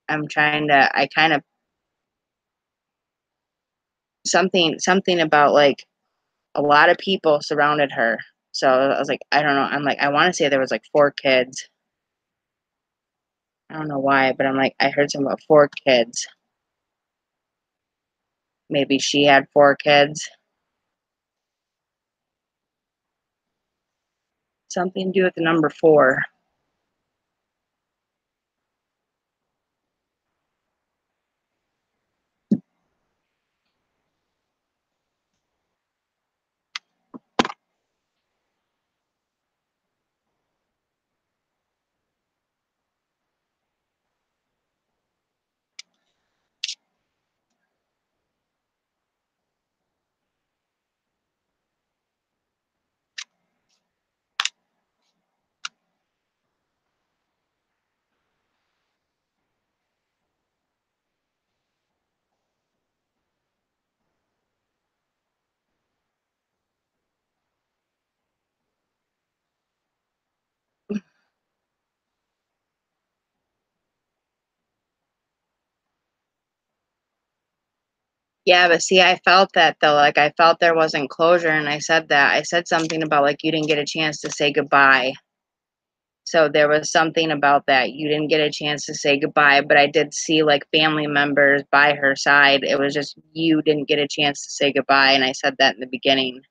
I kind of something about like a lot of people surrounded her. So I was like, I don't know. I'm like, I want to say there was like 4 kids. I don't know why, but I'm like, I heard something about 4 kids. Maybe she had 4 kids. Something to do with the number 4. Yeah, but see, I felt that though. Like I felt there wasn't closure, and I said that. I said something about like you didn't get a chance to say goodbye. So there was something about that. You didn't get a chance to say goodbye, but I did see like family members by her side. It was just you didn't get a chance to say goodbye, and I said that in the beginning.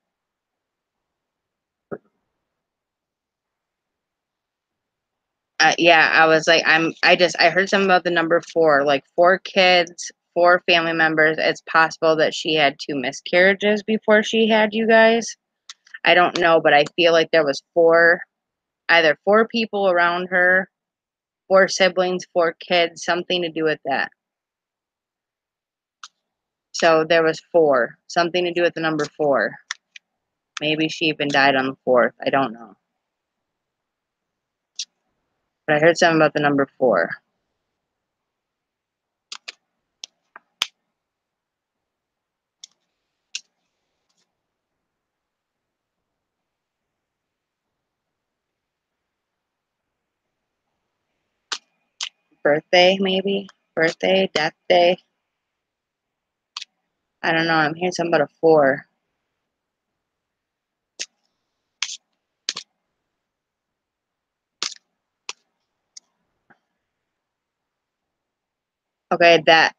Yeah, I was like, I heard something about the number 4, like 4 kids, 4 family members. It's possible that she had 2 miscarriages before she had you guys. I don't know, but I feel like there was either 4 people around her, 4 siblings, 4 kids, something to do with that. So there was 4, something to do with the number 4. Maybe she even died on the 4th. I don't know. But I heard something about the number 4. Birthday, maybe? Birthday, death day. I don't know. I'm hearing something about a 4. Okay, that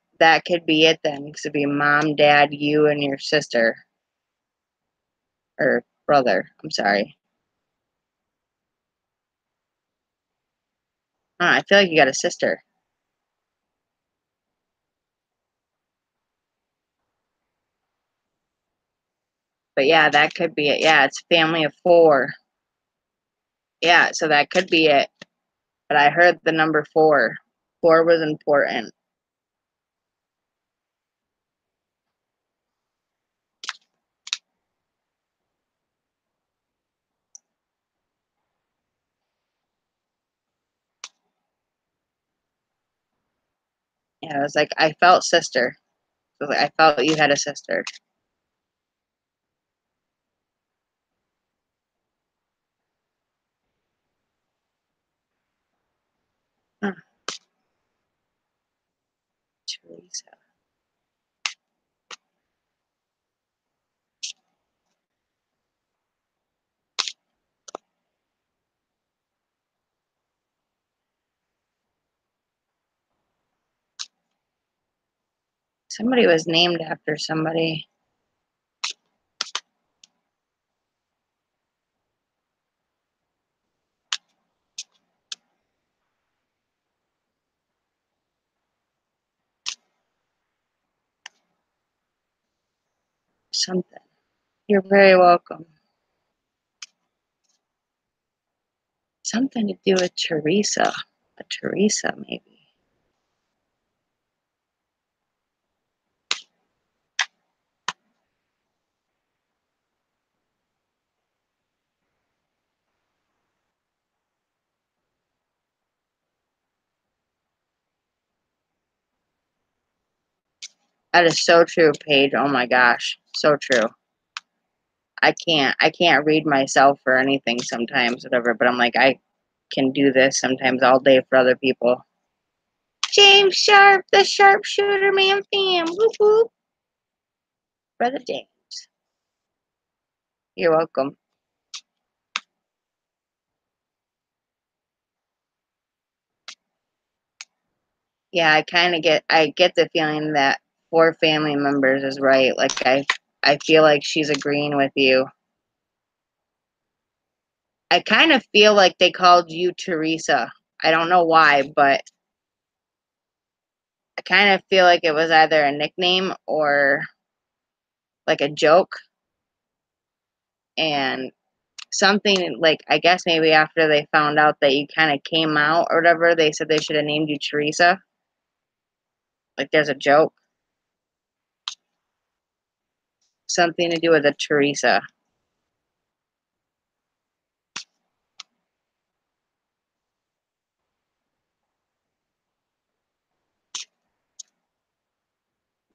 could be it then. It could be mom, dad, you, and your sister. Or brother. I'm sorry. I feel like you got a sister. But yeah, that could be it. Yeah, it's a family of 4. Yeah, so that could be it. But I heard the number 4. 4 was important. Yeah, I was like, I felt sister. I felt you had a sister. Huh. Teresa. Somebody was named after somebody. something. You're very welcome. Something to do with Teresa. A Teresa, maybe. That is so true, Paige. Oh my gosh. So true. I can't read myself or anything sometimes, whatever, but I'm like, I can do this sometimes all day for other people. James Sharp, the sharpshooter man fam. Whoop whoop. Brother James. You're welcome. Yeah, I get the feeling that 4 family members is right. Like I feel like she's agreeing with you. I kind of feel like they called you Teresa. I don't know why, but I kind of feel like it was either a nickname or like a joke. And something like, I guess maybe after they found out that you kind of came out or whatever, they said they should have named you Teresa. Like there's a joke. Something to do with a Teresa.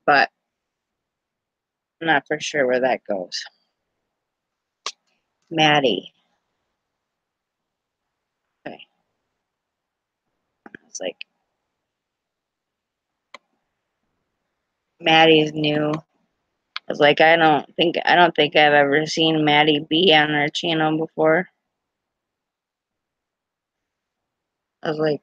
But I'm not for sure where that goes. Maddie. Okay. It's like Maddie's new. I was like, I don't think I've ever seen Maddie B on her channel before. I was like,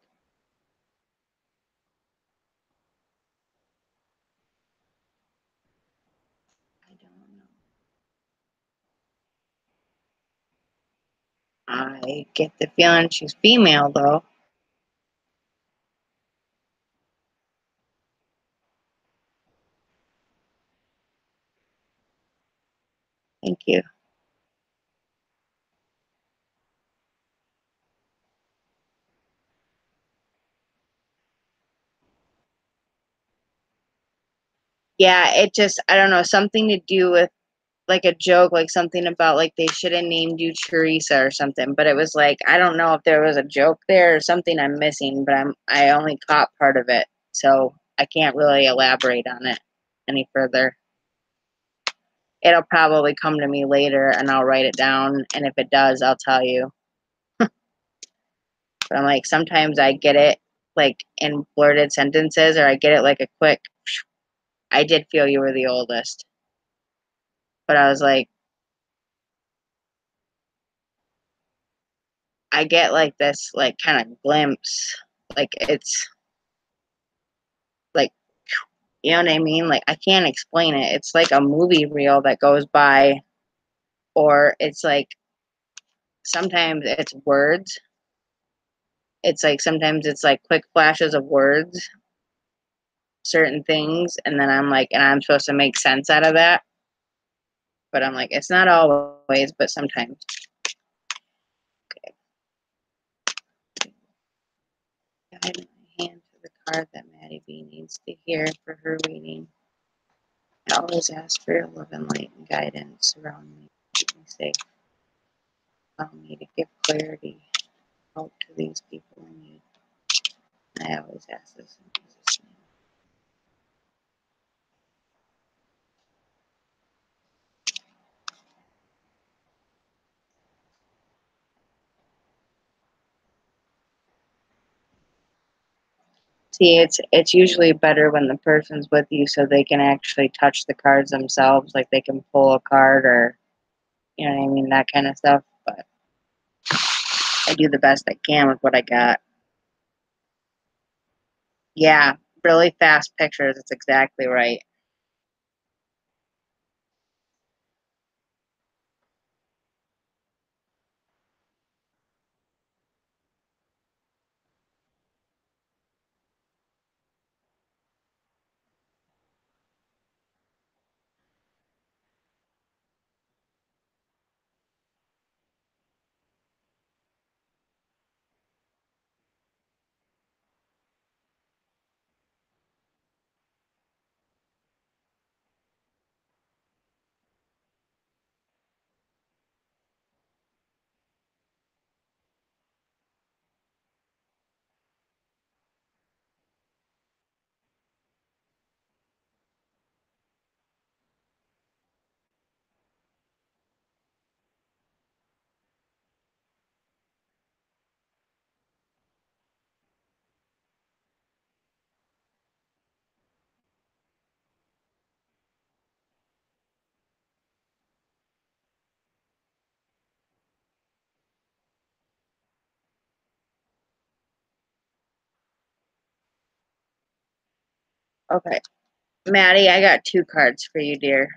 I don't know. I get the feeling she's female though. Thank you. Yeah, it just, I don't know, something to do with like a joke, like something about like they should have named you Teresa or something. But it was like, I don't know if there was a joke there or something I'm missing, but I only caught part of it. So I can't really elaborate on it any further. It'll probably come to me later and I'll write it down. And if it does, I'll tell you. But I'm like, sometimes I get it like in blurted sentences, or I get it like a quick, I did feel you were the oldest. But I was like, I get like this, like kind of glimpse. Like it's like, you know what I mean? Like I can't explain it. It's like a movie reel that goes by, or it's like sometimes it's words. It's like sometimes it's like quick flashes of words, certain things, and then I'm like, and I'm supposed to make sense out of that. But I'm like, it's not always, but sometimes. Okay. Guide my hand to the card that Maddie B needs to hear for her reading. I always ask for your love and light and guidance around me. Keep me safe. Allow me to give clarity, help to these people in need. I always ask this in Jesus' name. See, it's usually better when the person's with you so they can actually touch the cards themselves, like they can pull a card or, you know what I mean, that kind of stuff. But I do the best I can with what I got. Yeah, really fast pictures. It's exactly right. Okay. Maddie, I got 2 cards for you, dear.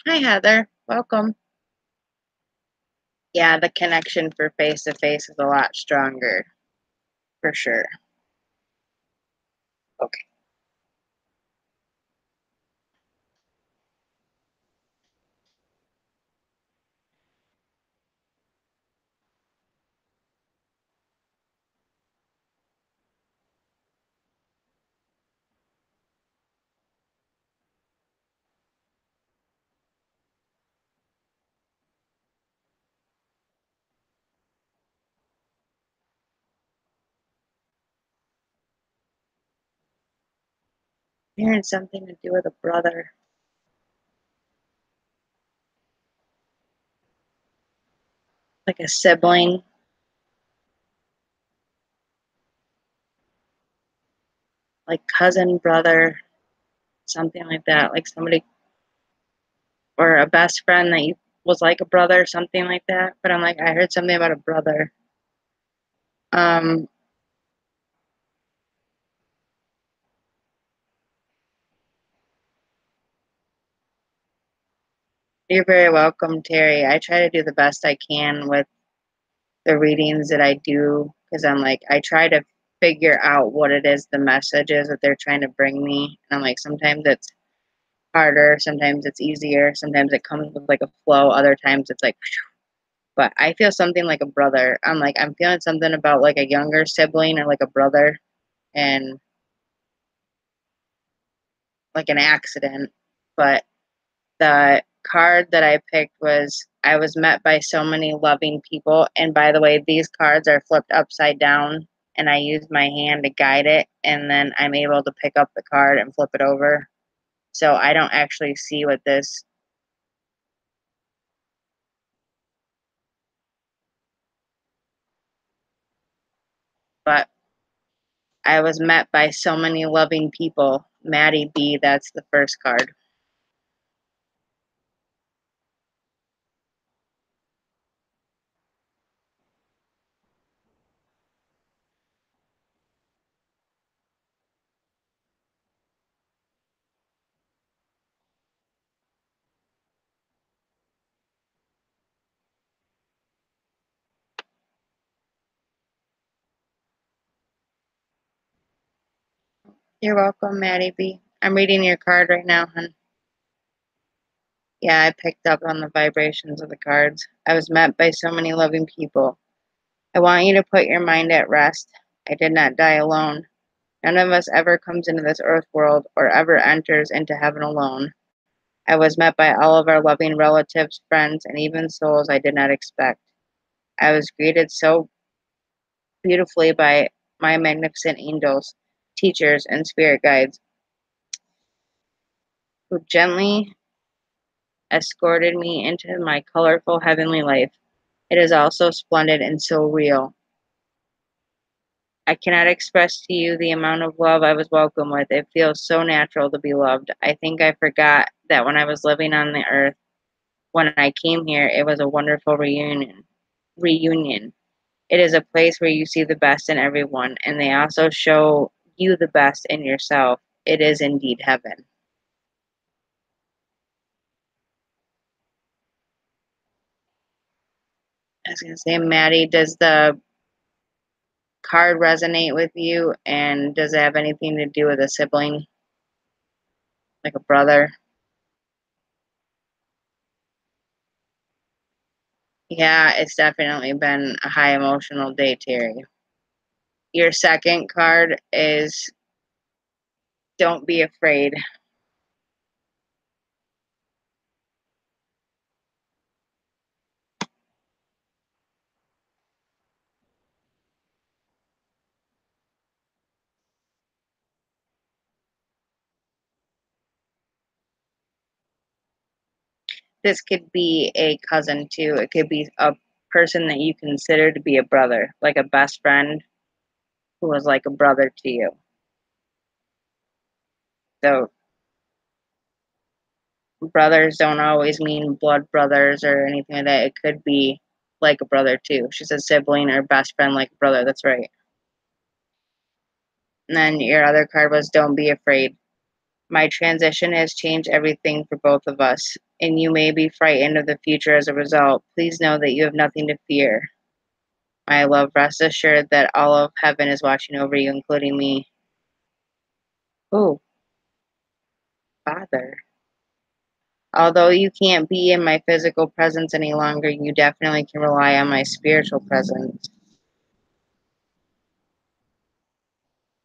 Hi, Heather. Welcome. Yeah, the connection for face-to-face is a lot stronger. For sure. Okay. Hearing something to do with a brother. Like a sibling. Like cousin, brother, something like that. Like somebody, or a best friend that you was like a brother, something like that. But I'm like, I heard something about a brother. You're very welcome, Terry. I try to do the best I can with the readings that I do, because I'm like, I try to figure out what it is, the message is that they're trying to bring me. And I'm like, sometimes it's harder, sometimes it's easier, sometimes it comes with like a flow, other times it's like, but I feel something like a brother. I'm like, I'm feeling something about like a younger sibling or like a brother, and like an accident. But the card that I picked was, I was met by so many loving people. And by the way, these cards are flipped upside down, and I use my hand to guide it, and then I'm able to pick up the card and flip it over. So I don't actually see what this, but I was met by so many loving people. Maddie B, that's the first card. You're welcome, Maddie B. I'm reading your card right now, hon. Yeah, I picked up on the vibrations of the cards. I was met by so many loving people. I want you to put your mind at rest. I did not die alone. None of us ever comes into this earth world or ever enters into heaven alone. I was met by all of our loving relatives, friends, and even souls I did not expect. I was greeted so beautifully by my magnificent angels, teachers, and spirit guides who gently escorted me into my colorful heavenly life. It is all so splendid and so real. I cannot express to you the amount of love I was welcomed with. It feels so natural to be loved. I think I forgot that when I was living on the earth, when I came here, it was a wonderful reunion. It is a place where you see the best in everyone, and they also show you the best in yourself. It is indeed heaven. I was going to say, Maddie, does the card resonate with you, and does it have anything to do with a sibling, like a brother? Yeah, it's definitely been a high emotional day, Terry. Your second card is don't be afraid. This could be a cousin too. It could be a person that you consider to be a brother, like a best friend who was like a brother to you. So brothers don't always mean blood brothers or anything like that. It could be like a brother too. She's a sibling or best friend like a brother. That's right. And then your other card was don't be afraid. My transition has changed everything for both of us, and you may be frightened of the future as a result. Please know that you have nothing to fear. My love, rest assured that all of heaven is watching over you, including me. Oh, Father. Although you can't be in my physical presence any longer, you definitely can rely on my spiritual presence,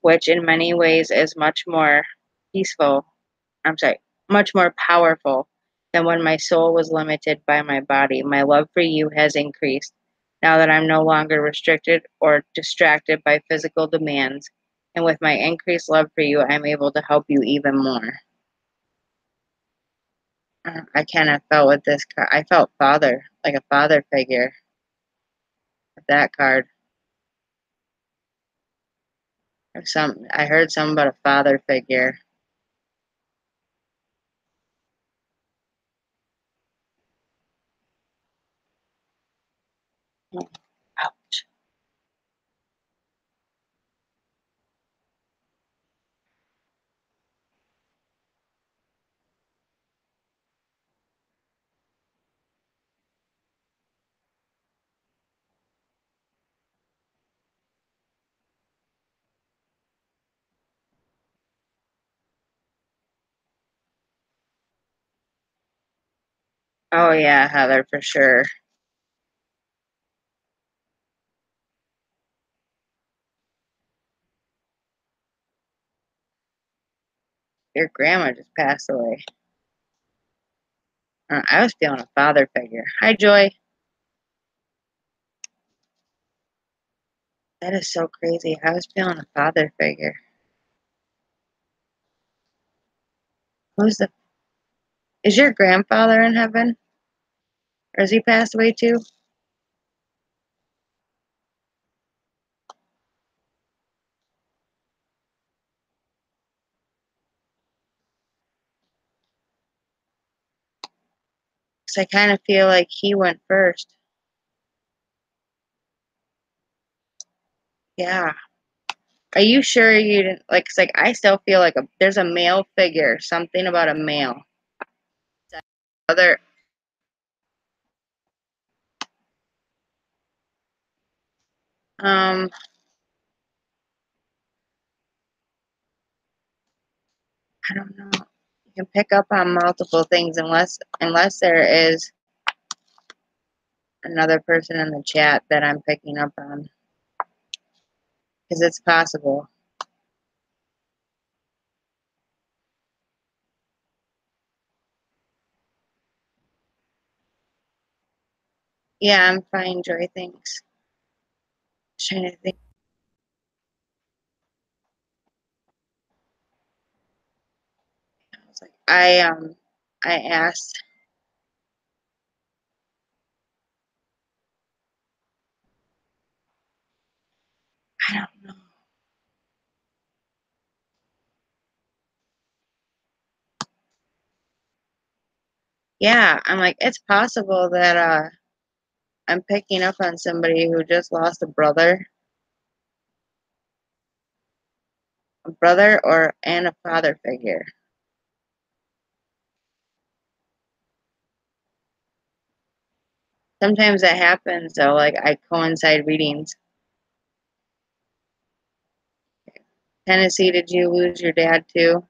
which in many ways is much more peaceful. Much more powerful than when my soul was limited by my body. My love for you has increased now that I'm no longer restricted or distracted by physical demands. And with my increased love for you, I'm able to help you even more. I kind of felt with this card. I felt father, like a father figure with that card. I heard something about a father figure. Ouch. Oh yeah, Heather, for sure. Your grandma just passed away. I was feeling a father figure. Hi, Joy. That is so crazy. I was feeling a father figure. Is your grandfather in heaven? Or has he passed away too? Because I kind of feel like he went first. Yeah. Are you sure you didn't, like, 'cause, like, I still feel like there's a male figure, something about a male. Other, I don't know. You can pick up on multiple things unless there is another person in the chat that I'm picking up on. Because it's possible. Yeah, I'm fine, Joy, thanks. Just trying to think. I was like, I asked. I don't know. Yeah, I'm like, it's possible that I'm picking up on somebody who just lost a brother and a father figure. Sometimes that happens, though. Like, I coincide readings. Tennessee, did you lose your dad too?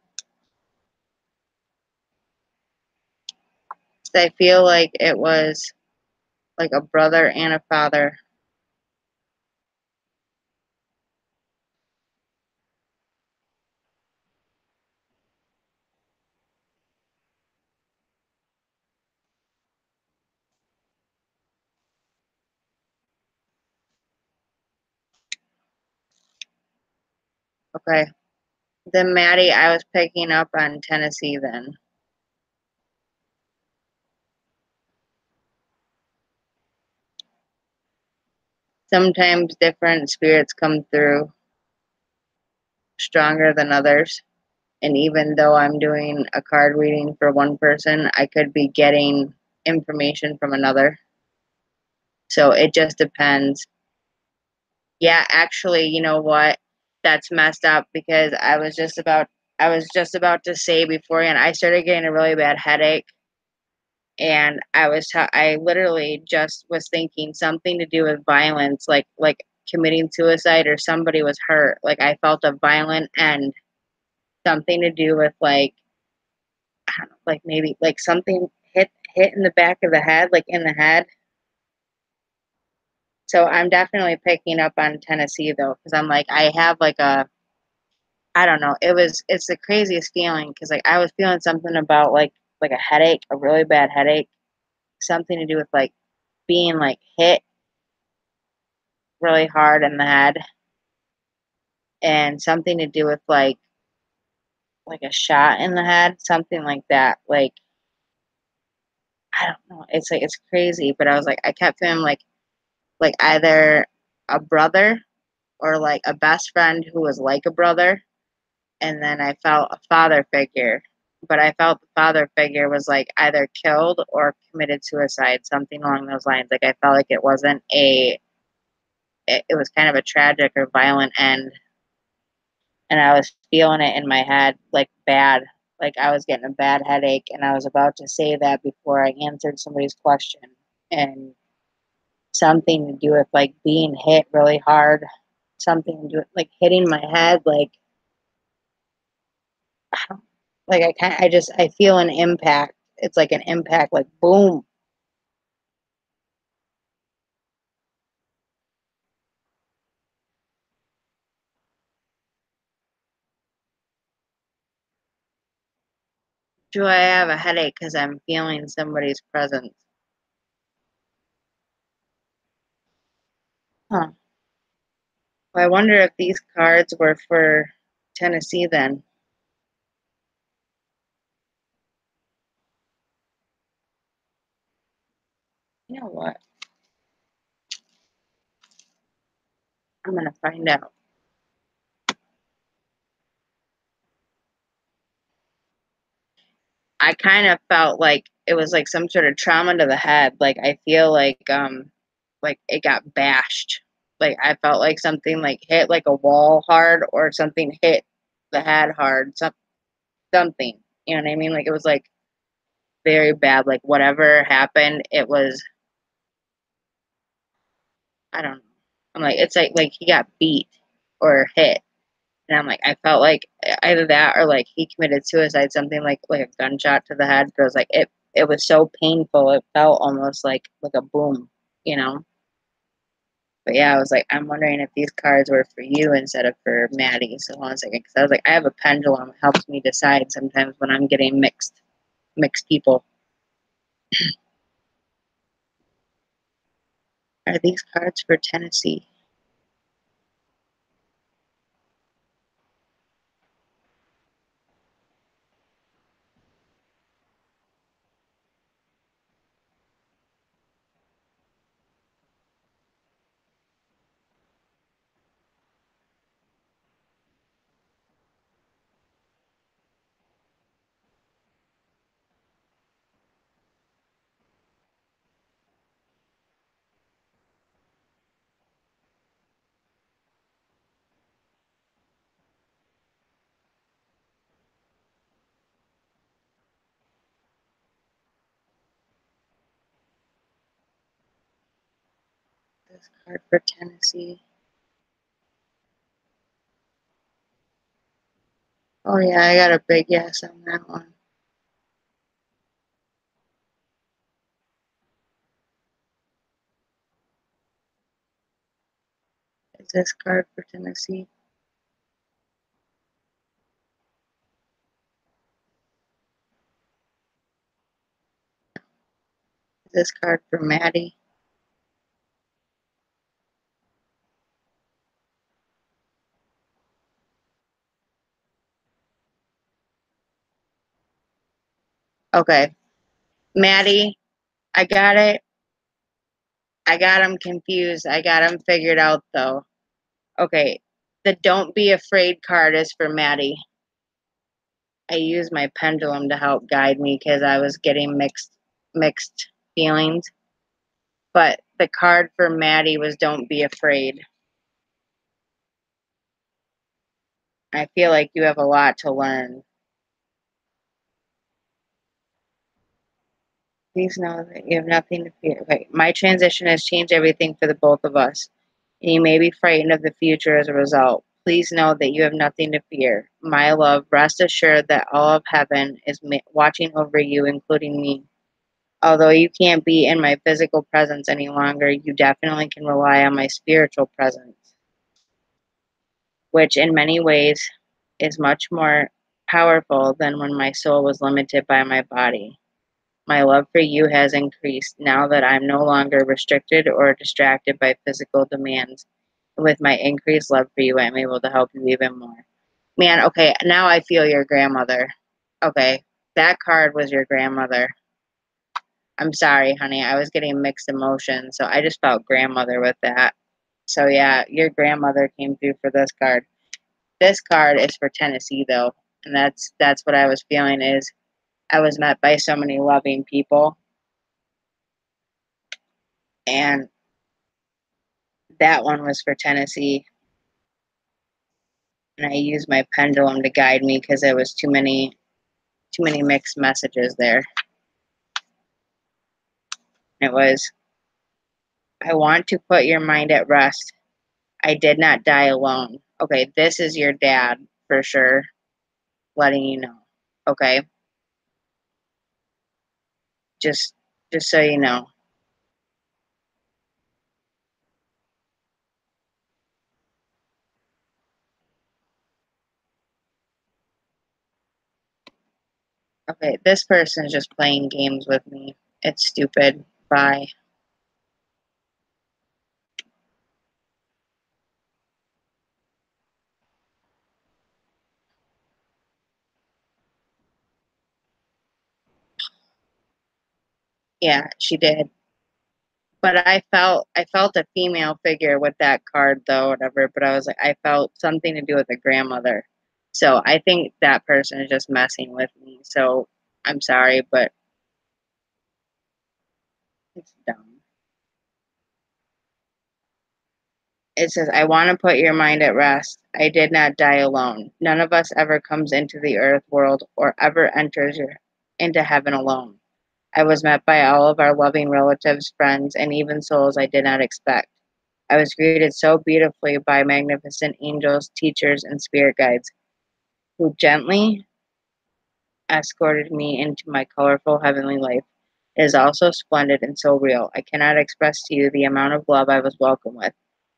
I feel like it was like a brother and a father. Okay. Then Maddie, I was picking up on Tennessee then. Sometimes different spirits come through stronger than others. And even though I'm doing a card reading for one person, I could be getting information from another. So it just depends. Yeah, actually, you know what? that's messed up because I was just about to say beforehand I started getting a really bad headache, and I literally just was thinking something to do with violence, like committing suicide or somebody was hurt. Like I felt a violent end, something to do with like I don't know, like maybe like something hit in the back of the head, like in the head. So I'm definitely picking up on Tennessee though, because I'm like I have like a I don't know. It's the craziest feeling because like I was feeling something about like a headache, a really bad headache, something to do with like being like hit really hard in the head, and something to do with like a shot in the head, something like that. Like I don't know. It's like it's crazy, but I was like I kept feeling like either a brother or like a best friend who was like a brother, and then I felt a father figure. But I felt the father figure was like either killed or committed suicide, something along those lines. Like I felt like it was kind of a tragic or violent end, and I was feeling it in my head like bad. Like I was getting a bad headache, and I was about to say that before I answered somebody's question, and something to do with like being hit really hard, something to do with like hitting my head, like I feel an impact. It's like an impact, like boom. Do I have a headache because I'm feeling somebody's presence? Huh. Well, I wonder if these cards were for Tennessee then. You know what? I'm gonna find out. I kind of felt like it was like some sort of trauma to the head. Like I feel like it got bashed. Like I felt like something like hit like a wall hard or something hit the head hard. Something. You know what I mean? Like it was like very bad. Like whatever happened, it was I don't know. I'm like it's like he got beat or hit. And I'm like, I felt like either that or like he committed suicide, something like a gunshot to the head. But it was like it was so painful. It felt almost like a boom, you know. But yeah, I was like, I'm wondering if these cards were for you instead of for Maddie. So hold on a second, because I was like, I have a pendulum. It helps me decide sometimes when I'm getting mixed people. Are these cards for Tennessee? This card for Tennessee. Oh yeah, I got a big yes on that one. Is this card for Tennessee? Is this card for Maddie? Okay, Maddie, I got it. I got him confused. I got him figured out though. Okay, the don't be afraid card is for Maddie. I used my pendulum to help guide me because I was getting mixed feelings. But the card for Maddie was don't be afraid. I feel like you have a lot to learn. Please know that you have nothing to fear. Okay. My transition has changed everything for the both of us, and you may be frightened of the future as a result. Please know that you have nothing to fear. My love, rest assured that all of heaven is watching over you, including me. Although you can't be in my physical presence any longer, you definitely can rely on my spiritual presence, which in many ways is much more powerful than when my soul was limited by my body. My love for you has increased now that I'm no longer restricted or distracted by physical demands. With my increased love for you, I'm able to help you even more. Man, okay, now I feel your grandmother. Okay, that card was your grandmother. I'm sorry, honey. I was getting mixed emotions, so I just felt grandmother with that. So yeah, your grandmother came through for this card. This card is for Tennessee though, and that's what I was feeling is I was met by so many loving people, and that one was for Tennessee. And I used my pendulum to guide me because there was too many mixed messages there. It was, I want to put your mind at rest. I did not die alone. Okay, this is your dad for sure, letting you know. Okay, just so you know. Okay, this person is just playing games with me. It's stupid. Bye. Yeah, she did. But I felt a female figure with that card though, whatever. But I was like, I felt something to do with a grandmother. So I think that person is just messing with me. So I'm sorry, but it's dumb. It says, I want to put your mind at rest. I did not die alone. None of us ever comes into the earth world or ever enters into heaven alone. I was met by all of our loving relatives, friends, and even souls I did not expect. I was greeted so beautifully by magnificent angels, teachers, and spirit guides who gently escorted me into my colorful heavenly life. It is also splendid and so real. I cannot express to you the amount of love I was welcomed with.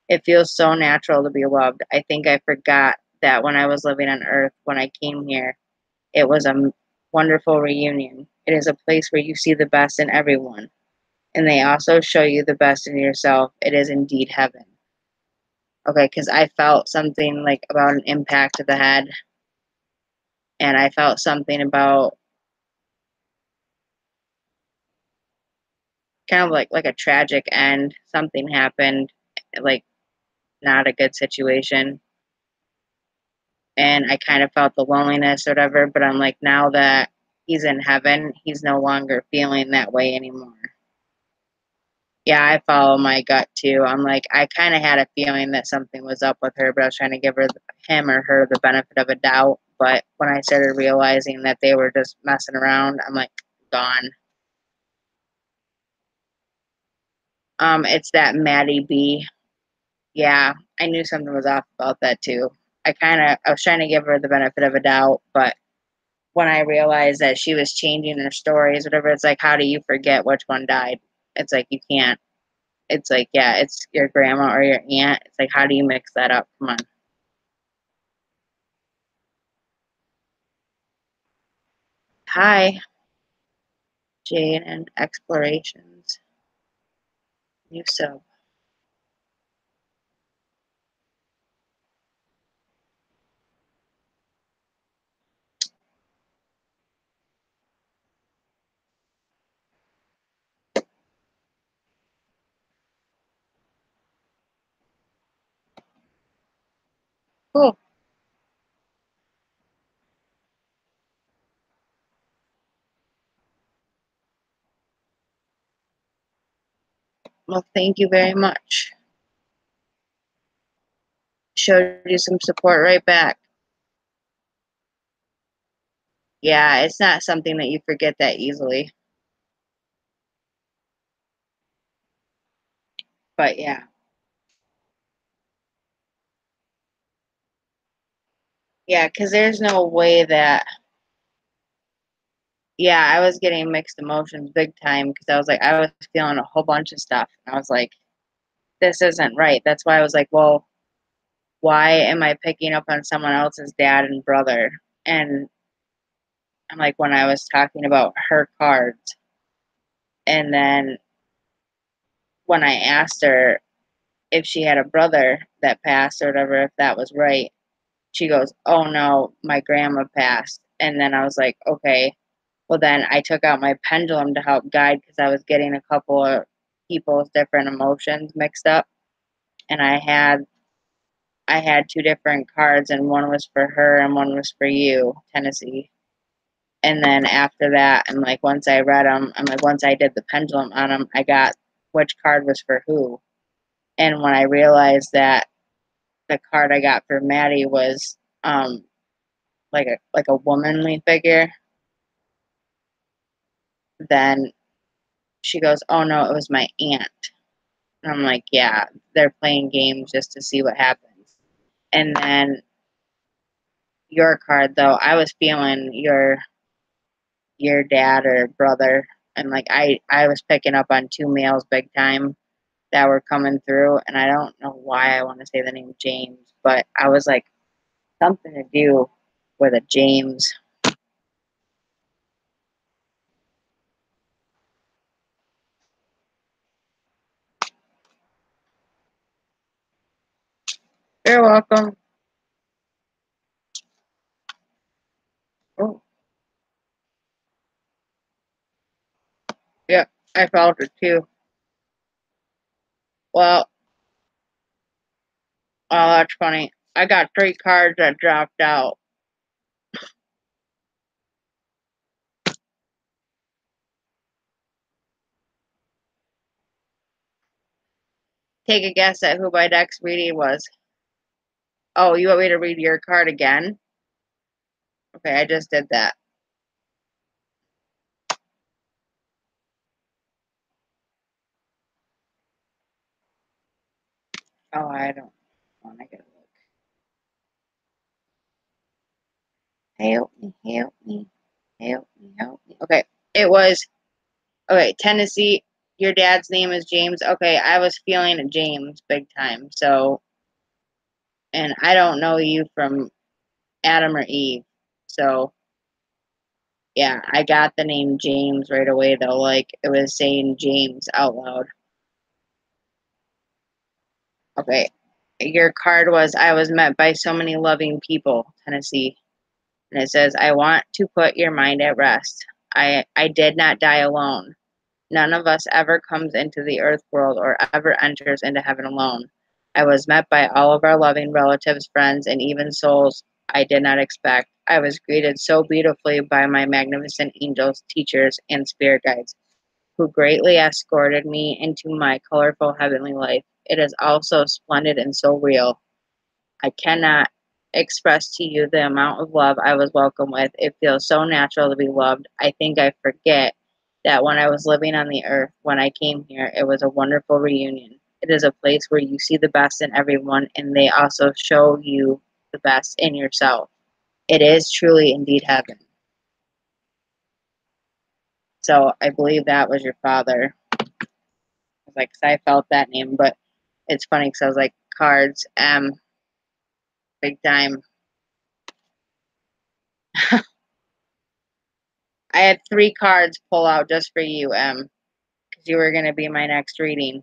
It feels so natural to be loved. I think I forgot that when I was living on earth, when I came here, it was a wonderful reunion. It is a place where you see the best in everyone, and they also show you the best in yourself. It is indeed heaven. Okay, because I felt something like about an impact to the head, and I felt something about kind of like a tragic end. Something happened, like not a good situation, and I kind of felt the loneliness or whatever. But I'm like, now that he's in heaven, he's no longer feeling that way anymore. Yeah, I follow my gut too. I'm like, I kind of had a feeling that something was up with her, but I was trying to give him or her the benefit of a doubt. But when I started realizing that they were just messing around, I'm like, gone. It's that Maddie B. Yeah, I knew something was off about that too. I was trying to give her the benefit of a doubt, but when I realized that she was changing her stories, whatever, it's like, how do you forget which one died? It's like, you can't. It's like, yeah, it's your grandma or your aunt. It's like, how do you mix that up? Come on. Hi, Jane and Explorations. New sub. Cool. Well, thank you very much. Showed you some support right back. Yeah, it's not something that you forget that easily. But yeah. Yeah, because there's no way that, yeah, I was getting mixed emotions big time because I was like, I was feeling a whole bunch of stuff. And I was like, this isn't right. That's why I was like, well, why am I picking up on someone else's dad and brother? And I'm like, when I was talking about her cards, and then when I asked her if she had a brother that passed or whatever, if that was right, she goes, oh no, my grandma passed. And then I was like, okay. Well, then I took out my pendulum to help guide because I was getting a couple of people's different emotions mixed up. And I had two different cards, and one was for her and one was for you, Tennessee. And then after that, I'm like, once I read them, I'm like, once I did the pendulum on them, I got which card was for who. And when I realized that the card I got for Maddie was like a womanly figure, then she goes, oh no, it was my aunt. And I'm like, yeah, they're playing games just to see what happens. And then your card though, I was feeling your dad or brother, and like I was picking up on two males big time that were coming through, and I don't know why I want to say the name James, but I was like something to do with a James. You're welcome. Oh, yeah, I felt it too. Well, oh, that's funny. I got 3 cards that dropped out. Take a guess at who my next reading was. Oh, you want me to read your card again? Okay, I just did that. Oh, I don't want to get a look. Help me, help me, help me, help me. Okay, it was, okay, Tennessee, your dad's name is James. Okay, I was feeling a James big time. So, and I don't know you from Adam or Eve. So, yeah, I got the name James right away though. Like, it was saying James out loud. Okay, your card was, I was met by so many loving people, Tennessee. And it says, I want to put your mind at rest. I did not die alone. None of us ever comes into the earth world or ever enters into heaven alone. I was met by all of our loving relatives, friends, and even souls I did not expect. I was greeted so beautifully by my magnificent angels, teachers, and spirit guides, who greatly escorted me into my colorful heavenly life. It is all so splendid and so real. I cannot express to you the amount of love I was welcomed with. It feels so natural to be loved. I think I forget that when I was living on the earth, when I came here, it was a wonderful reunion. It is a place where you see the best in everyone, and they also show you the best in yourself. It is truly indeed heaven. So I believe that was your father. I was like, 'cause I felt that name, but it's funny because I was like, cards, big time. I had 3 cards pull out just for you, because you were going to be my next reading.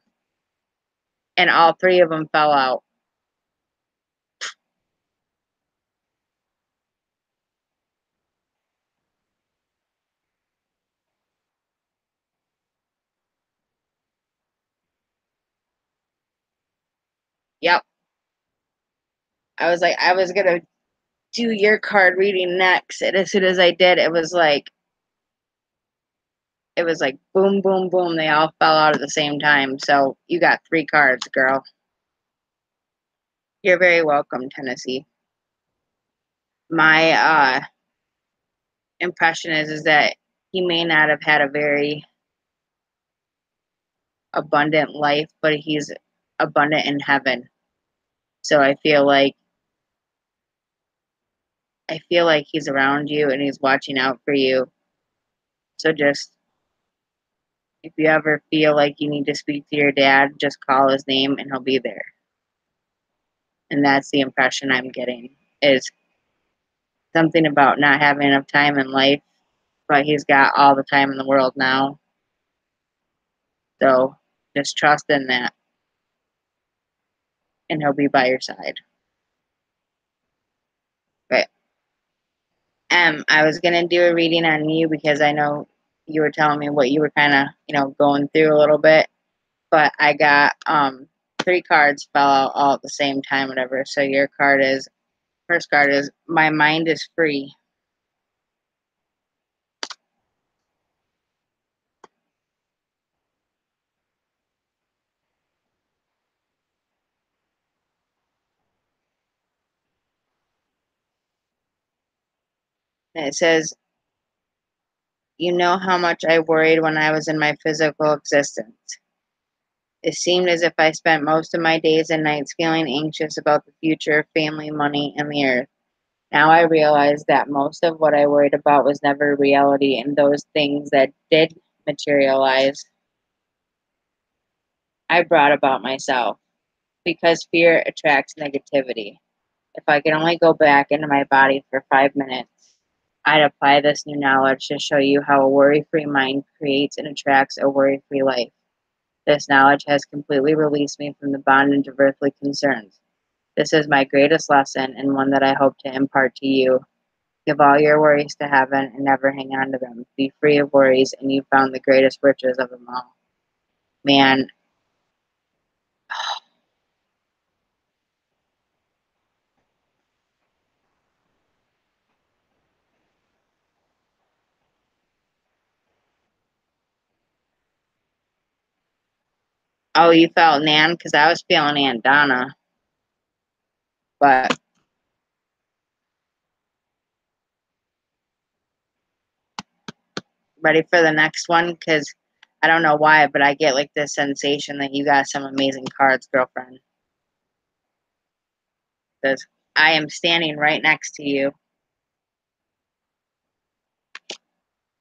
And all 3 of them fell out. Yep. I was like, I was going to do your card reading next. And as soon as I did, it was like boom, boom, boom. They all fell out at the same time. So you got 3 cards, girl. You're very welcome, Tennessee. My impression is that he may not have had a very abundant life, but he's abundant in heaven. So I feel like he's around you and he's watching out for you. So just if you ever feel like you need to speak to your dad, just call his name and he'll be there. And that's the impression I'm getting, is something about not having enough time in life, but he's got all the time in the world now. So just trust in that and he'll be by your side. But I was gonna do a reading on you because I know you were telling me what you were kind of, going through a little bit. But I got 3 cards fell out all at the same time, whatever. So your first card is my mind is free. And it says, you know how much I worried when I was in my physical existence. It seemed as if I spent most of my days and nights feeling anxious about the future, family, money, and the earth. Now I realize that most of what I worried about was never reality, and those things that did materialize, I brought about myself, because fear attracts negativity. If I could only go back into my body for 5 minutes, I'd apply this new knowledge to show you how a worry-free mind creates and attracts a worry-free life. This knowledge has completely released me from the bondage of earthly concerns. This is my greatest lesson and one that I hope to impart to you. Give all your worries to heaven and never hang on to them. Be free of worries, and you found the greatest riches of them all. Man. Oh, you felt Nan? Because I was feeling Aunt Donna. But ready for the next one? Because I don't know why, but I get like this sensation that you got some amazing cards, girlfriend. Because I am standing right next to you.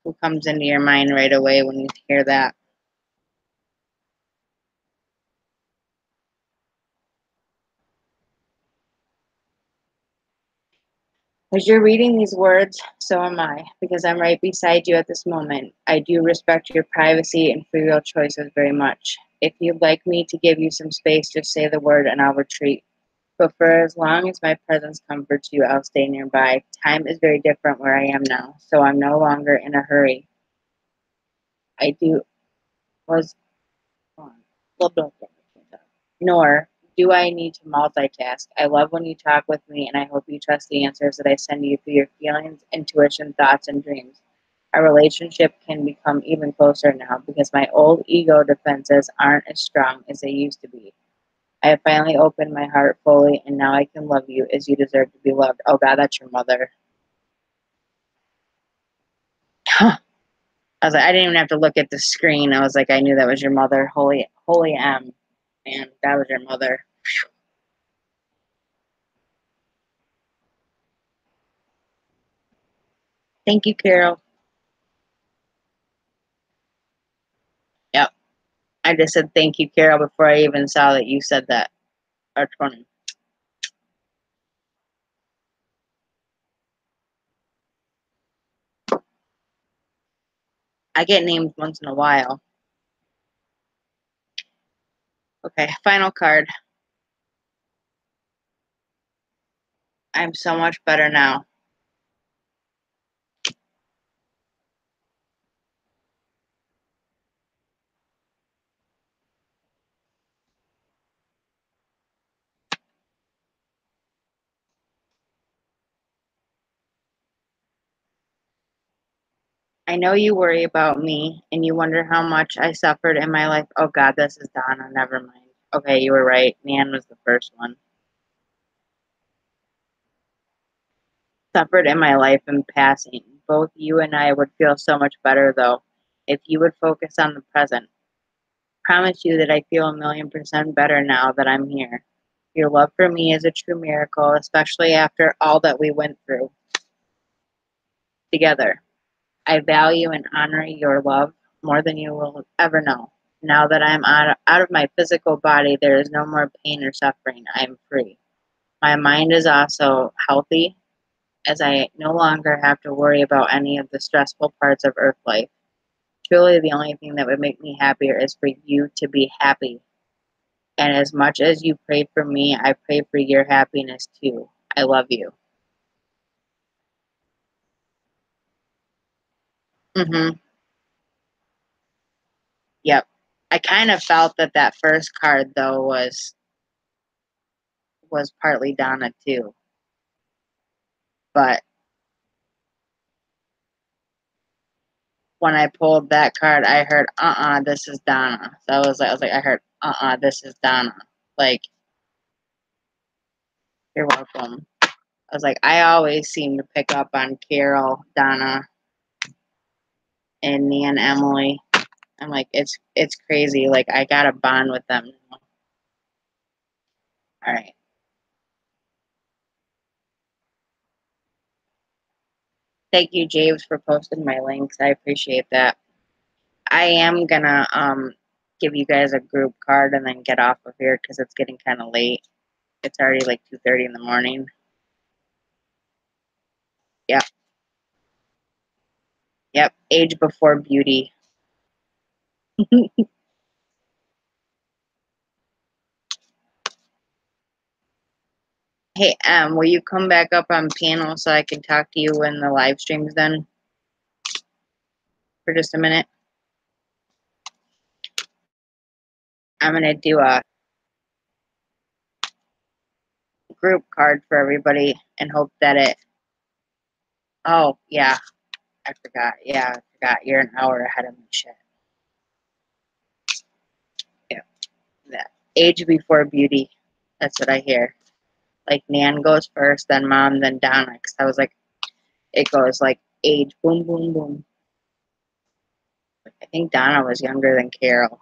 Who comes into your mind right away when you hear that? As you're reading these words, so am I, because I'm right beside you at this moment. I do respect your privacy and free will choices very much. If you'd like me to give you some space, just say the word and I'll retreat. But for as long as my presence comforts you, I'll stay nearby. Time is very different where I am now, so I'm no longer in a hurry. Nor do I need to multitask. I love when you talk with me, and I hope you trust the answers that I send you through your feelings, intuition, thoughts, and dreams. Our relationship can become even closer now because my old ego defenses aren't as strong as they used to be. I have finally opened my heart fully, and now I can love you as you deserve to be loved. Oh God, that's your mother. I was like, I didn't even have to look at the screen. I was like, I knew that was your mother. Holy M, man, that was your mother. Thank you, Carol. Yep. I just said thank you, Carol, before I even saw that you said that. Or 20. I get named once in a while. Okay, final card. I'm so much better now. I know you worry about me, and you wonder how much I suffered in my life. Oh God, this is Donna. Never mind. Okay, you were right. Nan was the first one. Suffered in my life in passing, both you and I would feel so much better, though, if you would focus on the present. Promise you that I feel 1,000,000% better now that I'm here. Your love for me is a true miracle, especially after all that we went through together. I value and honor your love more than you will ever know. Now that I'm out of my physical body, there is no more pain or suffering. I am free. My mind is also healthy, as I no longer have to worry about any of the stressful parts of Earth life. Truly, the only thing that would make me happier is for you to be happy. And as much as you prayed for me, I pray for your happiness too. I love you. Yep. I kind of felt that that first card, though, was partly Donna too. But when I pulled that card, I heard, this is Donna. So I was like, I heard, this is Donna. Like, you're welcome. I was like, I always seem to pick up on Carol, Donna, and Nia and Emily. I'm like, it's crazy. Like, I got a bond with them now. All right. Thank you, James, for posting my links. I appreciate that. I am gonna give you guys a group card and then get off of here because it's getting kind of late. It's already like 2:30 in the morning. Yep. Yep. Age before beauty. Hey, will you come back up on panel so I can talk to you when the live stream's done? For just a minute. I'm gonna do a group card for everybody and hope that it. Oh yeah, I forgot. Yeah, I forgot. You're an hour ahead of me. Shit. Yeah. That age before beauty. That's what I hear. Like Nan goes first, then Mom, then Donna. Because I was like, it goes like age, boom, boom, boom. I think Donna was younger than Carol.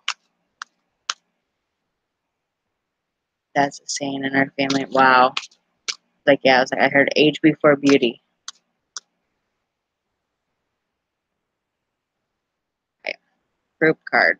That's a saying in our family. Wow. Like, yeah, I was like, I heard age before beauty. Okay. Group card.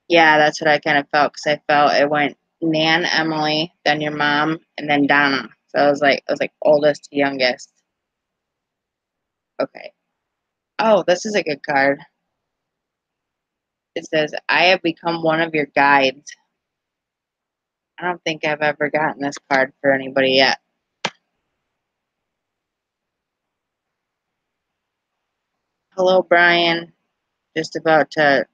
Yeah, that's what I kind of felt because I felt it went Nan, Emily, then your mom, and then Donna. So I was like oldest to youngest. Okay. Oh, this is a good card. It says, I have become one of your guides. I don't think I've ever gotten this card for anybody yet. Hello, Brian. Just about to.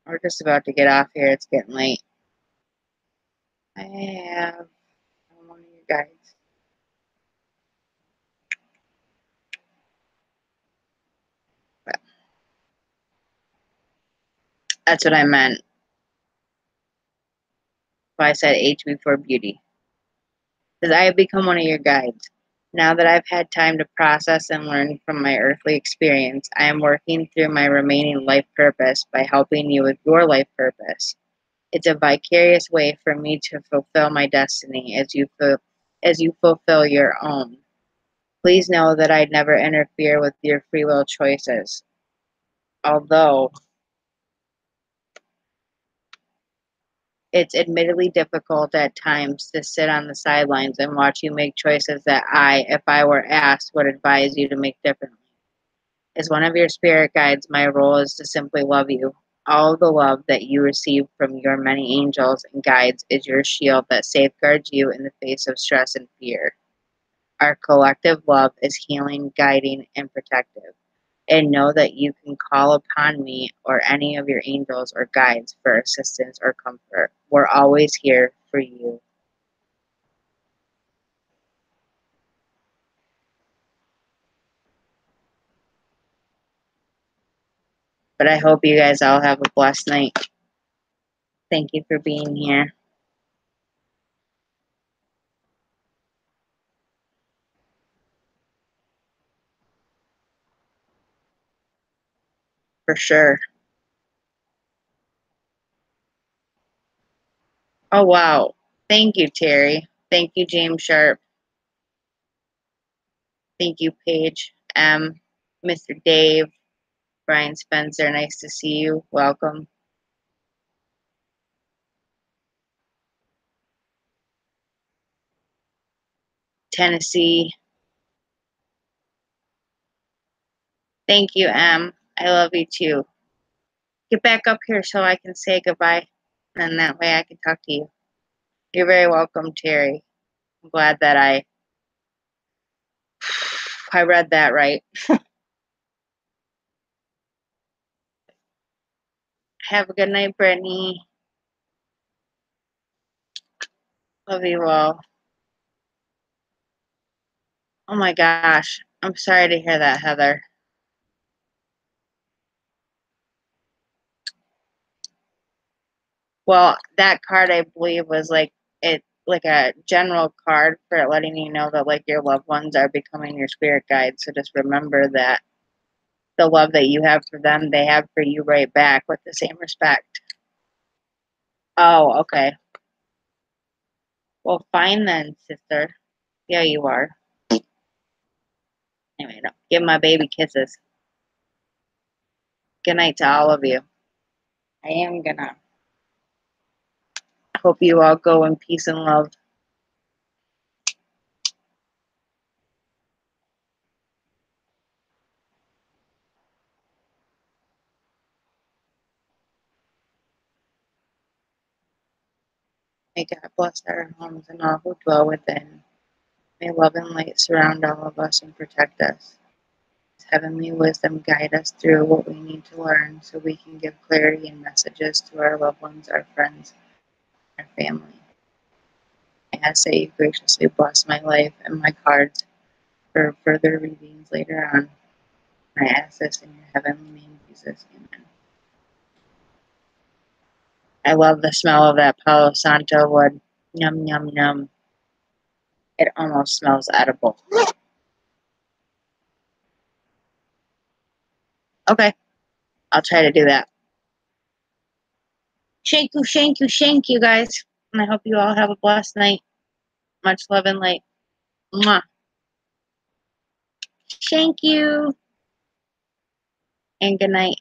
We're just about to get off here. It's getting late. I have one of your guides. But that's what I meant. Why I said age before beauty. Because I have become one of your guides. Now that I've had time to process and learn from my earthly experience, I am working through my remaining life purpose by helping you with your life purpose. It's a vicarious way for me to fulfill my destiny as you fulfill your own. Please know that I'd never interfere with your free will choices. Although it's admittedly difficult at times to sit on the sidelines and watch you make choices that I, if I were asked, would advise you to make differently. As one of your spirit guides, my role is to simply love you. All of the love that you receive from your many angels and guides is your shield that safeguards you in the face of stress and fear. Our collective love is healing, guiding, and protective. And know that you can call upon me or any of your angels or guides for assistance or comfort. We're always here for you. But I hope you guys all have a blessed night. Thank you for being here. For sure. Oh, wow. Thank you, Terry. Thank you, James Sharp. Thank you, Paige, Mr. Dave, Brian Spencer. Nice to see you. Welcome. Tennessee. Thank you, M. I love you too. Get back up here so I can say goodbye, and that way I can talk to you. You're very welcome, Terry. I'm glad that I read that right. Have a good night, Brittany. Love you all. Oh my gosh. I'm sorry to hear that, Heather. Well, that card I believe was like a general card for letting you know that like your loved ones are becoming your spirit guides. So just remember that the love that you have for them, they have for you right back with the same respect. Oh, okay. Well, fine then, sister. Yeah, you are. Anyway, no. Give my baby kisses. Good night to all of you. I am gonna hope you all go in peace and love. May God bless our homes and all who dwell within. May love and light surround all of us and protect us. Heavenly wisdom guide us through what we need to learn so we can give clarity and messages to our loved ones, our friends, our family. I ask that you graciously bless my life and my cards for further readings later on. I ask this in your heavenly name, Jesus. Amen. I love the smell of that Palo Santo wood. Yum, yum, yum. It almost smells edible. Okay, I'll try to do that. Shank you, guys. And I hope you all have a blessed night. Much love and light. Mwah. Thank you. And good night.